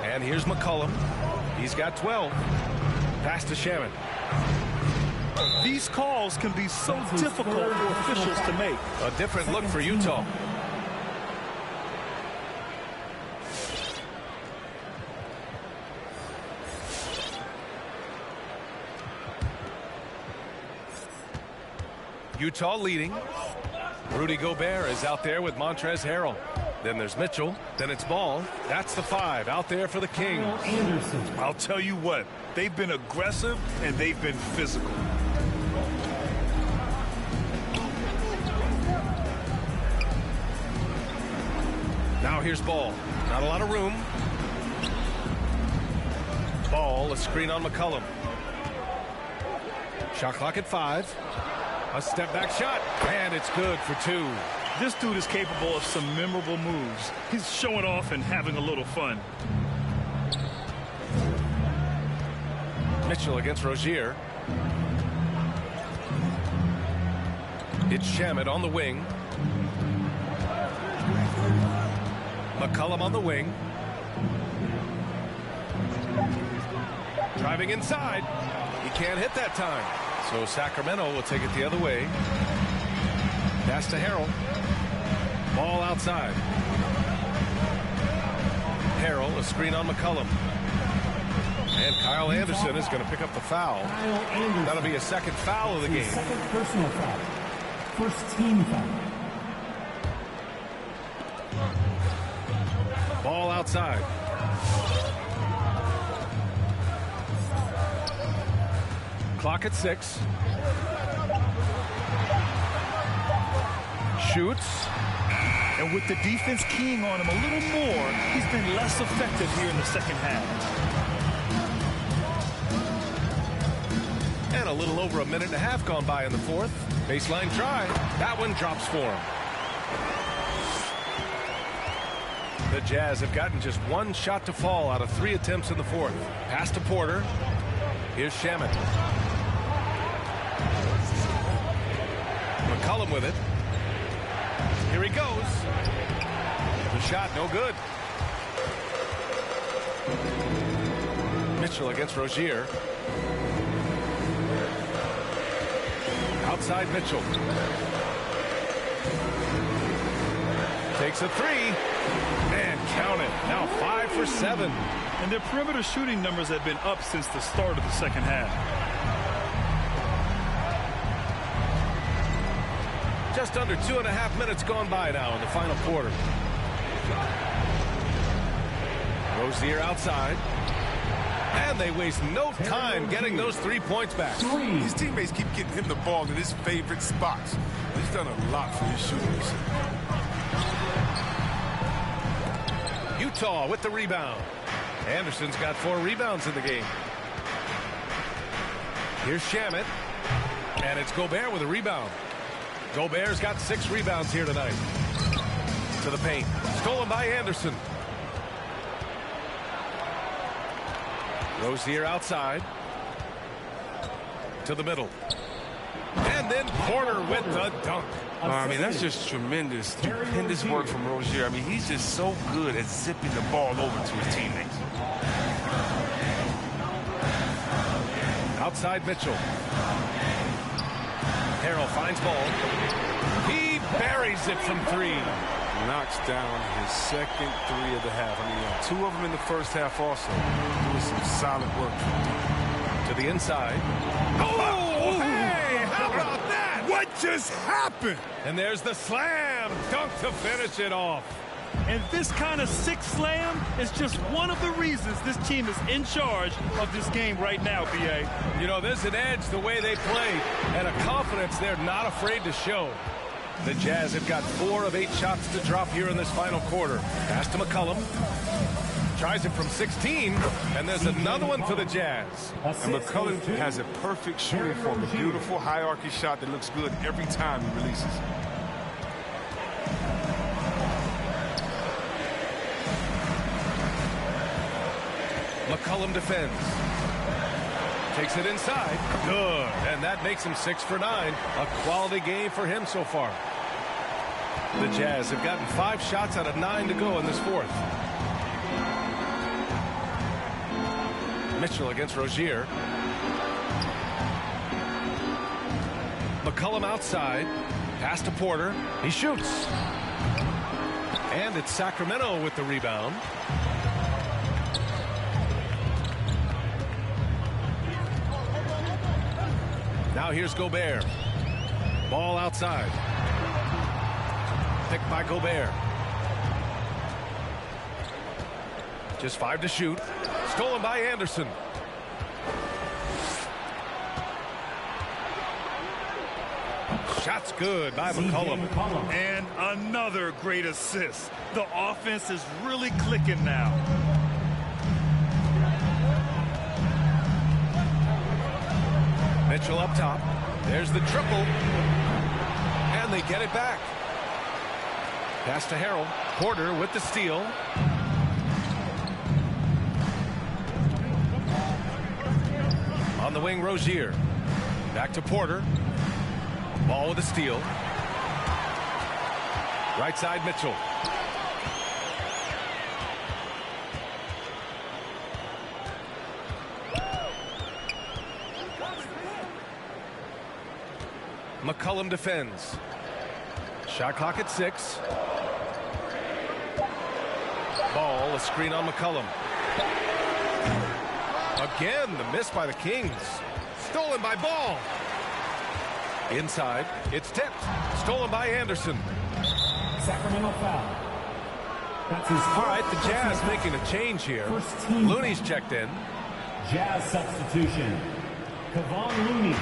[SPEAKER 14] And here's McCollum. He's got 12. Pass to Shamet.
[SPEAKER 12] These calls can be so difficult for officials to make.
[SPEAKER 14] A different look for Utah. Utah leading. Rudy Gobert is out there with Montrezl Harrell. Then there's Mitchell. Then it's Ball. That's the 5 out there for the Kings.
[SPEAKER 12] I'll tell you what, they've been aggressive and they've been physical.
[SPEAKER 14] Now here's Ball. Not a lot of room. Ball, a screen on McCollum. Shot clock at 5. A step back shot, and it's good for 2.
[SPEAKER 12] This dude is capable of some memorable moves. He's showing off and having a little fun.
[SPEAKER 14] Mitchell against Rozier. It's Shamet on the wing. McCollum on the wing. Driving inside. He can't hit that time. So Sacramento will take it the other way. Pass to Harrell. Ball outside. Harrell, a screen on McCollum. And Kyle Anderson is going to pick up the foul. That'll be a second foul of the game.
[SPEAKER 25] Second personal foul. First team foul.
[SPEAKER 14] Ball outside. Clock at 6. Shoots.
[SPEAKER 12] And with the defense keying on him a little more, he's been less effective here in the second half.
[SPEAKER 14] And a little over a minute and a half gone by in the fourth. Baseline try. That one drops for him. The Jazz have gotten just one shot to fall out of 3 attempts in the fourth. Pass to Porter. Here's Shamet. McCollum with it. Here he goes. The shot, no good. Mitchell against Rozier. Outside Mitchell. Takes a 3. Man, count it. Now 5 for 7.
[SPEAKER 12] And their perimeter shooting numbers have been up since the start of the second half.
[SPEAKER 14] Just under 2.5 minutes gone by now in the final quarter. Rozier outside. And they waste no time getting those 3 points back.
[SPEAKER 3] His teammates keep getting him the ball in his favorite spots. He's done a lot for his shooters.
[SPEAKER 14] Utah with the rebound. Anderson's got 4 rebounds in the game. Here's Shamet. And it's Gobert with a rebound. Gobert's got 6 rebounds here tonight. To the paint. Stolen by Anderson. Rozier outside. To the middle. And then Porter with the dunk.
[SPEAKER 3] I mean, that's just tremendous, stupendous work from Rozier. I mean, he's just so good at zipping the ball over to his teammates.
[SPEAKER 14] Outside Mitchell. Harrell finds ball. He buries it from 3.
[SPEAKER 3] Knocks down his second 3 of the half. I mean, 2 of them in the first half also. Doing some solid work.
[SPEAKER 14] To the inside. Oh, hey, how about that?
[SPEAKER 3] What just happened?
[SPEAKER 14] And there's the slam dunk to finish it off.
[SPEAKER 12] And this kind of sick slam is just one of the reasons this team is in charge of this game right now, B.A.
[SPEAKER 14] You know, there's an edge the way they play and a confidence they're not afraid to show. The Jazz have got 4 of 8 shots to drop here in this final quarter. Pass to McCollum. Tries it from 16, and there's another one for the Jazz.
[SPEAKER 3] And McCollum has a perfect shooting form, a beautiful hierarchy shot that looks good every time he releases.
[SPEAKER 14] McCollum defends. Takes it inside. Good. And that makes him 6 for 9. A quality game for him so far. The Jazz have gotten 5 shots out of 9 to go in this fourth. Mitchell against Rozier. McCollum outside. Pass to Porter. He shoots. And it's Sacramento with the rebound. Now here's Gobert. Ball outside. Picked by Gobert. Just 5 to shoot. Stolen by Anderson. Shot's good by McCollum.
[SPEAKER 12] And another great assist. The offense is really clicking now.
[SPEAKER 14] Mitchell up top. There's the triple. And they get it back. Pass to Harrell. Porter with the steal. On the wing, Rozier. Back to Porter. Ball with a steal. Right side, Mitchell. McCollum defends. Shot clock at 6. Ball, a screen on McCollum. Again, the miss by the Kings. Stolen by Ball. Inside, it's tipped. Stolen by Anderson.
[SPEAKER 25] Sacramento foul. That's his
[SPEAKER 14] All right, the Jazz making a change here. Looney's checked in.
[SPEAKER 25] Jazz substitution. Kevon Looney.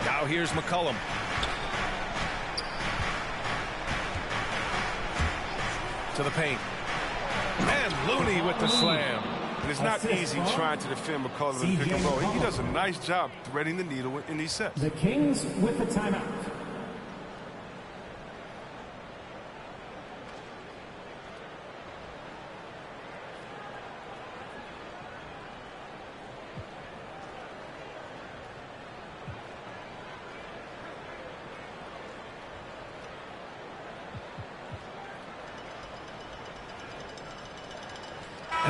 [SPEAKER 14] Now here's McCollum. To the paint. And Looney with the slam.
[SPEAKER 3] And it's not easy trying to defend McCollum in pick and roll. He does a nice job threading the needle in these sets.
[SPEAKER 25] The Kings with the timeout.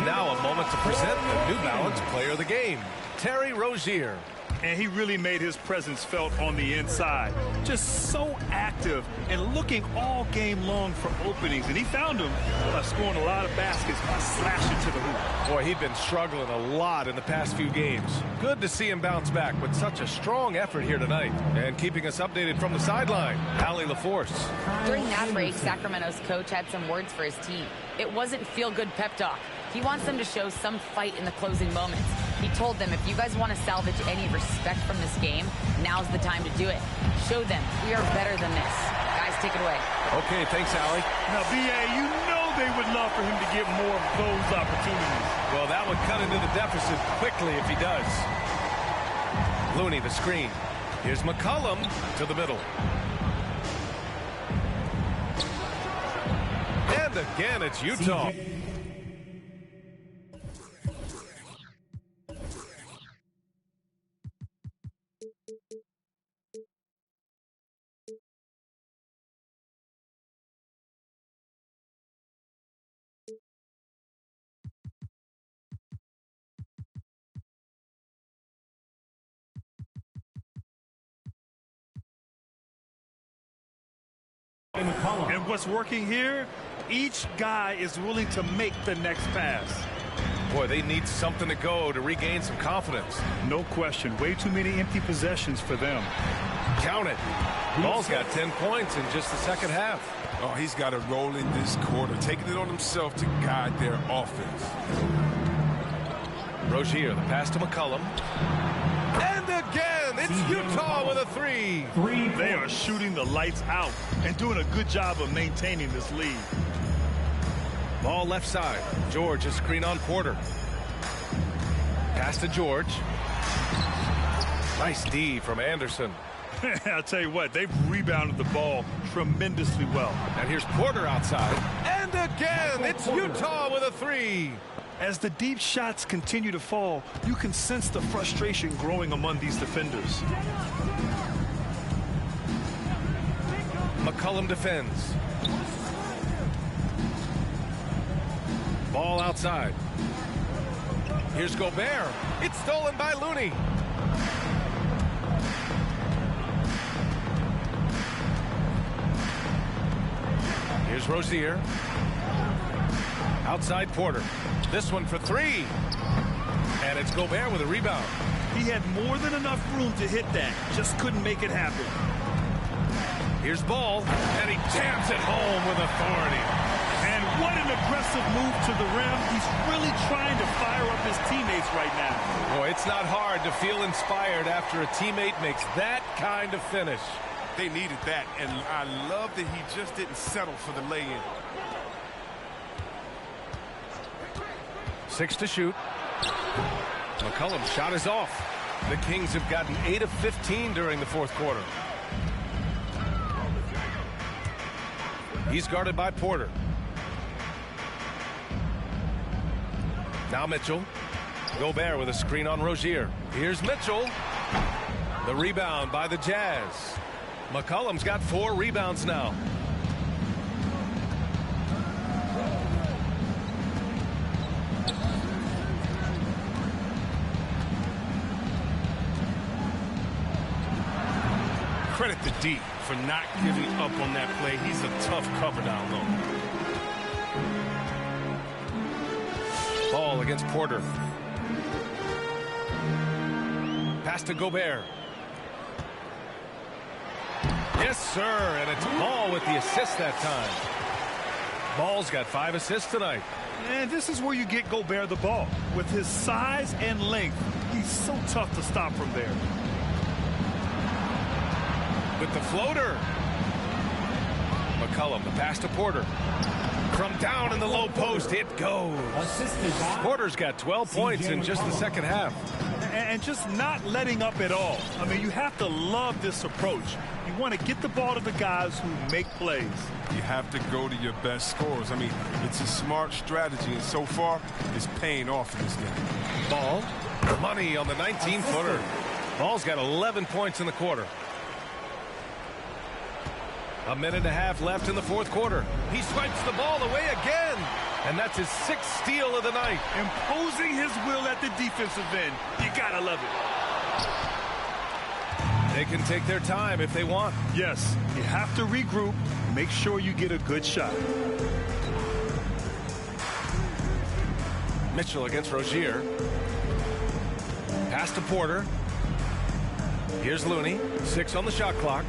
[SPEAKER 14] And now a moment to present the New Balance Player of the Game, Terry Rozier.
[SPEAKER 12] And he really made his presence felt on the inside. Just so active and looking all game long for openings. And he found them by scoring a lot of baskets by slashing to the hoop.
[SPEAKER 14] Boy, he'd been struggling a lot in the past few games. Good to see him bounce back with such a strong effort here tonight. And keeping us updated from the sideline, Allie LaForce.
[SPEAKER 7] During that break, Sacramento's coach had some words for his team. It wasn't feel-good pep talk. He wants them to show some fight in the closing moments. He told them, if you guys want to salvage any respect from this game, now's the time to do it. Show them we are better than this. Guys, take it away.
[SPEAKER 14] Okay, thanks, Allie.
[SPEAKER 12] Now, B.A., you know they would love for him to get more of those opportunities.
[SPEAKER 14] Well, that would cut into the deficit quickly if he does. Looney, the screen. Here's McCollum to the middle. And again, it's Utah.
[SPEAKER 12] And what's working here, each guy is willing to make the next pass.
[SPEAKER 14] Boy, they need something to go to regain some confidence.
[SPEAKER 12] No question. Way too many empty possessions for them.
[SPEAKER 14] Count it. Ball's got 10 points in just the second half.
[SPEAKER 3] Oh, he's got to roll in this quarter, taking it on himself to guide their offense.
[SPEAKER 14] Rozier, the pass to McCollum. And again, it's Utah with a three.
[SPEAKER 12] They are shooting the lights out and doing a good job of maintaining this lead.
[SPEAKER 14] Ball left side. George, a screen on Porter. Pass to George. Nice D from Anderson.
[SPEAKER 12] I'll tell you what, they've rebounded the ball tremendously well.
[SPEAKER 14] And here's Porter outside. And again, it's Utah with a three.
[SPEAKER 12] As the deep shots continue to fall, you can sense the frustration growing among these defenders.
[SPEAKER 14] McCollum defends. Ball outside. Here's Gobert. It's stolen by Looney. Here's Rozier. Outside Porter. This one for three. And it's Gobert with a rebound.
[SPEAKER 12] He had more than enough room to hit that. Just couldn't make it happen.
[SPEAKER 14] Here's Ball. And he jams it home with authority.
[SPEAKER 12] And what an aggressive move to the rim. He's really trying to fire up his teammates right now.
[SPEAKER 14] Boy, it's not hard to feel inspired after a teammate makes that kind of finish.
[SPEAKER 3] They needed that, and I love that he just didn't settle for the lay-in.
[SPEAKER 14] 6 to shoot. McCollum's shot is off. The Kings have gotten 8 of 15 during the fourth quarter. He's guarded by Porter. Now Mitchell. Gobert with a screen on Rozier. Here's Mitchell. The rebound by the Jazz. McCollum's got 4 rebounds now.
[SPEAKER 3] Credit to D for not giving up on that play. He's a tough cover down low.
[SPEAKER 14] Ball against Porter. Pass to Gobert. Yes, sir, and it's Ball with the assist that time. Ball's got 5 assists tonight.
[SPEAKER 12] And this is where you get Gobert the ball. With his size and length, he's so tough to stop from there.
[SPEAKER 14] With the floater. McCollum, the pass to Porter. From down in the low post, it goes. Porter's got 12 points in just the second half.
[SPEAKER 12] And just not letting up at all. I mean, you have to love this approach. You want to get the ball to the guys who make plays.
[SPEAKER 3] You have to go to your best scorers. I mean, it's a smart strategy, and so far, it's paying off in this game.
[SPEAKER 14] Ball, money on the 19-footer. Ball's got 11 points in the quarter. A minute and a half left in the fourth quarter. He swipes the ball away again. And that's his 6th steal of the night.
[SPEAKER 12] Imposing his will at the defensive end. You gotta love it.
[SPEAKER 14] They can take their time if they want.
[SPEAKER 12] Yes, you have to regroup. Make sure you get a good shot.
[SPEAKER 14] Mitchell against Rozier. Pass to Porter. Here's Looney. 6 on the shot clock.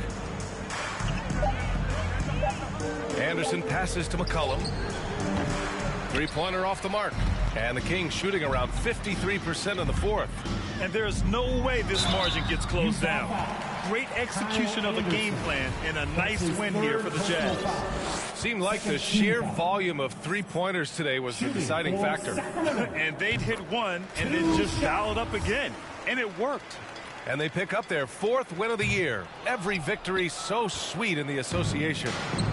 [SPEAKER 14] Anderson passes to McCollum. Three-pointer off the mark. And the Kings shooting around 53% in the fourth.
[SPEAKER 12] And there's no way this margin gets closed down. Great execution of the game plan and a nice win here for the Jazz.
[SPEAKER 14] Seemed like the sheer volume of three-pointers today was the deciding factor.
[SPEAKER 12] And they'd hit one and then just dial it up again. And it worked.
[SPEAKER 14] And they pick up their 4th win of the year. Every victory so sweet in the association.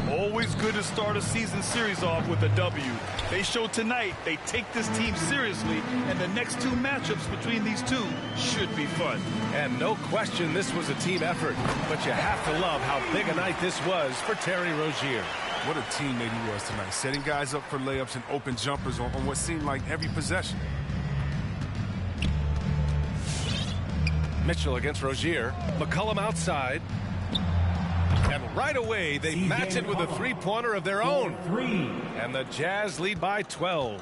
[SPEAKER 12] Always good to start a season series off with a W. They showed tonight they take this team seriously, and the next 2 matchups between these two should be fun.
[SPEAKER 14] And no question this was a team effort. But you have to love how big a night this was for Terry Rozier.
[SPEAKER 3] What a teammate he was tonight, setting guys up for layups and open jumpers on what seemed like every possession.
[SPEAKER 14] Mitchell against Rozier. McCollum outside. And right away, they match it with a three-pointer of their own. And the Jazz lead by 12.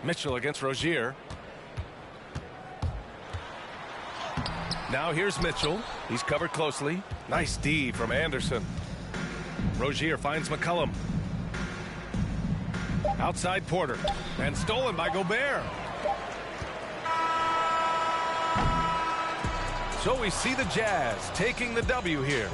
[SPEAKER 14] Mitchell against Rozier. Now here's Mitchell. He's covered closely. Nice D from Anderson. Rozier finds McCollum. Outside Porter. And stolen by Gobert. So we see the Jazz taking the W here.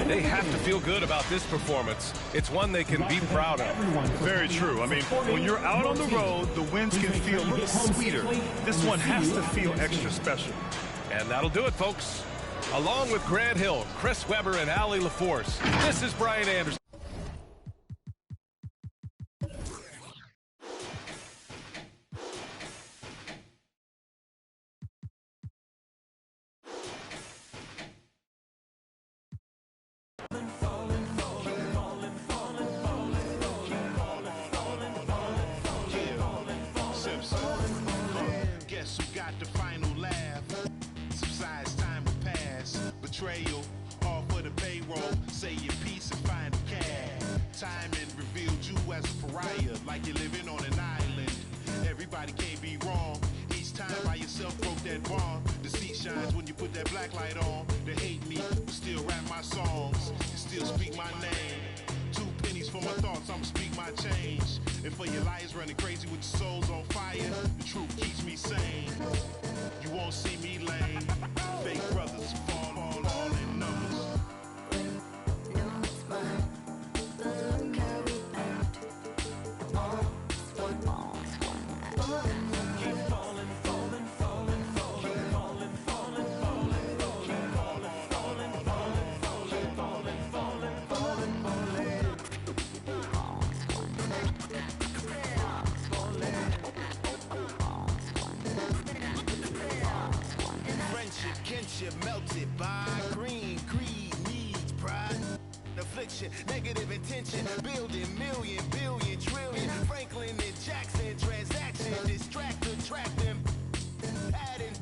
[SPEAKER 14] They have to feel good about this performance. It's one they can be proud of.
[SPEAKER 12] Very true. I mean, when you're out on the road, the wins can feel a little sweeter. This one has to feel extra special.
[SPEAKER 14] And that'll do it, folks. Along with Grant Hill, Chris Webber, and Allie LaForce, this is Brian Anderson.
[SPEAKER 4] All for the payroll, say your piece and find a cab. Timing revealed you as a pariah, like you're living on an island. Everybody can't be wrong. Each time by yourself broke that bond. The sea shines when you put that black light on. They hate me, but still rap my songs. And still speak my name. 2 pennies for my thoughts, I'ma speak my change. And for your liars running crazy with your souls on fire, the truth keeps me sane. You won't see me lame. Fake brothers fall in numbers. Melted by green, greed, needs, pride, affliction, negative intention, building million, billion, trillion, Franklin and Jackson, transaction, distract, attract them, adding,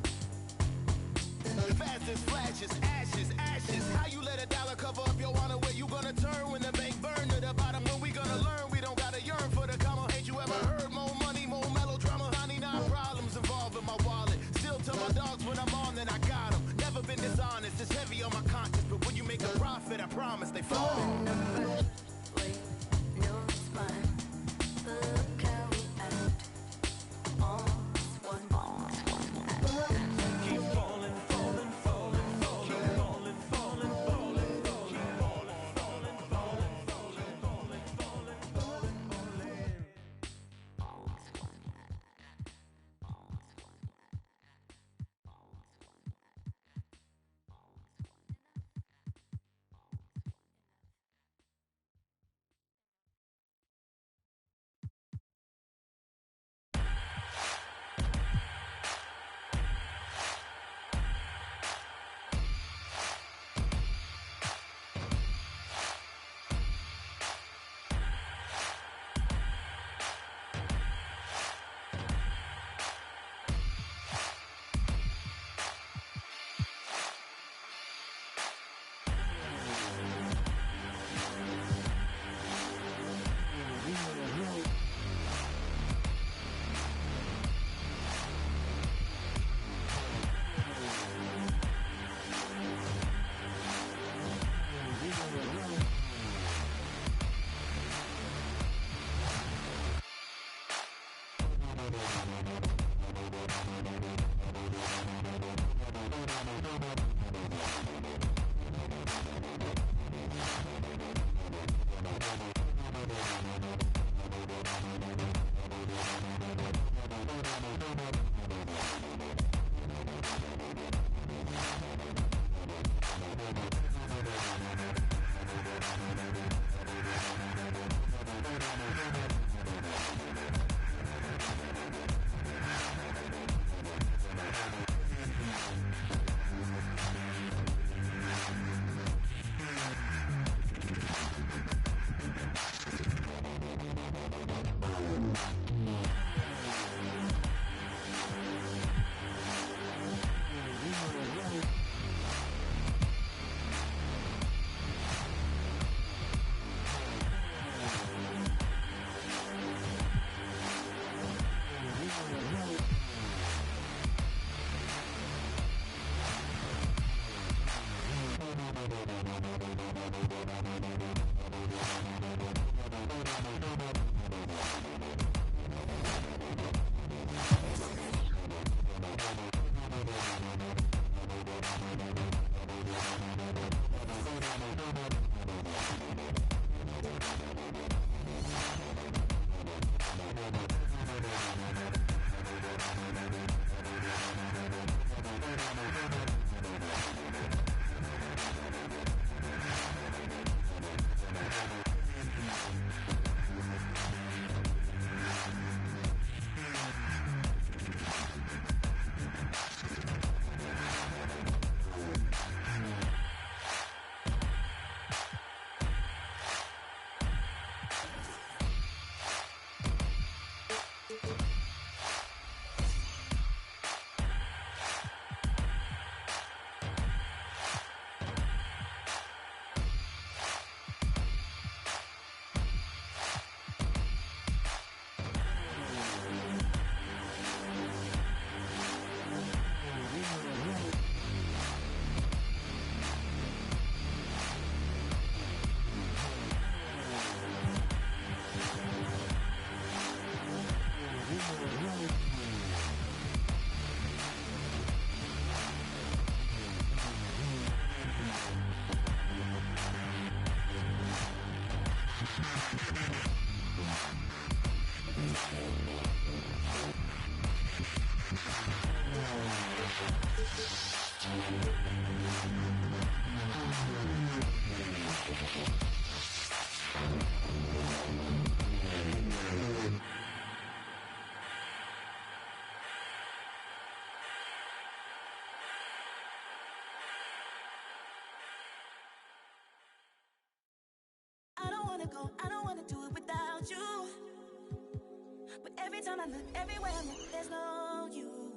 [SPEAKER 4] fast as flashes, ashes, how you let $1 cover up your honor, where you gonna turn when the bank burn to the bottom, when we gonna learn, we don't gotta yearn for the comma, ain't you ever heard, more money, more melodrama, 99 problems involved in my wallet, still tell my dogs when I'm on, then I got them. Never been dishonest, it's heavy on my conscience, but when you make a profit, I promise they fall.
[SPEAKER 15] I don't wanna go, I don't wanna do it without you. But every time I look, everywhere I look, there's no you.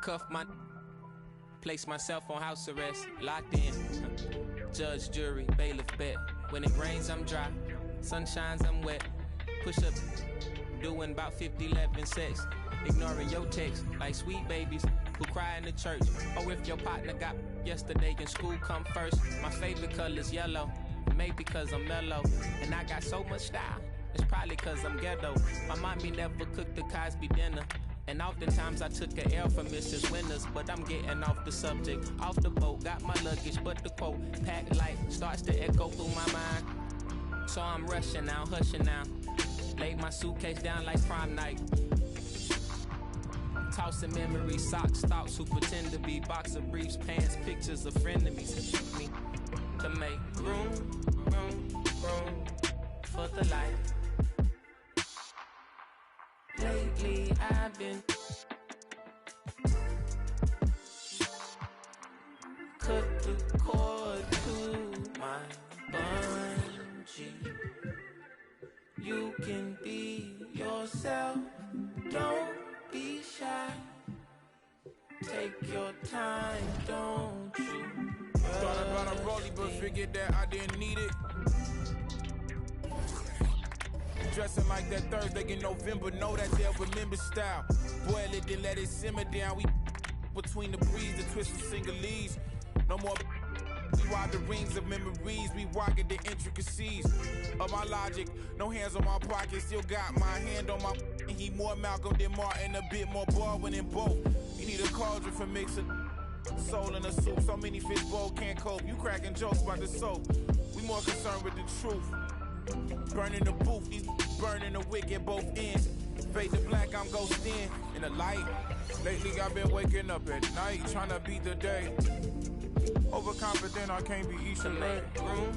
[SPEAKER 10] Handcuff my, place myself on house arrest, locked in. Judge, jury, bailiff, bet. When it rains, I'm dry. Sun shines, I'm wet. Push up, doing about 50, 11 sex. Ignoring your text like sweet babies who cry in the church. Or if your partner got yesterday in school, come first. My favorite color's yellow. Maybe because I'm mellow. And I got so much style. It's probably because I'm ghetto. My mommy never cooked the Cosby dinner. And oftentimes I took a L from Mrs. Winters. But I'm getting off the subject. Off the boat, got my luggage. But the quote, packed light, starts to echo through my mind. So I'm rushing now, hushing now. Laid my suitcase down like prom night. Tossing memories, socks, thoughts who pretend to be boxer briefs, pants, pictures of frenemies. Me to make room for the light. Lately I've been cut the cord to my bungee. You can be yourself, don't be shy. Take your time, don't you?
[SPEAKER 9] Thought about a rollie, but figured that I didn't need it. Dressing like that Thursday in November, know that they'll remember style. Boil it, then let it simmer down. We between the breeze, the twist of single-leads. No more. We ride the rings of memories. We rockin' the intricacies of my logic. No hands on my pocket, still got my hand on my. He more Malcolm than Martin, a bit more Baldwin than both. You need a cauldron for mixing soul in a soup. So many fish bowl can't cope. You cracking jokes about the soap. We more concerned with the truth. Burning the booth, these burning the wick at both ends. Fade to black, I'm ghosting in the light. Lately I've been waking up at night, trying to beat the day. Overconfident, I can't be each
[SPEAKER 10] to make room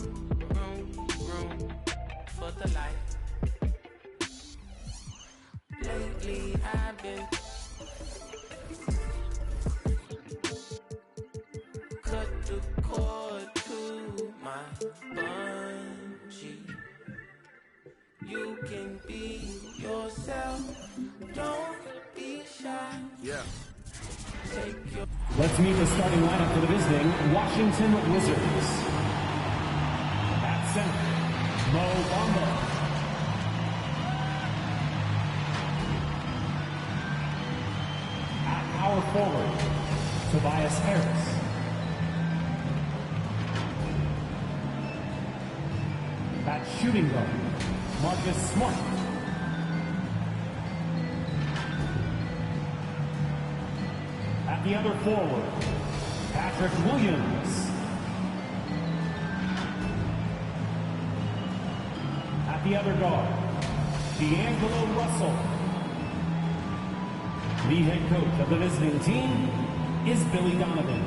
[SPEAKER 10] for the light. Lately I've been cut the cord to my bungee. You can be yourself, don't be shy.
[SPEAKER 9] Yeah.
[SPEAKER 10] Take your.
[SPEAKER 25] Let's meet the starting lineup for the visiting Washington Wizards. At center, Mo Bamba. At power forward, Tobias Harris. At shooting guard, Marcus Smart. At the other forward, Patrick Williams. At the other guard, LiAngelo Russell. The head coach of the visiting team is Billy Donovan.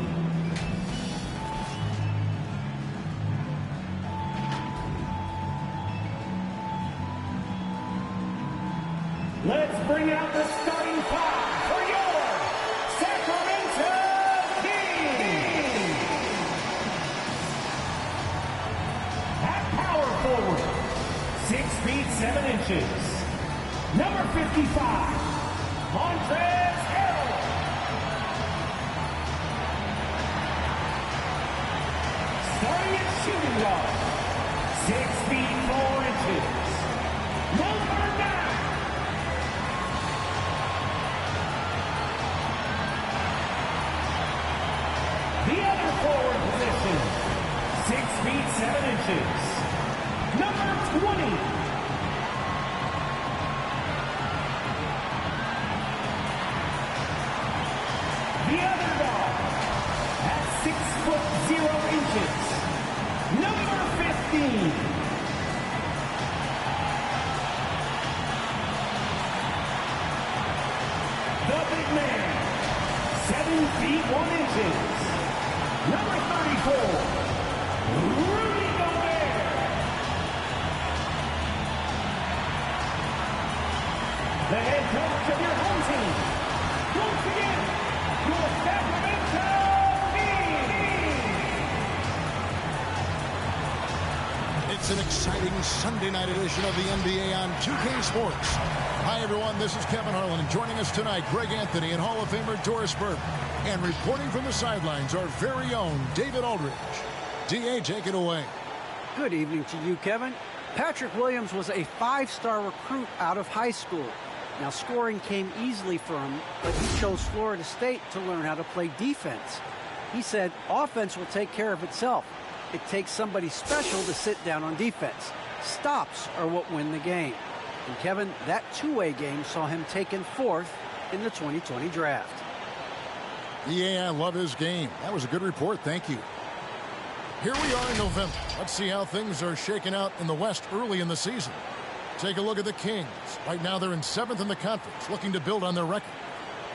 [SPEAKER 25] Let's bring out the starting five for your Sacramento Kings. At power forward, 6 feet 7 inches, number 55, Montrezl Harrell. Starting at shooting guard, 6 feet 4 inches, number 9. The other forward position, 6 feet 7 inches, number 20. The other guard, at 6 foot 0 inches, number 15. The big man, 7 feet 1 inches. Number 34, Rudy Gobert. The head coach of your home team, once again, your Sacramento Kings.
[SPEAKER 9] In
[SPEAKER 1] It's an exciting Sunday night edition of the NBA on 2K Sports. Hi, everyone. This is Kevin Harlan. And joining us tonight, Greg Anthony and Hall of Famer Doris Burke. And reporting from the sidelines, our very own David Aldridge. D.A., take it away.
[SPEAKER 6] Good evening to you, Kevin. Patrick Williams was a 5-star recruit out of high school. Now, scoring came easily for him, but he chose Florida State to learn how to play defense. He said, offense will take care of itself. It takes somebody special to sit down on defense. Stops are what win the game. And Kevin, that two-way game saw him taken 4th in the 2020 draft.
[SPEAKER 1] Yeah, I love his game. That was a good report. Thank you. Here we are in November. Let's see how things are shaking out in the West early in the season. Take a look at the Kings. Right now they're in 7th in the conference, looking to build on their record.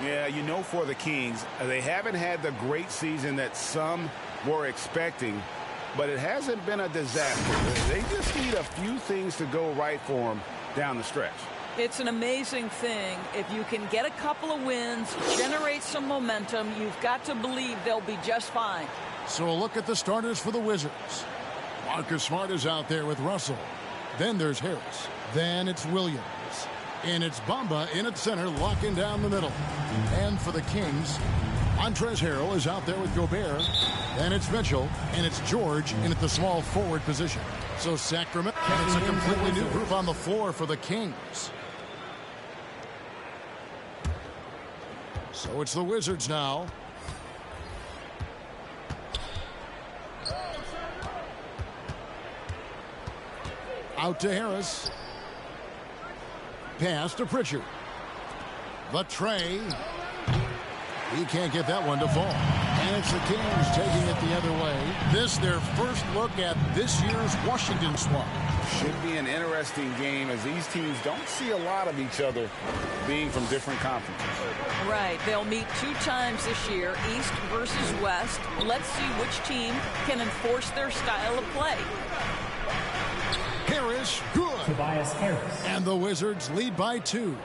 [SPEAKER 16] Yeah, you know, for the Kings, they haven't had the great season that some were expecting, but it hasn't been a disaster. They just need a few things to go right for them down the stretch.
[SPEAKER 17] It's an amazing thing. If you can get a couple of wins, generate some momentum, you've got to believe they'll be just fine.
[SPEAKER 1] So a look at the starters for the Wizards. Marcus Smart is out there with Russell. Then there's Harris. Then it's Williams. And it's Bamba in at center, locking down the middle. And for the Kings, Montrezl Harrell is out there with Gobert. Then it's Mitchell, and it's George in at the small forward position. So Sacramento, and it's a completely new group on the floor for the Kings. So it's the Wizards now. Out to Harris. Pass to Pritchard. The tray. He can't get that one to fall. And it's the Kings taking it the other way. This, their first look at this year's Washington swap.
[SPEAKER 16] Should be an interesting game as these teams don't see a lot of each other being from different conferences.
[SPEAKER 17] Right. They'll meet 2 times this year, East versus West. Let's see which team can enforce their style of play.
[SPEAKER 1] Harris, good.
[SPEAKER 25] Tobias Harris.
[SPEAKER 1] And the Wizards lead by 2.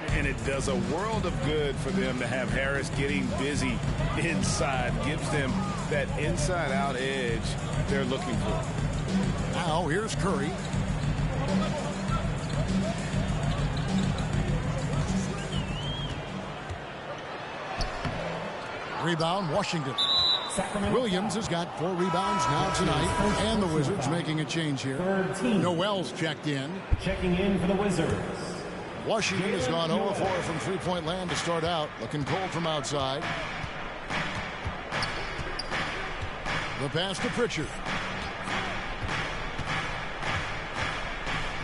[SPEAKER 16] And it does a world of good for them to have Harris getting busy inside. Gives them that inside-out edge they're looking for.
[SPEAKER 1] Now here's Curry. Rebound, Washington. Williams has got 4 rebounds now tonight, and the Wizards making a change here. Noel's checked in.
[SPEAKER 25] Checking in for the Wizards.
[SPEAKER 1] Washington has gone 0-4 from three-point land to start out, looking cold from outside. The pass to Pritchard.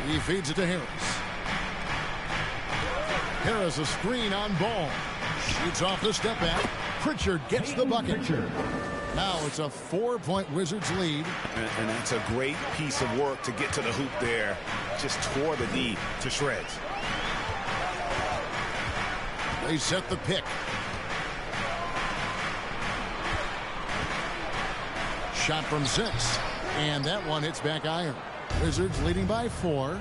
[SPEAKER 1] He feeds it to Harris. Harris a screen on Ball. Shoots off the step back. Pritchard gets the bucket. Now it's a 4-point Wizards lead.
[SPEAKER 16] And that's a great piece of work to get to the hoop there. Just tore the D to shreds.
[SPEAKER 1] They set the pick. Shot from 6. And that one hits back iron. Wizards leading by 4.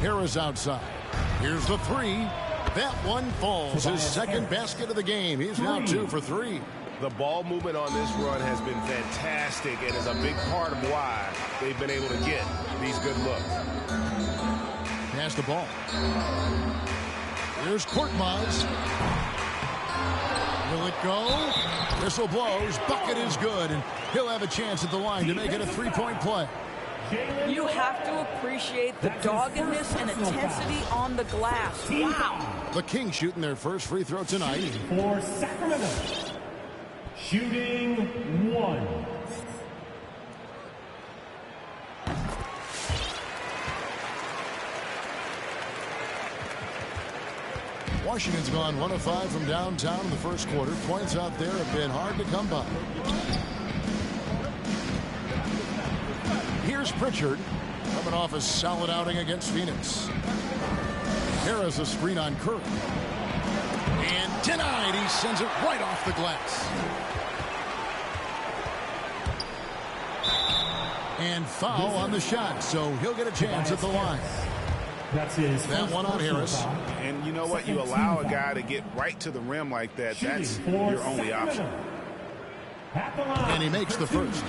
[SPEAKER 1] Harris outside. Here's the 3. That one falls. His second basket of the game. He's now 2 for 3.
[SPEAKER 16] The ball movement on this run has been fantastic and is a big part of why they've been able to get these good looks.
[SPEAKER 1] Pass the ball. Here's Korkmaz. Will it go? Whistle blows. Bucket is good, and he'll have a chance at the line to make it a 3-point play.
[SPEAKER 17] You have to appreciate the doggedness and intensity on the glass. Wow.
[SPEAKER 1] The Kings shooting their first free throw tonight.
[SPEAKER 25] For Sacramento. Shooting 1.
[SPEAKER 1] Washington's gone 1 of 5 from downtown in the first quarter. Points out there have been hard to come by. Here's Pritchard, coming off a solid outing against Phoenix. Harris a screen on Curry. And denied. He sends it right off the glass. And foul on the shot, so he'll get a chance at the line.
[SPEAKER 25] That's his
[SPEAKER 1] that one on Harris.
[SPEAKER 16] And you know what? You allow a guy to get right to the rim like that. That's your only option.
[SPEAKER 1] And he makes the first.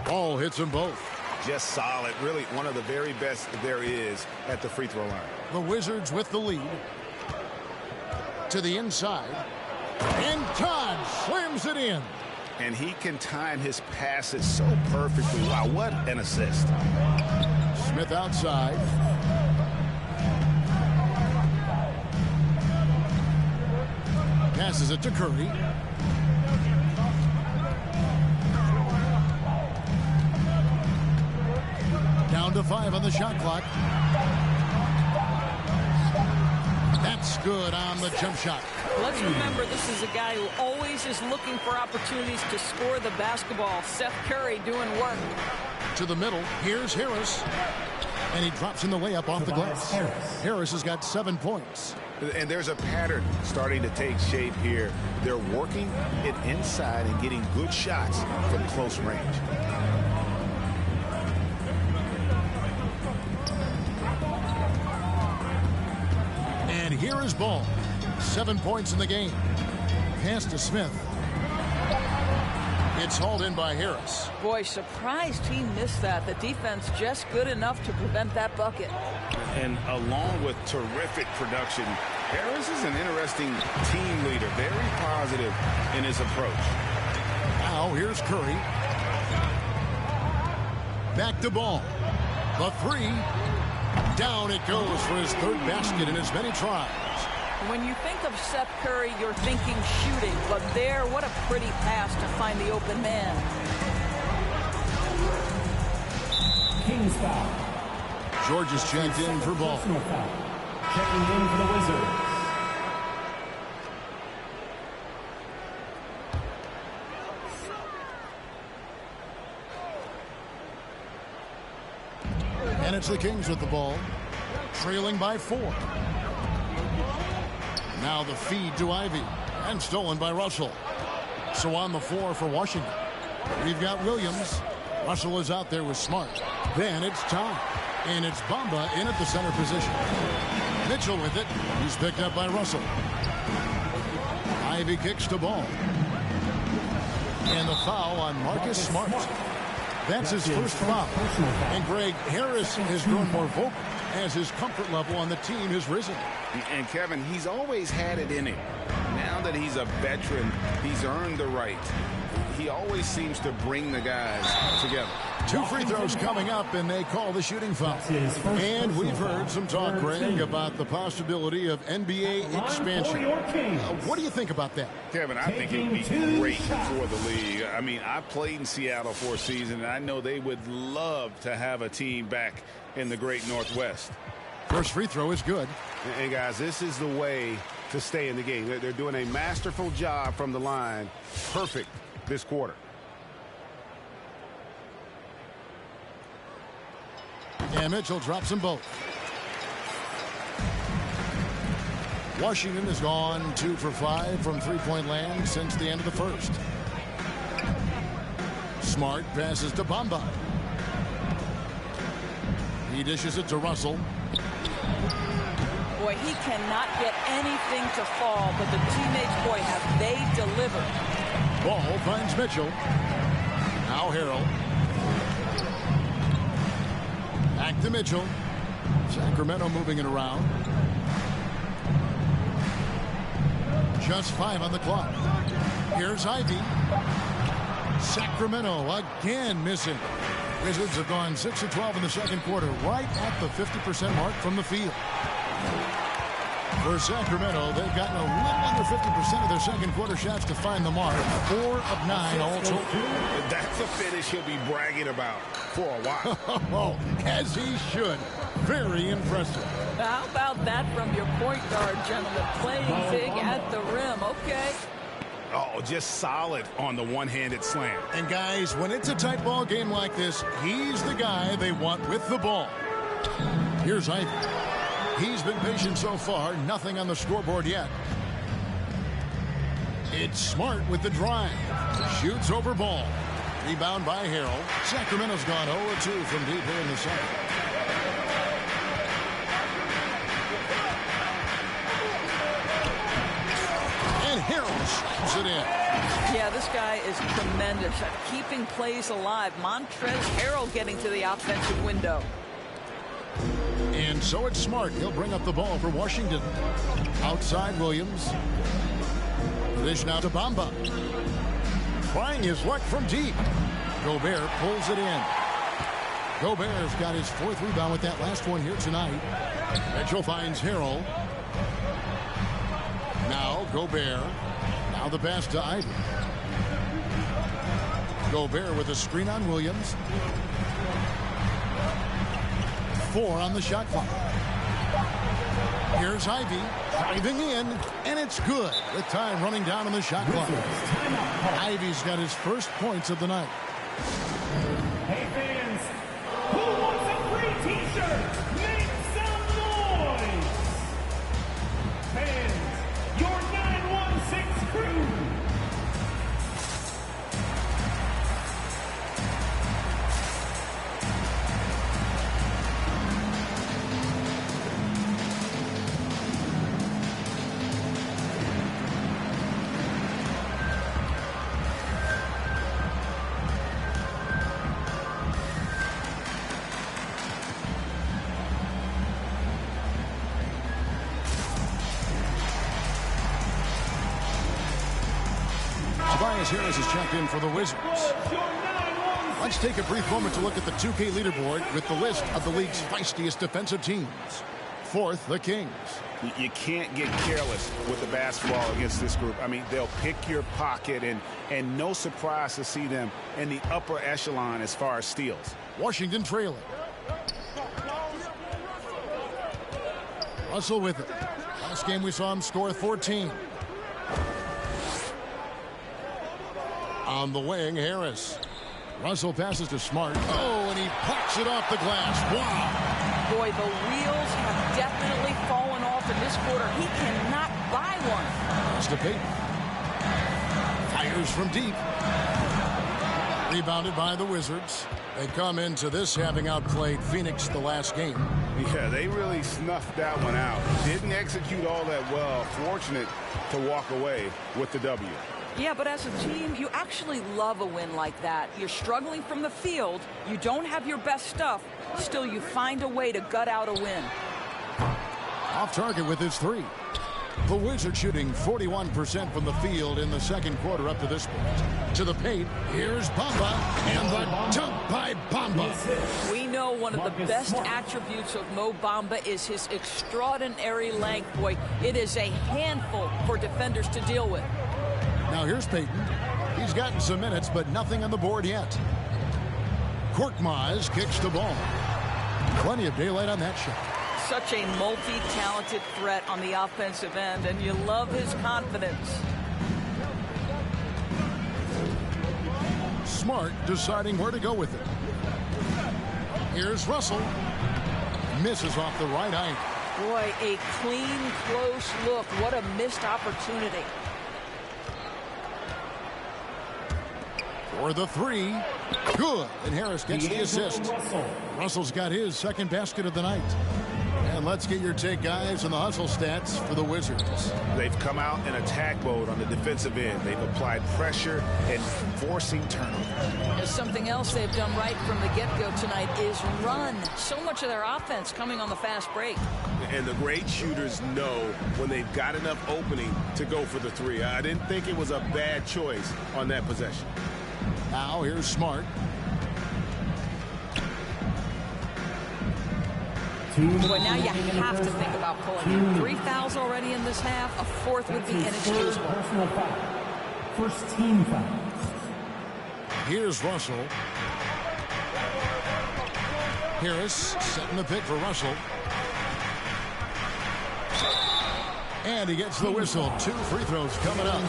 [SPEAKER 1] Ball hits them both.
[SPEAKER 16] Just solid. Really one of the very best there is at the free throw line.
[SPEAKER 1] The Wizards with the lead. To the inside. And Todd slams it in.
[SPEAKER 16] And he can time his passes so perfectly. Wow, what an assist.
[SPEAKER 1] Smith outside. Passes it to Curry. Down to 5 on the shot clock. That's good on the jump shot.
[SPEAKER 17] Let's remember, this is a guy who always is looking for opportunities to score the basketball. Seth Curry doing work.
[SPEAKER 1] To the middle. Here's Harris. And he drops in the layup off the glass. Harris has got 7 points.
[SPEAKER 16] And there's a pattern starting to take shape here. They're working it inside and getting good shots from close range.
[SPEAKER 1] And here is Ball. 7 points in the game. Pass to Smith. It's hauled in by Harris.
[SPEAKER 17] Boy, surprised he missed that. The defense just good enough to prevent that bucket.
[SPEAKER 16] And along with terrific production, Harris is an interesting team leader. Very positive in his approach.
[SPEAKER 1] Now here's Curry. Back to Ball. The 3. Down it goes for his 3rd basket in as many tries.
[SPEAKER 17] When you think of Seth Curry, you're thinking shooting. But there, what a pretty pass to find the open man.
[SPEAKER 25] Kings foul.
[SPEAKER 1] George is checked in for Ball.
[SPEAKER 25] Checking in for the Wizards.
[SPEAKER 1] And it's the Kings with the ball. Trailing by 4. Now the feed to Ivy. And stolen by Russell. So on the floor for Washington, we've got Williams. Russell is out there with Smart. Then it's Tom. And it's Bamba in at the center position. Mitchell with it. He's picked up by Russell. Ivy kicks to Ball. And the foul on Marcus Smart. That's his first foul. And Greg, Harris has grown more vocal as his comfort level on the team has risen.
[SPEAKER 16] And Kevin, he's always had it in him. Now that he's a veteran, he's earned the right. He always seems to bring the guys together.
[SPEAKER 1] 2 free throws coming up, and they call the shooting foul. And we've heard some talk, Greg, about the possibility of NBA expansion. What do you think about that?
[SPEAKER 16] Kevin, I think it would be great for the league. I mean, I played in Seattle for a season, and I know they would love to have a team back in the great Northwest.
[SPEAKER 1] First free throw is good.
[SPEAKER 16] And guys, this is the way to stay in the game. They're doing a masterful job from the line. Perfect this quarter.
[SPEAKER 1] And Mitchell drops them both. Washington has gone 2 for 5 from three-point land since the end of the first. Smart passes to Bamba. He dishes it to Russell.
[SPEAKER 17] Boy, he cannot get anything to fall, but the teammates, boy, have they delivered.
[SPEAKER 1] Ball finds Mitchell. Now Harrell. Back to Mitchell. Sacramento moving it around. Just 5 on the clock. Here's Ivy. Sacramento again missing. Wizards have gone 6 of 12 in the second quarter, right at the 50% mark from the field. For Sacramento, they've gotten a little under 50% of their second quarter shots to find the mark. 4 of 9 all told.
[SPEAKER 16] That's a finish he'll be bragging about for a while.
[SPEAKER 1] As he should. Very impressive.
[SPEAKER 17] How about that from your point guard, gentlemen? Playing big at the rim. Okay.
[SPEAKER 16] Oh, just solid on the one-handed slam.
[SPEAKER 1] And guys, when it's a tight ball game like this, he's the guy they want with the ball. Here's Ivy. He's been patient so far. Nothing on the scoreboard yet. It's Smart with the drive. Shoots over ball. Rebound by Harrell. Sacramento's gone 0-2 from deep here in the second. And Harrell slams it in.
[SPEAKER 17] Yeah, this guy is tremendous at keeping plays alive. Montrezl Harrell getting to the offensive window.
[SPEAKER 1] And so it's Smart. He'll bring up the ball for Washington. Outside Williams. Dish now to Bamba. Trying his luck from deep. Gobert pulls it in. Gobert's got his 4th rebound with that last one here tonight. Mitchell finds Harrell. Now Gobert. Now the pass to Ivy. Gobert with a screen on Williams. 4 on the shot clock. Here's Ivy driving in, and it's good with time running down on the shot clock. Ivy's got his first points of the night.
[SPEAKER 25] Hey fans, who wants a free t-shirt? Make some noise! Fans, your 916 crew!
[SPEAKER 1] Harris is checked in for the Wizards. Let's take a brief moment to look at the 2K leaderboard with the list of the league's feistiest defensive teams. 4th, the Kings.
[SPEAKER 16] You can't get careless with the basketball against this group. I mean, they'll pick your pocket, and no surprise to see them in the upper echelon as far as steals.
[SPEAKER 1] Washington trailing. Russell with it. Last game we saw him score 14. On the wing, Harris. Russell passes to Smart. Oh, and he pucks it off the glass. Wow.
[SPEAKER 17] Boy, the wheels have definitely fallen off in this quarter. He cannot buy one.
[SPEAKER 1] Pass to Payton. Fires from deep. Rebounded by the Wizards. They come into this having outplayed Phoenix the last game.
[SPEAKER 16] Yeah, they really snuffed that one out. Didn't execute all that well. Fortunate to walk away with the W.
[SPEAKER 17] Yeah, but as a team, you actually love a win like that. You're struggling from the field. You don't have your best stuff. Still, you find a way to gut out a win.
[SPEAKER 1] Off target with his 3. The Wizards shooting 41% from the field in the second quarter up to this point. To the paint, here's Bamba, and the dunk by Bamba.
[SPEAKER 17] We know one of the best attributes of Mo Bamba is his extraordinary length. Boy, it is a handful for defenders to deal with.
[SPEAKER 1] Now here's Payton. He's gotten some minutes, but nothing on the board yet. Korkmaz kicks the ball. Plenty of daylight on that shot.
[SPEAKER 17] Such a multi-talented threat on the offensive end, and you love his confidence.
[SPEAKER 1] Smart deciding where to go with it. Here's Russell. Misses off the right eye.
[SPEAKER 17] Boy, a clean, close look. What a missed opportunity.
[SPEAKER 1] For the 3. Good. And Harris gets the assist. Russell's got his second basket of the night. And let's get your take, guys, on the hustle stats for the Wizards.
[SPEAKER 16] They've come out in attack mode on the defensive end. They've applied pressure and forcing turnovers.
[SPEAKER 17] There's something else they've done right from the get-go tonight is run. So much of their offense coming on the fast break.
[SPEAKER 16] And the great shooters know when they've got enough opening to go for the 3. I didn't think it was a bad choice on that possession.
[SPEAKER 1] Now here's Smart.
[SPEAKER 17] Boy, now you have to think about pulling him. 3 fouls already in this half. A 4th would be inexcusable.
[SPEAKER 25] Personal foul. First team foul.
[SPEAKER 1] Here's Russell. Harris setting the pick for Russell. And he gets the whistle. 2 free throws coming up.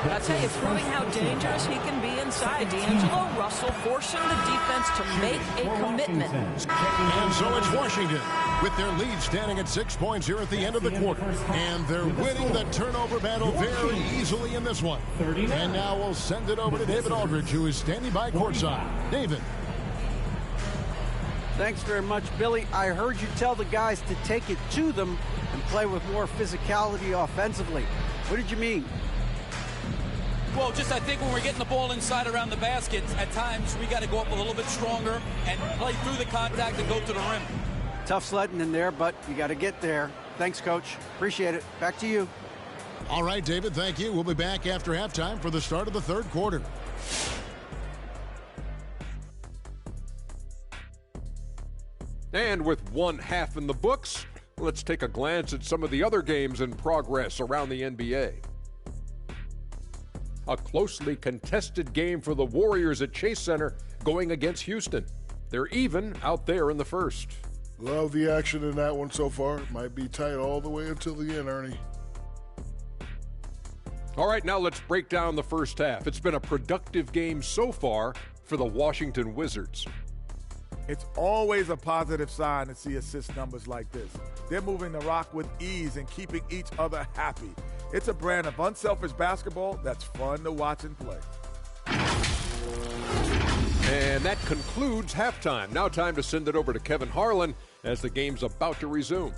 [SPEAKER 17] I'll tell you, proving how dangerous he can be inside. LiAngelo, Russell forcing the defense to make a commitment.
[SPEAKER 1] And so it's Washington with their lead standing at 6 points here at the end of the quarter. And they're winning the turnover battle very easily in this one. And now we'll send it over to David Aldridge, who is standing by courtside. David.
[SPEAKER 6] Thanks very much, Billy. I heard you tell the guys to take it to them and play with more physicality offensively. What did you mean?
[SPEAKER 2] Well, just I think when we're getting the ball inside around the basket, at times we got to go up a little bit stronger and play through the contact and go to the rim.
[SPEAKER 6] Tough sledding in there, but you got to get there. Thanks, Coach. Appreciate it. Back to you.
[SPEAKER 1] All right, David, thank you. We'll be back after halftime for the start of the third quarter.
[SPEAKER 11] And with one half in the books, let's take a glance at some of the other games in progress around the NBA. A closely contested game for the Warriors at Chase Center going against Houston. They're even out there in the first.
[SPEAKER 18] Love the action in that one so far. Might be tight all the way until the end, Ernie.
[SPEAKER 11] All right, now let's break down the first half. It's been a productive game so far for the Washington Wizards.
[SPEAKER 19] It's always a positive sign to see assist numbers like this. They're moving the rock with ease and keeping each other happy. It's a brand of unselfish basketball that's fun to watch and play.
[SPEAKER 11] And that concludes halftime. Now time to send it over to Kevin Harlan as the game's about to resume.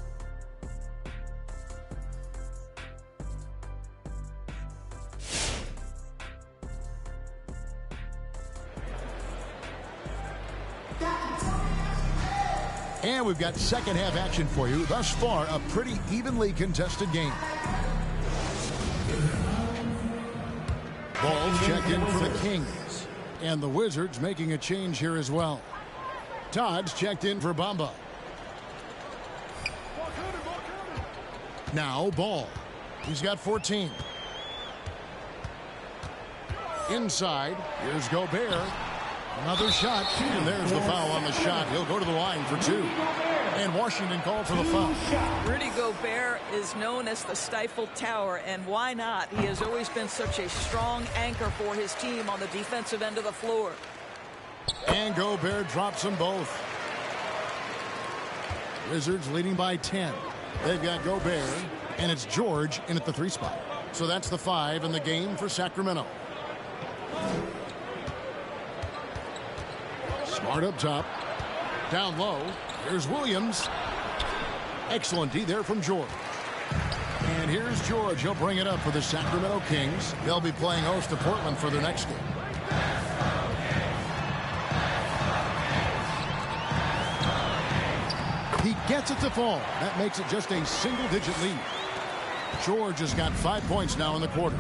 [SPEAKER 1] And we've got second half action for you. Thus far, a pretty evenly contested game. Ball's checked in for the Kings. And the Wizards making a change here as well. Todd's checked in for Bamba. Now Ball. He's got 14. Inside, here's Gobert. Another shot, and there's the foul on the shot. He'll go to the line for two. And Washington called for the foul.
[SPEAKER 17] Rudy Gobert is known as the Stifle Tower, and why not? He has always been such a strong anchor for his team on the defensive end of the floor.
[SPEAKER 1] And Gobert drops them both. Wizards leading by 10. They've got Gobert, and it's George in at the 3 spot. So that's the 5 in the game for Sacramento. Smart up top. Down low. Here's Williams. Excellent D there from George. And here's George. He'll bring it up for the Sacramento Kings. They'll be playing host to Portland for their next game. He gets it to fall. That makes it just a single-digit lead. George has got 5 points now in the quarter.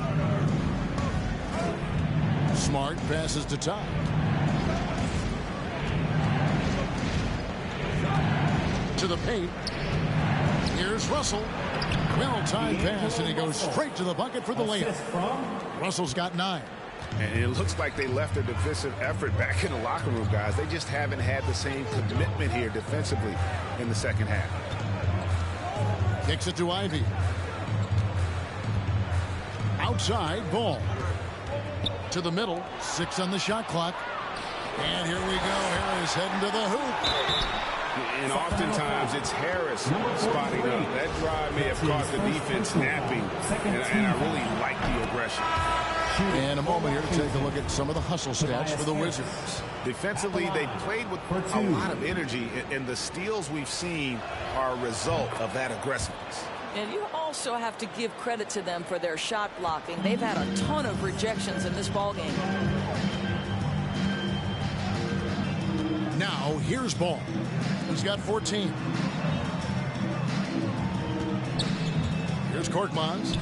[SPEAKER 1] Smart passes to Todd. To the paint. Here's Russell. Well-timed pass, and he goes straight to the bucket for the layup. Russell's got 9.
[SPEAKER 16] And it looks like they left their defensive effort back in the locker room, guys. They just haven't had the same commitment here defensively in the second half.
[SPEAKER 1] Kicks it to Ivy. Outside, Ball. To the middle. 6 on the shot clock. And here we go. Harris heading to the hoop.
[SPEAKER 16] And oftentimes it's Harris spotting up. That drive may have caught the defense napping, and I really like the aggression.
[SPEAKER 1] And a moment here to take a look at some of the hustle stats for the Wizards.
[SPEAKER 16] Defensively, they played with a lot of energy, and the steals we've seen are a result of that aggressiveness.
[SPEAKER 17] And you also have to give credit to them for their shot blocking. They've had a ton of rejections in this ballgame.
[SPEAKER 1] Now, here's Ball. He's got 14. Here's Korkmaz.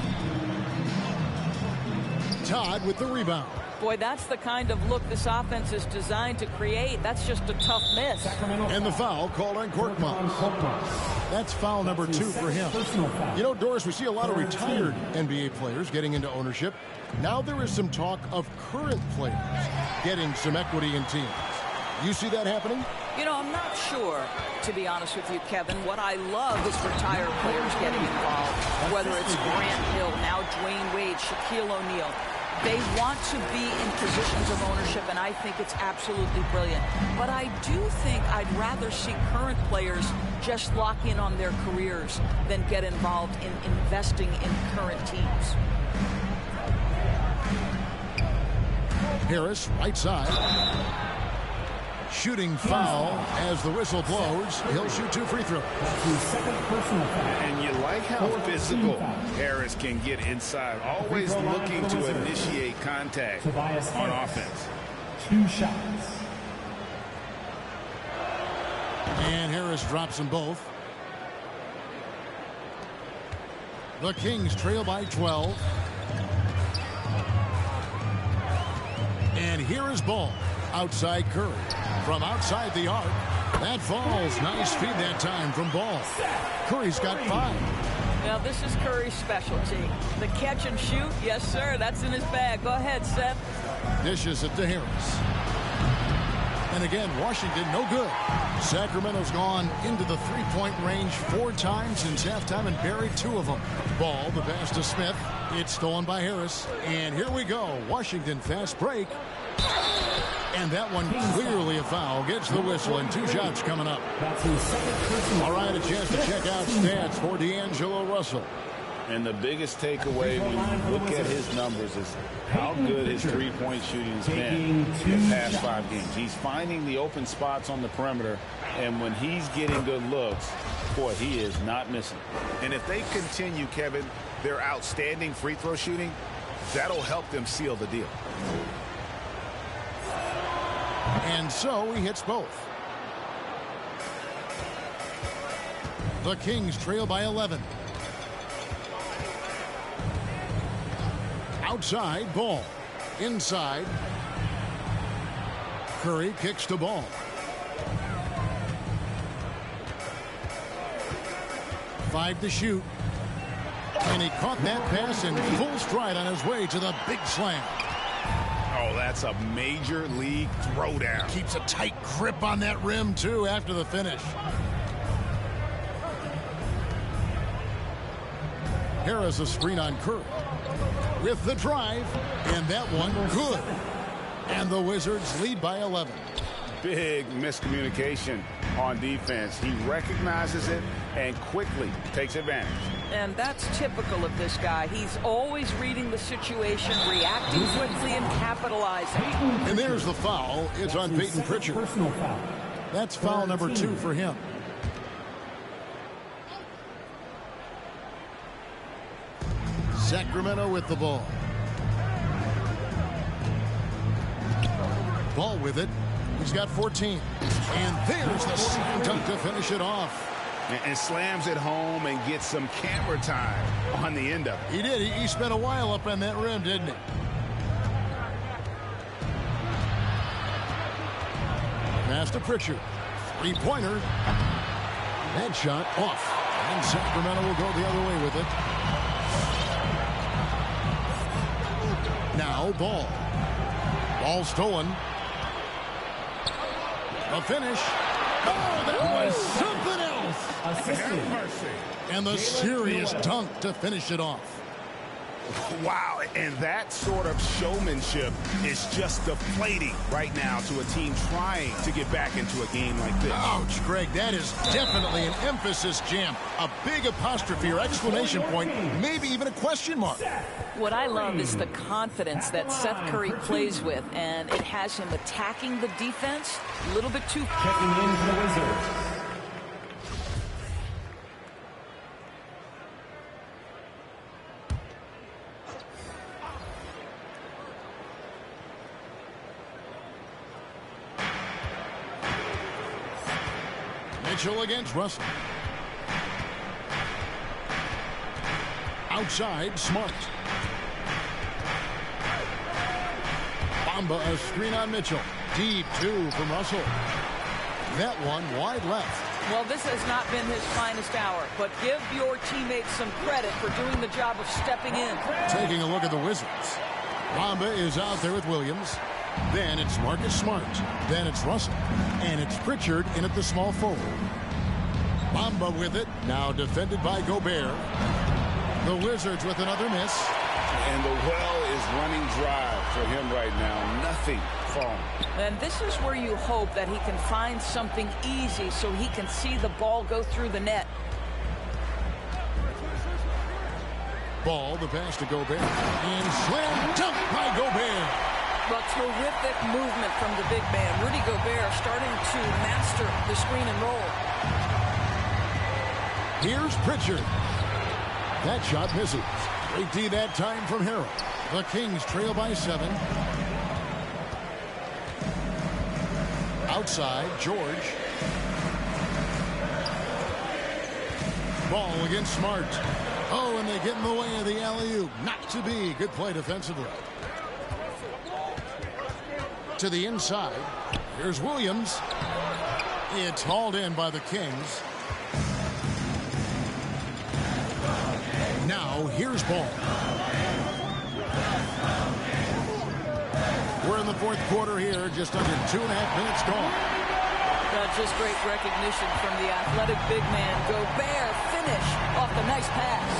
[SPEAKER 1] Todd with the rebound.
[SPEAKER 17] Boy, that's the kind of look this offense is designed to create. That's just a tough miss.
[SPEAKER 1] And the foul called on Korkmaz. That's foul number 2 for him. You know, Doris, we see a lot of retired NBA players getting into ownership. Now there is some talk of current players getting some equity in teams. You see that happening?
[SPEAKER 17] You know, I'm not sure, to be honest with you, Kevin. What I love is retired players getting involved, whether it's Grant Hill, now Dwayne Wade, Shaquille O'Neal. They want to be in positions of ownership, and I think it's absolutely brilliant. But I do think I'd rather see current players just lock in on their careers than get involved in investing in current teams.
[SPEAKER 1] Harris, right side. Shooting foul as the whistle blows. He'll shoot 2 free throws.
[SPEAKER 16] And you like how physical Harris can get inside. Always looking to initiate contact on offense.
[SPEAKER 25] 2 shots.
[SPEAKER 1] And Harris drops them both. The Kings trail by 12. And here is Ball. Outside Curry. From outside the arc. That falls. Nice feed that time from Ball. Curry's got 5.
[SPEAKER 17] Now, this is Curry's specialty. The catch and shoot, yes, sir. That's in his bag. Go ahead, Seth.
[SPEAKER 1] Dishes it to Harris. And again, Washington, no good. Sacramento's gone into the three-point range 4 times since halftime and buried 2 of them. Ball, the pass to Smith. It's stolen by Harris. And here we go. Washington fast break. And that one clearly a foul. Gets the whistle and 2 shots coming up. All right, a chance to check out stats for LiAngelo Russell.
[SPEAKER 16] And the biggest takeaway when you look at his numbers is how good his three-point shooting has been in the past 5 games. He's finding the open spots on the perimeter, and when he's getting good looks, boy, he is not missing. And if they continue, Kevin, their outstanding free throw shooting, that'll help them seal the deal.
[SPEAKER 1] And so he hits both. The Kings trail by 11. Outside, Ball. Inside. Curry kicks to Ball. Five to shoot. And he caught that pass in full stride on his way to the big slam.
[SPEAKER 16] Oh, that's a major league throwdown.
[SPEAKER 1] Keeps a tight grip on that rim, too, after the finish. Harris a screen on Curry. With the drive, and that one good. And the Wizards lead by 11.
[SPEAKER 16] Big miscommunication on defense. He recognizes it and quickly takes advantage.
[SPEAKER 17] And that's typical of this guy. He's always reading the situation, reacting quickly, and capitalizing.
[SPEAKER 1] And there's the foul. It's on Peyton Pritchard.
[SPEAKER 25] Personal foul.
[SPEAKER 1] That's foul number 2 for him. Sacramento with the ball. Ball with it. He's got 14. And there's the slam dunk to finish it off.
[SPEAKER 16] And slams it home and gets some camera time on the end of it.
[SPEAKER 1] He did. He spent a while up on that rim, didn't he? Pass to Pritchard. Three-pointer. That shot off. And Sacramento will go the other way with it. Now Ball. Ball stolen. A finish. Oh, that was something else. And the serious dunk to finish it off.
[SPEAKER 16] Wow, and that sort of showmanship is just deflating right now to a team trying to get back into a game like this.
[SPEAKER 1] Ouch, Greg, that is definitely an emphasis jam. A big apostrophe or exclamation point, maybe even a question mark.
[SPEAKER 17] What I love is the confidence that Seth Curry plays with, and it has him attacking the defense a little bit too.
[SPEAKER 25] Checking in for the Wizards.
[SPEAKER 1] Mitchell against Russell. Outside, Smart. Bamba a screen on Mitchell. Deep 2 from Russell. That one wide left.
[SPEAKER 17] Well, this has not been his finest hour, but give your teammates some credit for doing the job of stepping in.
[SPEAKER 1] Taking a look at the Wizards. Bamba is out there with Williams. Then it's Marcus Smart. Then it's Russell. And it's Pritchard in at the small forward. Bamba with it. Now defended by Gobert. The Wizards with another miss.
[SPEAKER 16] And the well is running drive for him right now. Nothing falling.
[SPEAKER 17] And this is where you hope that he can find something easy so he can see the ball go through the net.
[SPEAKER 1] Ball, the pass to Gobert. And slam dunk by Gobert.
[SPEAKER 17] But terrific movement from the big man. Rudy Gobert starting to master the screen and roll.
[SPEAKER 1] Here's Pritchard. That shot misses. Great D that time from Harrell. The Kings trail by 7. Outside, George. Ball against Smart. Oh, and they get in the way of the alley-oop. Not to be. Good play defensively. To the inside. Here's Williams. It's hauled in by the Kings. Now, here's Ball. We're in the fourth quarter here. Just under 2.5 minutes gone.
[SPEAKER 17] Just great recognition from the athletic big man. Gobert finish off the nice pass.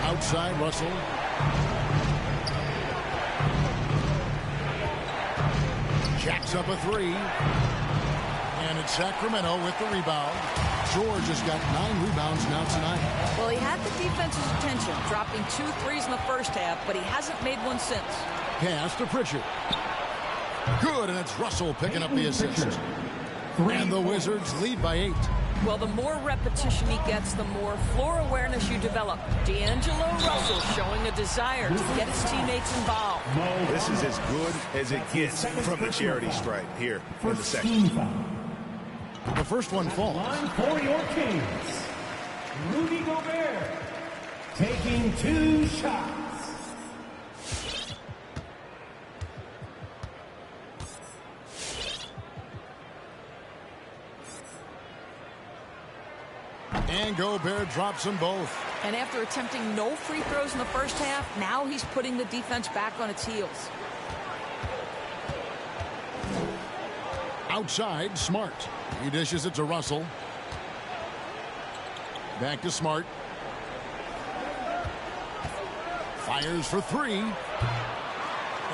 [SPEAKER 1] Outside, Russell. Jacks up a 3. And it's Sacramento with the rebound. George has got 9 rebounds now tonight.
[SPEAKER 17] Well, he had the defense's attention, dropping 2 threes in the first half, but he hasn't made one since.
[SPEAKER 1] Pass to Pritchard. Good, and it's Russell picking up the assist. And the Wizards lead by 8.
[SPEAKER 17] Well, the more repetition he gets, the more floor awareness you develop. LiAngelo Russell showing a desire to get his teammates involved.
[SPEAKER 16] This is as good as it gets from the charity stripe here in the second.
[SPEAKER 1] The first one falls.
[SPEAKER 25] Line for your Kings. Rudy Gobert taking 2 shots.
[SPEAKER 1] And Gobert drops them both.
[SPEAKER 17] And after attempting no free throws in the first half, now he's putting the defense back on its heels.
[SPEAKER 1] Outside, Smart. He dishes it to Russell. Back to Smart. Fires for 3.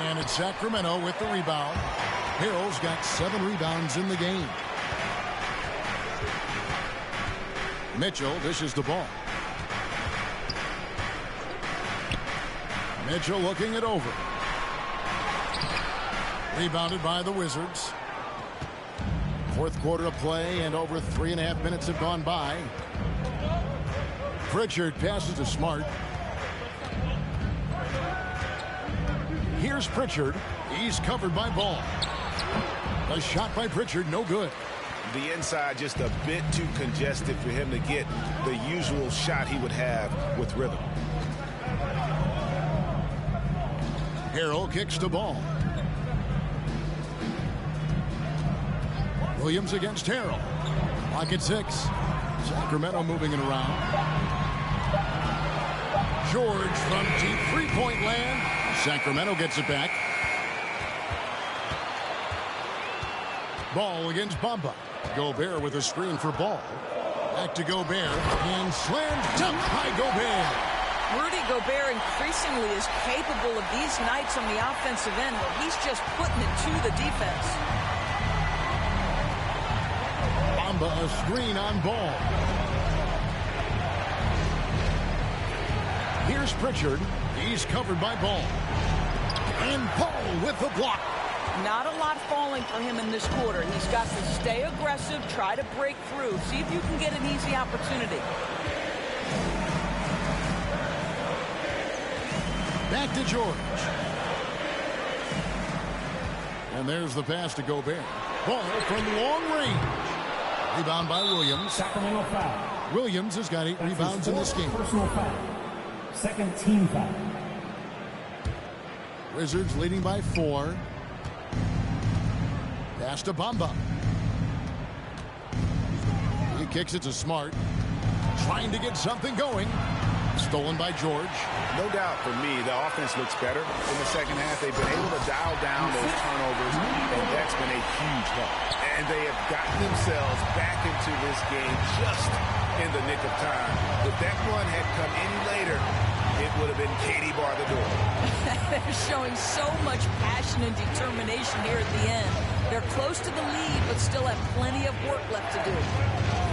[SPEAKER 1] And it's Sacramento with the rebound. Harrell's got 7 rebounds in the game. Mitchell dishes the ball. Mitchell looking it over. Rebounded by the Wizards. Fourth quarter of play, and over 3.5 minutes have gone by. Pritchard passes to Smart. Here's Pritchard. He's covered by Ball. A shot by Pritchard, no good.
[SPEAKER 16] The inside just a bit too congested for him to get the usual shot he would have with rhythm.
[SPEAKER 1] Harrell kicks the ball. Williams against Harrell. Clock at 6. Sacramento moving it around. George from deep three-point land. Sacramento gets it back. Ball against Bamba. Gobert with a screen for Ball. Back to Gobert. And slam dunk by Gobert.
[SPEAKER 17] Rudy Gobert increasingly is capable of these nights on the offensive end where he's just putting it to the defense.
[SPEAKER 1] Bamba a screen on Ball. Here's Pritchard. He's covered by Ball. And Ball with the block.
[SPEAKER 17] Not a lot falling for him in this quarter. He's got to stay aggressive, try to break through, see if you can get an easy opportunity.
[SPEAKER 1] Back to George. And there's the pass to Gobert. Ball from long range. Rebound by Williams.
[SPEAKER 25] Sacramento foul.
[SPEAKER 1] Williams has got 8 rebounds in this game.
[SPEAKER 25] Personal foul. Second team foul.
[SPEAKER 1] Wizards leading by 4. Pass to Bamba. He kicks it to Smart. Trying to get something going. Stolen by George.
[SPEAKER 16] No doubt for me, the offense looks better in the second half. They've been able to dial down those turnovers, and that's been a huge help. And they have gotten themselves back into this game just in the nick of time. If that one had come any later, it would have been Katie bar the door.
[SPEAKER 17] They're showing so much passion and determination here at the end. They're close to the lead, but still have plenty of work left to do.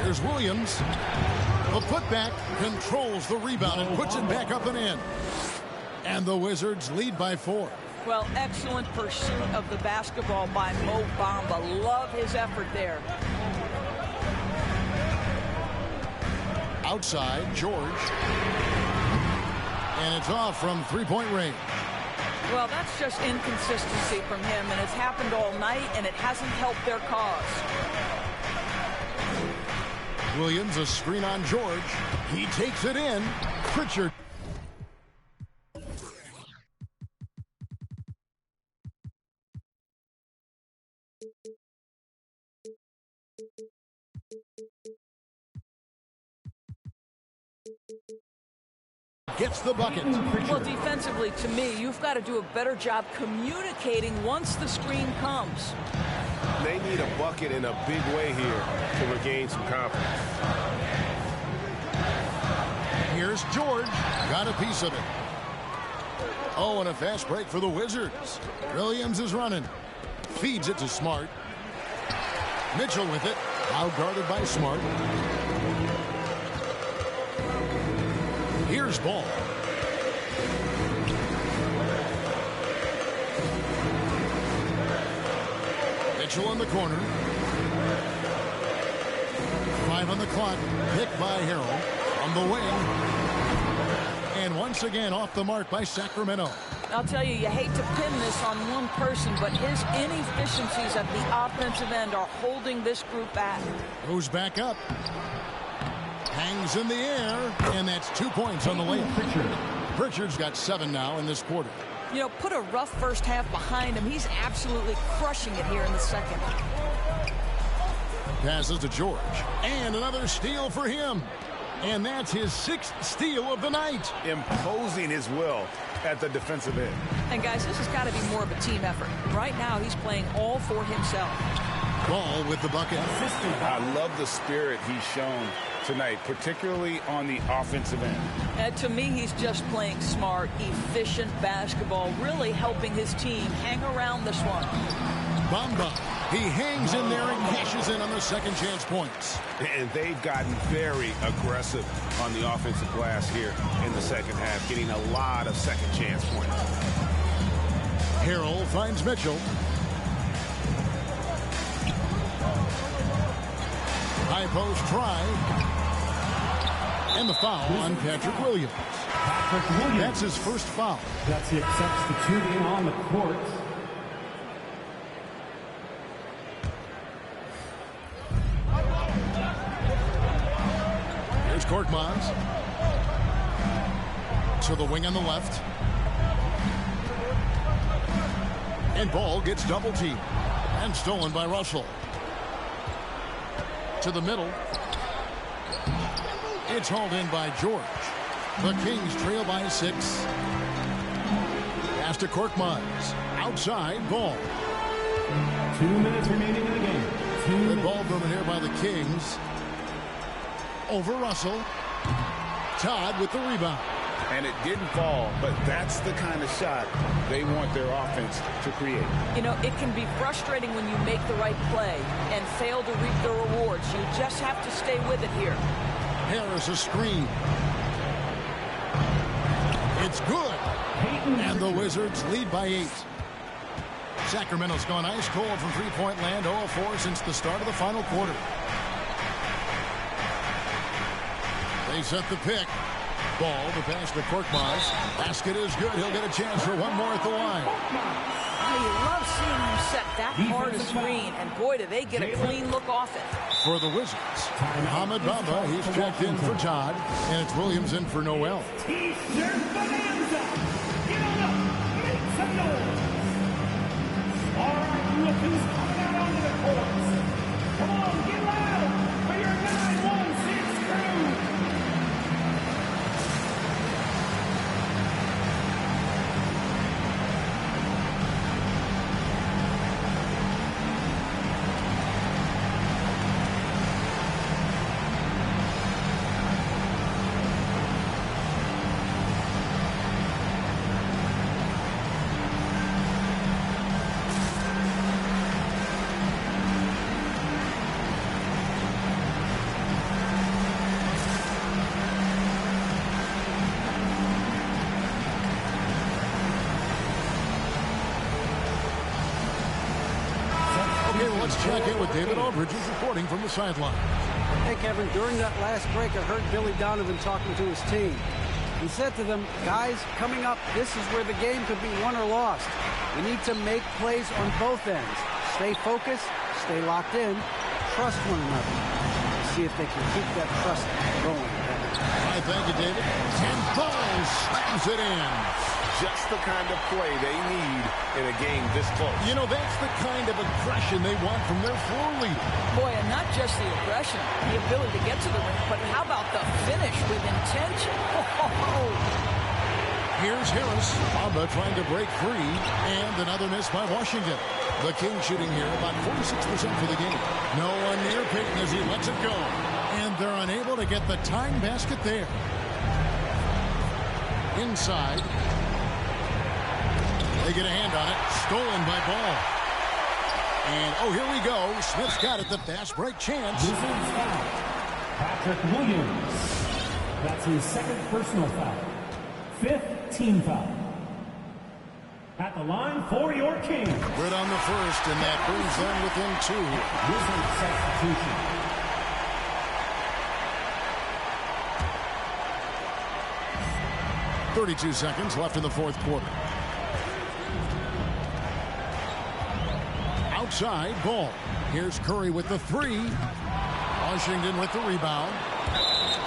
[SPEAKER 1] Here's Williams. The putback controls the rebound and puts it back up and in. And the Wizards lead by 4.
[SPEAKER 17] Well, excellent pursuit of the basketball by Mo Bamba. Love his effort there.
[SPEAKER 1] Outside, George. And it's off from three-point range.
[SPEAKER 17] Well, that's just inconsistency from him, and it's happened all night, and it hasn't helped their cause.
[SPEAKER 1] Williams, a screen on George. He takes it in. Pritchard. Gets the bucket.
[SPEAKER 17] Well, defensively, to me, you've got to do a better job communicating once the screen comes.
[SPEAKER 16] They need a bucket in a big way here to regain some confidence.
[SPEAKER 1] Here's George. Got a piece of it. Oh, and a fast break for the Wizards. Williams is running. Feeds it to Smart. Mitchell with it. Now guarded by Smart. Here's Ball. Mitchell in the corner. 5 on the clock. Picked by Harrell. On the wing. And once again off the mark by Sacramento.
[SPEAKER 17] I'll tell you, you hate to pin this on one person, but his inefficiencies at the offensive end are holding this group back.
[SPEAKER 1] Goes back up. Hangs in the air, and that's 2 points on the layup. Pritchard's got 7 now in this quarter.
[SPEAKER 17] You know, put a rough first half behind him. He's absolutely crushing it here in the second.
[SPEAKER 1] Passes to George. And another steal for him. And that's his 6th steal of the night.
[SPEAKER 16] Imposing his will at the defensive end.
[SPEAKER 17] And guys, this has got to be more of a team effort. Right now, he's playing all for himself.
[SPEAKER 1] Ball with the bucket.
[SPEAKER 16] I love the spirit he's shown tonight, particularly on the offensive end.
[SPEAKER 17] And to me, he's just playing smart, efficient basketball, really helping his team hang around this one.
[SPEAKER 1] Bamba, he hangs in there and cashes in on the second chance points.
[SPEAKER 16] And they've gotten very aggressive on the offensive glass here in the second half, getting a lot of second chance points.
[SPEAKER 1] Harrell finds Mitchell. High post try. And the foul on Patrick Williams. That's his first foul.
[SPEAKER 8] That's the substituting on the court.
[SPEAKER 1] Here's Korkmaz. To the wing on the left. And Ball gets double teamed. And stolen by Russell. To the middle. It's hauled in by George. The Kings trail by 6. Pass to Korkmaz. Outside, Ball.
[SPEAKER 8] 2 minutes remaining in the game.
[SPEAKER 1] Good ball movement here by the Kings. Over Russell. Todd with the rebound.
[SPEAKER 16] And it didn't fall, but that's the kind of shot they want their offense to create.
[SPEAKER 17] You know, it can be frustrating when you make the right play and fail to reap the rewards. You just have to stay with it here.
[SPEAKER 1] Harris a screen. It's good. And the Wizards lead by 8. Sacramento's gone ice cold from three-point land, 0 of 4 since the start of the final quarter. They set the pick. Ball, the pass to Korkmaz. Basket is good. He'll get a chance for one more at the line.
[SPEAKER 17] You love seeing him set that hard a screen, and boy, do they get a clean look off it.
[SPEAKER 1] For the Wizards, Mohamed Bamba, he's checked in for Todd, and it's Williams in for Noel.
[SPEAKER 25] T-shirt bonanza. Give it up. Make some noise. All right, rookies coming out onto the court. Come on, get loud for your 916 crew.
[SPEAKER 1] Okay, well, let's check in with David Aldridge, who's reporting from the sideline.
[SPEAKER 6] Hey, Kevin, during that last break, I heard Billy Donovan talking to his team. He said to them, guys, coming up, this is where the game could be won or lost. We need to make plays on both ends. Stay focused, stay locked in, trust one another. See if they can keep that trust going.
[SPEAKER 1] All right, thank you, David. And Ball slams it in.
[SPEAKER 16] Just the kind of play they need in a game this close.
[SPEAKER 1] You know, that's the kind of aggression they want from their floor leader.
[SPEAKER 17] Boy, and not just the aggression, the ability to get to the ring, but how about the finish with intention? Oh.
[SPEAKER 1] Here's Harris. Bamba trying to break free, and another miss by Washington. The Kings shooting here about 46% for the game. No one near Payton as he lets it go. And they're unable to get the tying basket there. Inside. They get a hand on it. Stolen by Ball. And, oh, here we go. Smith's got it. The fast break chance.
[SPEAKER 8] Wizards foul. Patrick Williams. That's his second personal foul. 5th team foul. At the line for your Kings.
[SPEAKER 1] Good on the first, and that brings them within 2.
[SPEAKER 8] Wizards substitution.
[SPEAKER 1] .32 seconds left in the fourth quarter. Outside, Ball. Here's Curry with the 3. Washington with the rebound.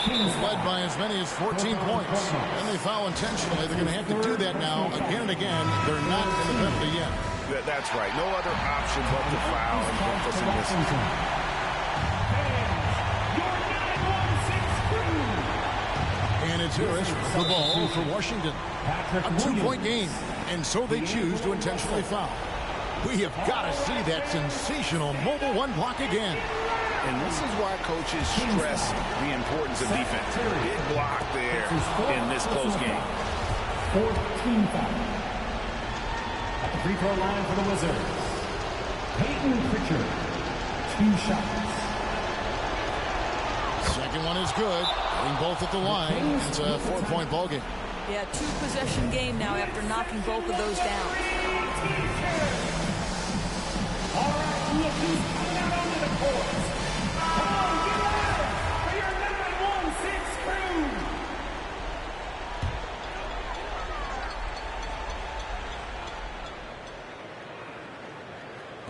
[SPEAKER 1] Kings led by as many as 14 points. And they foul intentionally. They're going to have to do that now again and again. They're not in the penalty yet.
[SPEAKER 16] That's right. No other option but to foul and Memphis in this.
[SPEAKER 1] And it's Harris with the ball for Washington. A 2-point game. And so they choose to intentionally foul. We have got to see that sensational mobile one block again.
[SPEAKER 16] And this is why coaches stress the importance of defense. Big block there in this close game.
[SPEAKER 8] 14 foul. At the free throw line for the Wizards, Payton Pritchard. 2 shots.
[SPEAKER 1] Second one is good. Getting both at the line. It's a 4-point ball game.
[SPEAKER 17] Yeah, 2-possession game now after knocking both of those down.
[SPEAKER 8] All right, looking out onto the court. Come on, get louder for your 9-1-6 crew.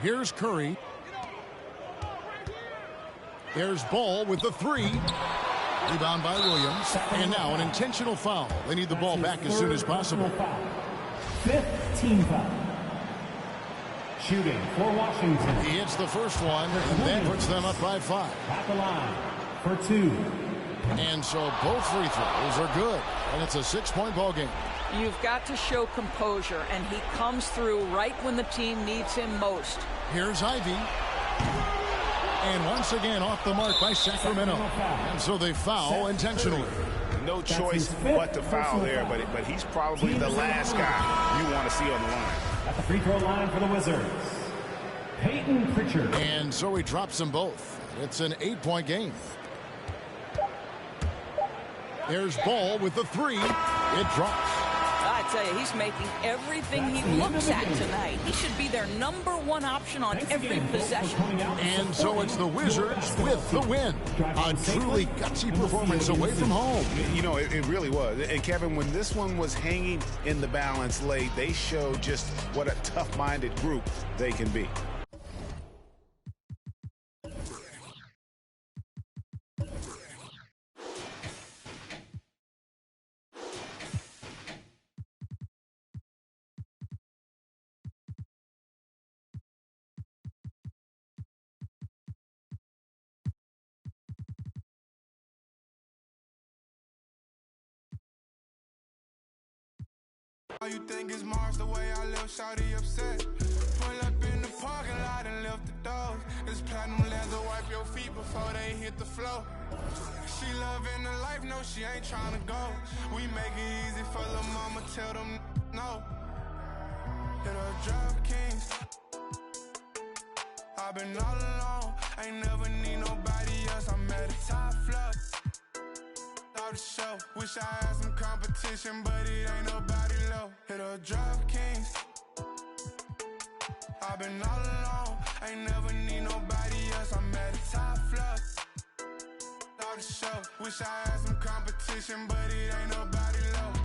[SPEAKER 1] Here's Curry. There's Ball with the 3. Rebound by Williams. And now an intentional foul. They need the ball back as soon as possible.
[SPEAKER 8] 5th team foul. Shooting for Washington.
[SPEAKER 1] He hits the first one, and that puts them up by 5.
[SPEAKER 8] At the line for 2.
[SPEAKER 1] And so both free throws are good. And it's a 6-point ball game.
[SPEAKER 17] You've got to show composure, and he comes through right when the team needs him most.
[SPEAKER 1] Here's Ivy. And once again off the mark by Sacramento. And so they foul intentionally.
[SPEAKER 16] No choice but to foul there, but he's probably the last guy you want to see on the line.
[SPEAKER 8] At the free throw line for the Wizards, Payton Pritchard.
[SPEAKER 1] And so he drops them both. It's an 8-point game. There's Ball with the 3. It drops.
[SPEAKER 17] I tell you, he's making everything he looks at tonight. He should be their #1 option on every possession.
[SPEAKER 1] And so it's the Wizards with the win. A truly gutsy performance away from home.
[SPEAKER 16] You know, it really was. And Kevin, when this one was hanging in the balance late, they showed just what a tough-minded group they can be.
[SPEAKER 5] You think it's Mars the way I live, shawty upset. Pull up in the parking lot and lift the doors. This platinum leather wipe your feet before they hit the floor. She loving the life, no, she ain't trying to go. We make it easy for the mama, tell them no. Hit her drop kings. I've been all alone, ain't never need nobody else. I'm at the top floor. The show. Wish I had some competition, but it ain't nobody low. Hit a drop kings. I've been all alone, ain't never
[SPEAKER 13] wish I had some competition, but it ain't nobody low.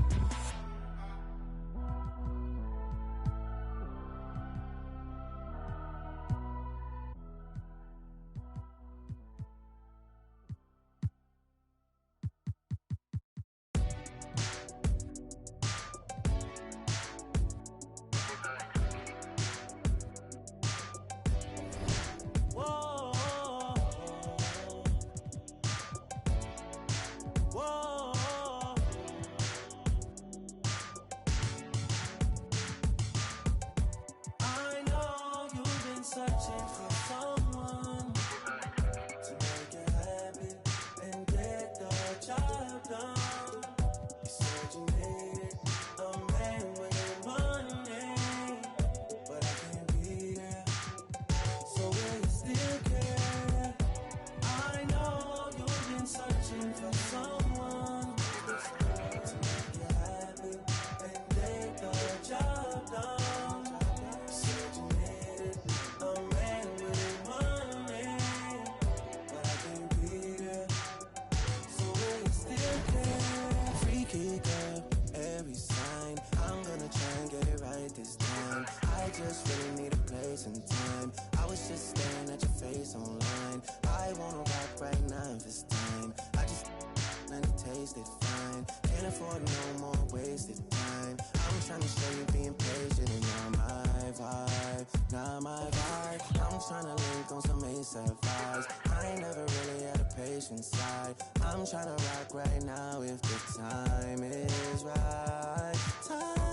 [SPEAKER 20] just really need a place and time. I was just staring at your face online. I wanna rock right now if it's time. I just let it taste it fine. Can't afford no more wasted time. I'm trying to show you being patient and not my vibe, not my vibe. I'm trying to link on some ASAP vibes. I ain't never really had a patient side. I'm trying to rock right now if the time is right. Time